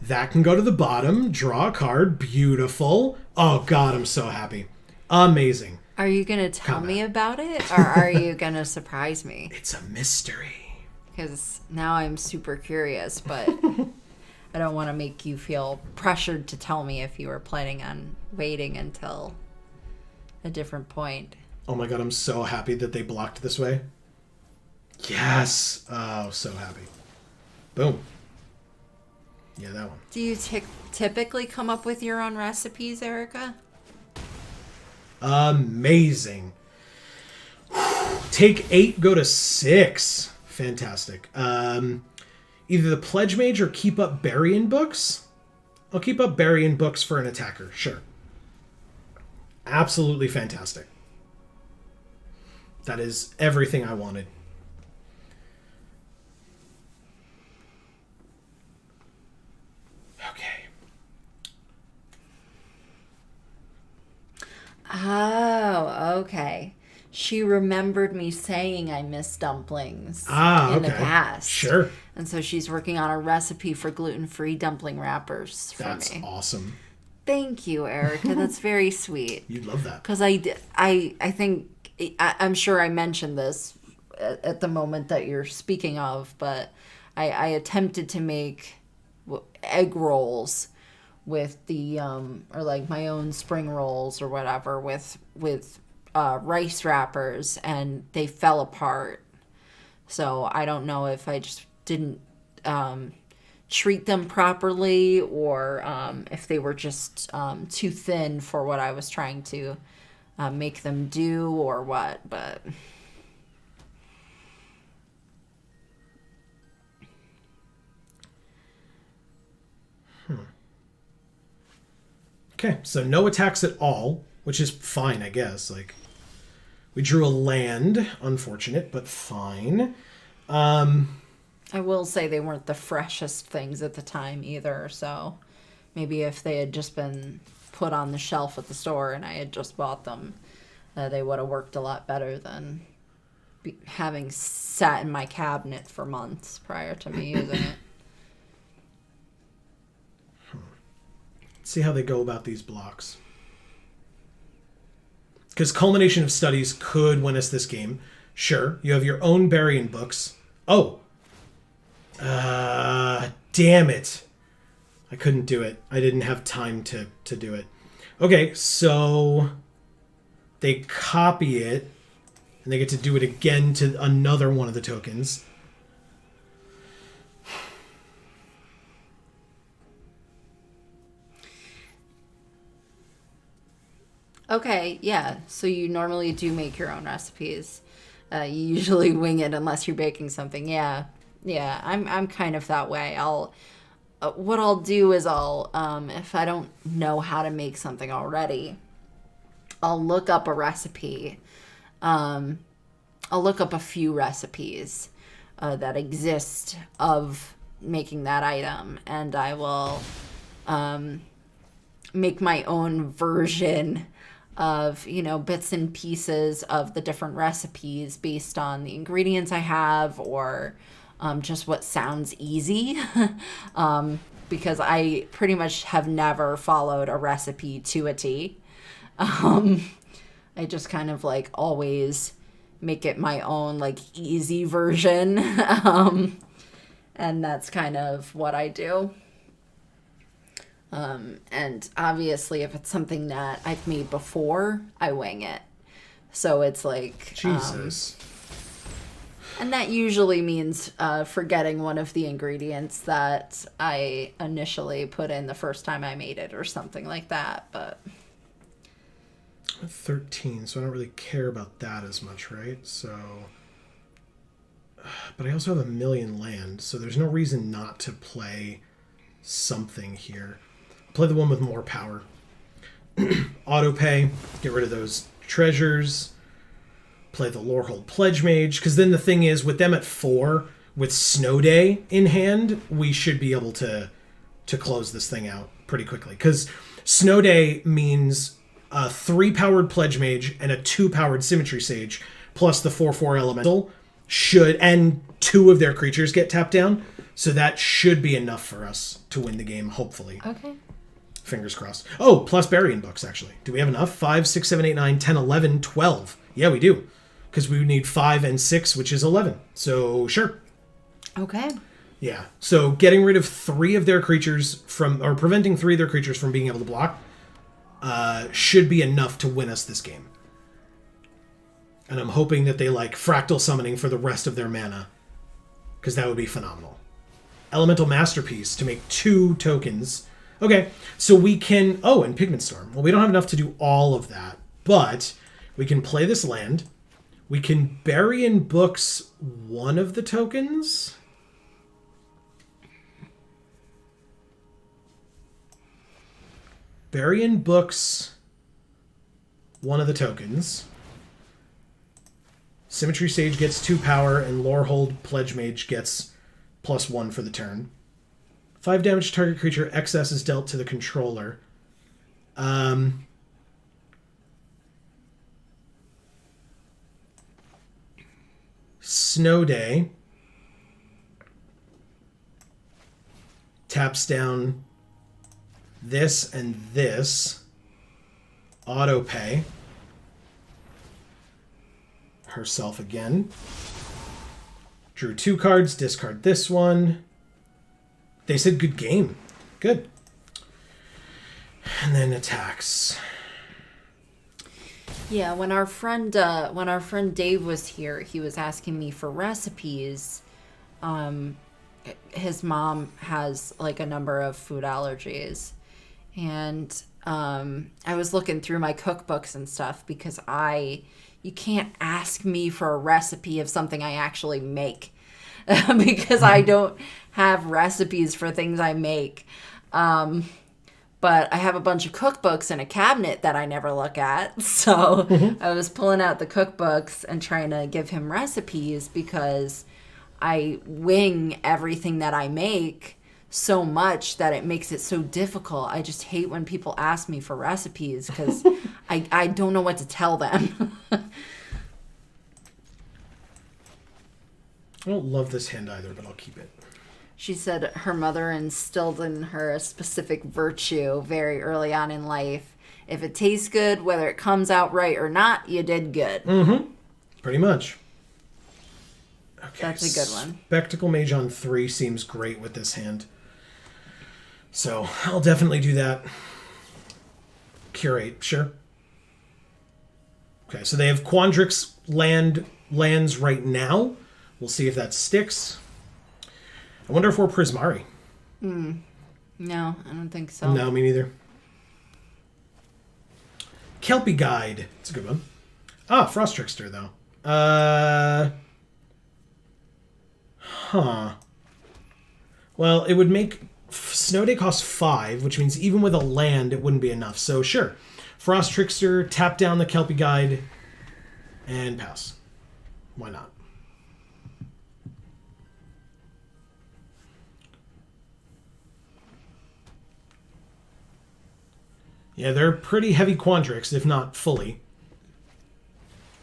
That can go to the bottom. Draw a card. Beautiful. Oh, God, I'm so happy. Amazing. Are you going to tell me about it? Or are you going to surprise me? It's a mystery. Because now I'm super curious, but I don't want to make you feel pressured to tell me if you were planning on waiting until a different point. Oh my god, I'm so happy that they blocked this way. Yes! Oh, so happy. Boom. Yeah, that one. Do you typically come up with your own recipes, Erica? Amazing. Take 8, go to 6. Fantastic. Either the Pledge Mage or keep up Bury-in Books. I'll keep up Bury-in Books for an attacker, sure. Absolutely fantastic. That is everything I wanted. Okay. Oh, okay. She remembered me saying I miss dumplings in the past. Sure. And so she's working on a recipe for gluten-free dumpling wrappers for me. That's awesome. Thank you, Erica. That's very sweet. You'd love that. Because I'm sure I mentioned this at the moment that you're speaking of, but I attempted to make egg rolls with the or like my own spring rolls or whatever with rice wrappers, and they fell apart. So I don't know if I just didn't treat them properly, or if they were just too thin for what I was trying to make them do, or what, but... Okay, so no attacks at all, which is fine, I guess. Like, we drew a land, unfortunate, but fine. I will say they weren't the freshest things at the time either, so maybe if they had just been put on the shelf at the store and I had just bought them, they would have worked a lot better than having sat in my cabinet for months prior to me using it. See how they go about these blocks. Because Culmination of Studies could win us this game. Sure, you have your own Bury-in Books. Oh. Damn it. I couldn't do it. I didn't have time to do it. Okay, so they copy it, and they get to do it again to another one of the tokens. Okay, yeah. So you normally do make your own recipes. You usually wing it unless you're baking something. Yeah, yeah. I'm kind of that way. What I'll do is if I don't know how to make something already, I'll look up a recipe. I'll look up a few recipes that exist of making that item, and I will make my own version of, bits and pieces of the different recipes based on the ingredients I have, or just what sounds easy. Because I pretty much have never followed a recipe to a T. I just kind of like always make it my own like easy version. And that's kind of what I do. And obviously if it's something that I've made before, I wing it. So it's like, Jesus. And that usually means forgetting one of the ingredients that I initially put in the first time I made it or something like that. But 13, so I don't really care about that as much, right? So, but I also have 1,000,000 land, so there's no reason not to play something here. Play the one with more power. Auto pay, get rid of those treasures. Play the Lorehold Pledge Mage, because then the thing is, with them at 4, with Snow Day in hand, we should be able to close this thing out pretty quickly. Because Snow Day means a 3-powered Pledge Mage and a 2-powered Symmetry Sage, plus the 4/4 Elemental, and 2 of their creatures get tapped down. So that should be enough for us to win the game, hopefully. okay. Fingers crossed. Oh, plus Burying Books, actually. Do we have enough? 5, 6, 7, 8, 9, 10, 11, 12. Yeah, we do. Because we would need 5 and 6, which is 11. So, sure. Okay. Yeah. So, getting rid of 3 of their creatures or preventing 3 of their creatures from being able to block should be enough to win us this game. And I'm hoping that they like Fractal Summoning for the rest of their mana. Because that would be phenomenal. Elemental Masterpiece to make 2 tokens. Okay, so we can... Oh, and Pigment Storm. Well, we don't have enough to do all of that. But we can play this land. We can bury in books one of the tokens. Bury in books one of the tokens. Symmetry Sage gets 2 power, and Lorehold Pledge Mage gets +1 for the turn. 5 damage to target creature. Excess is dealt to the controller. Snow Day taps down this and this. Auto pay herself again. Drew 2 cards, discard this one. They said good game. Good. And then attacks. Yeah, when our friend Dave was here, he was asking me for recipes. His mom has like a number of food allergies, and I was looking through my cookbooks and stuff because you can't ask me for a recipe of something I actually make because I don't have recipes for things I make. But I have a bunch of cookbooks in a cabinet that I never look at. So I was pulling out the cookbooks and trying to give him recipes because I wing everything that I make so much that it makes it so difficult. I just hate when people ask me for recipes because I don't know what to tell them. I don't love this hand either, but I'll keep it. She said her mother instilled in her a specific virtue very early on in life. If it tastes good, whether it comes out right or not, you did good. Mm-hmm. Pretty much. Okay. That's a good one. Spectacle Mage on 3 seems great with this hand. So I'll definitely do that. Curate, sure. Okay, so they have Quandrix lands right now. We'll see if that sticks. I wonder if we're Prismari. No, I don't think so. No, me neither. Kelpie Guide. It's a good one. Ah, Frost Trickster, though. Well, it would make... Snow Day cost 5, which means even with a land, it wouldn't be enough. So, sure. Frost Trickster, tap down the Kelpie Guide, and pass. Why not? Yeah, they're pretty heavy Quandrix, if not fully.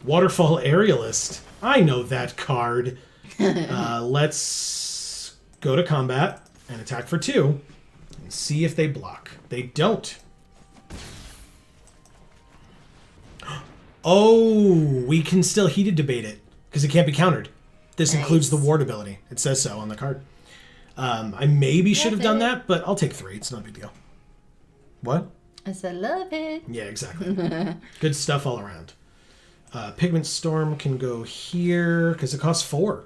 Waterfall Aerialist. I know that card. Let's go to combat and attack for 2 and see if they block. They don't. Oh, we can still Heated Debate it because it can't be countered. This includes the ward ability. It says so on the card. I maybe should have done that, but I'll take 3. It's not a big deal. What? I said, love it. Yeah, exactly. Good stuff all around. Pigment Storm can go here because it costs 4.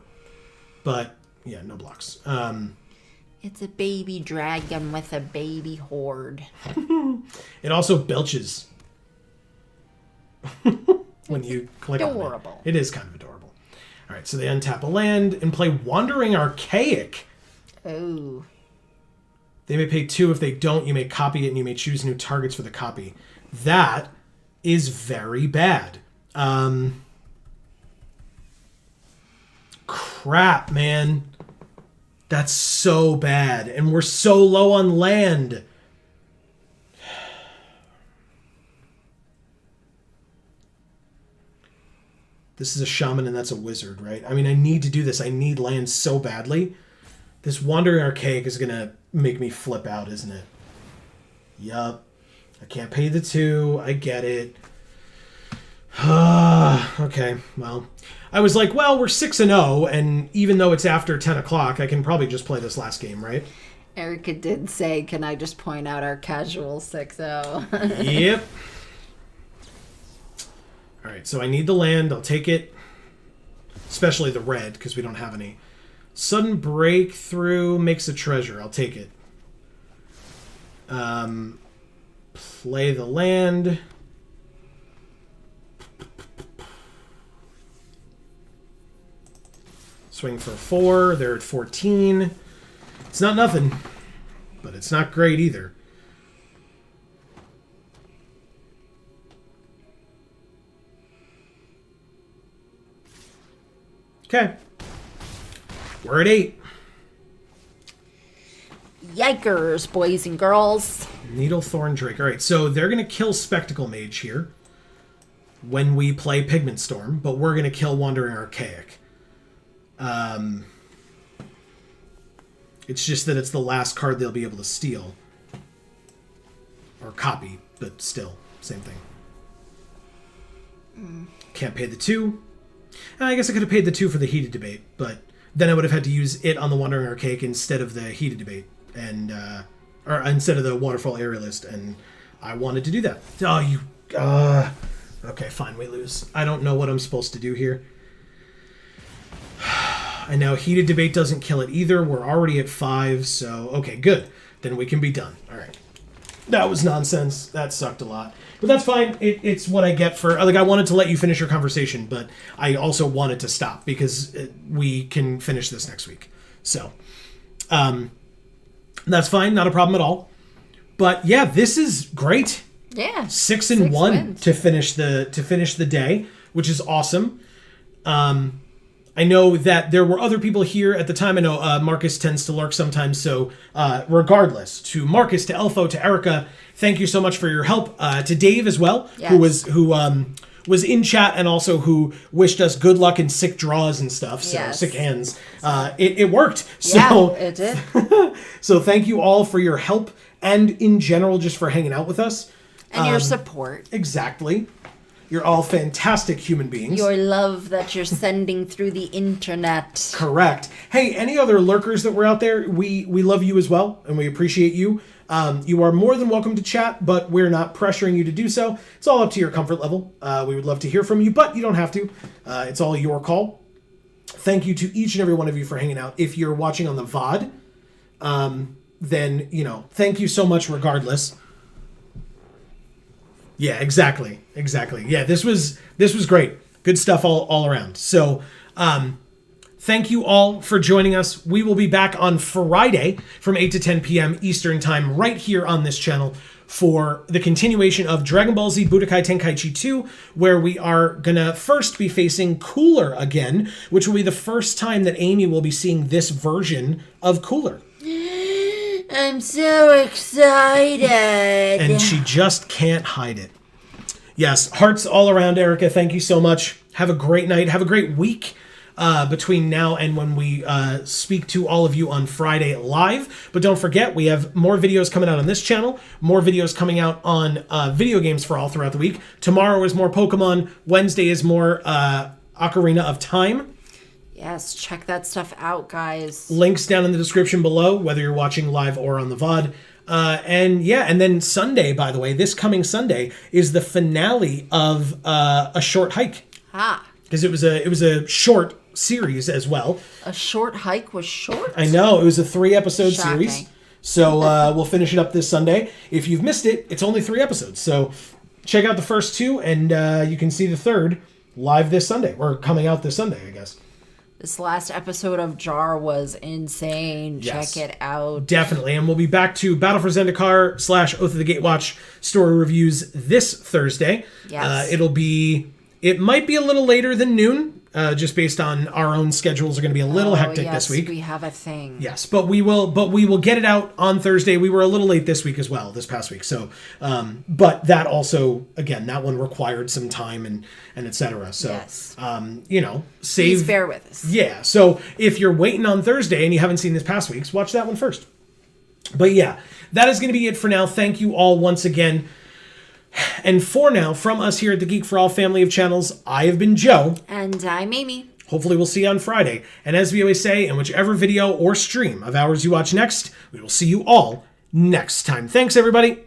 But, yeah, no blocks. It's a baby dragon with a baby horde. It also belches when you click adorable. on it. It is kind of adorable. All right, so they untap a land and play Wandering Archaic. Oh. They may pay 2. If they don't, you may copy it and you may choose new targets for the copy. That is very bad. Crap, man. That's so bad. And we're so low on land. This is a shaman and that's a wizard, right? I mean, I need to do this. I need land so badly. This Wandering Archaic is going to make me flip out, isn't it? Yup. I can't pay the 2. I get it. Okay, well. I was like, well, we're 6-0, and even though it's after 10 o'clock, I can probably just play this last game, right? Erica did say, can I just point out our casual 6-0? Yep. All right, so I need the land. I'll take it. Especially the red, because we don't have any. Sudden Breakthrough makes a treasure. I'll take it. Play the land. Swing for 4. They're at 14. It's not nothing, but it's not great either. Okay. We're at 8. Yikers, boys and girls. Needlethorn Drake. All right, so they're going to kill Spectacle Mage here when we play Pigment Storm, but we're going to kill Wandering Archaic. It's just that it's the last card they'll be able to steal. Or copy, but still, same thing. Can't pay the 2. I guess I could have paid the 2 for the Heated Debate, but then I would have had to use it on the Wandering Archaic instead of the Heated Debate, and or instead of the Waterfall Aerialist, and I wanted to do that. Oh, you... okay, fine, we lose. I don't know what I'm supposed to do here. And now Heated Debate doesn't kill it either. We're already at 5, so... Okay, good. Then we can be done. All right. That was nonsense. That sucked a lot. But that's fine. It's what I get for... Like, I wanted to let you finish your conversation, but I also wanted to stop because we can finish this next week. So, that's fine. Not a problem at all. But, yeah, this is great. Yeah. 6-1 wins. to finish the day, which is awesome. I know that there were other people here at the time. I know Marcus tends to lurk sometimes. So regardless, to Marcus, to Elfo, to Erica, thank you so much for your help. To Dave as well, yes. who was in chat and also who wished us good luck and sick draws and stuff. So yes. sick hands. It worked. So, yeah, it did. So thank you all for your help and in general just for hanging out with us. And your support. Exactly. You're all fantastic human beings. Your love that you're sending through the internet. Correct. Hey, any other lurkers that were out there, we love you as well, and we appreciate you. You are more than welcome to chat, but we're not pressuring you to do so. It's all up to your comfort level. We would love to hear from you, but you don't have to. It's all your call. Thank you to each and every one of you for hanging out. If you're watching on the VOD, then, thank you so much regardless. Yeah, exactly. Yeah, this was great. Good stuff all around. So, thank you all for joining us. We will be back on Friday from 8 to 10 p.m. Eastern Time right here on this channel for the continuation of Dragon Ball Z Budokai Tenkaichi 2, where we are going to first be facing Cooler again, which will be the first time that Amy will be seeing this version of Cooler. I'm so excited. And she just can't hide it. Yes, hearts all around, Erica. Thank you so much. Have a great night. Have a great week between now and when we speak to all of you on Friday live. But don't forget, we have more videos coming out on this channel, more videos coming out on Video Games for All throughout the week. Tomorrow is more Pokemon. Wednesday is more Ocarina of Time. Yes, check that stuff out, guys. Links down in the description below, whether you're watching live or on the VOD. And then Sunday, by the way, this coming Sunday is the finale of A Short Hike. Because it was a short series as well. A Short Hike was short? I know, it was a 3-episode series. So we'll finish it up this Sunday. If you've missed it, it's only 3 episodes. So check out the first 2, and you can see the third live this Sunday, or coming out this Sunday, I guess. This last episode of Jar was insane. Yes, check it out. Definitely. And we'll be back to Battle for Zendikar / Oath of the Gatewatch story reviews this Thursday. Yes. It might be a little later than noon, just based on our own schedules are going to be a little hectic this week. We have a thing. Yes, but we will get it out on Thursday. We were a little late this week as well, this past week. So, but that also, again, that one required some time and etc. So, yes. Please bear with us. Yeah. So if you're waiting on Thursday and you haven't seen this past week's, watch that one first. But yeah, that is going to be it for now. Thank you all once again. And for now, from us here at the Geek for All family of channels, I have been Joe. And I'm Amy. Hopefully we'll see you on Friday. And as we always say, in whichever video or stream of ours you watch next, we will see you all next time. Thanks, everybody.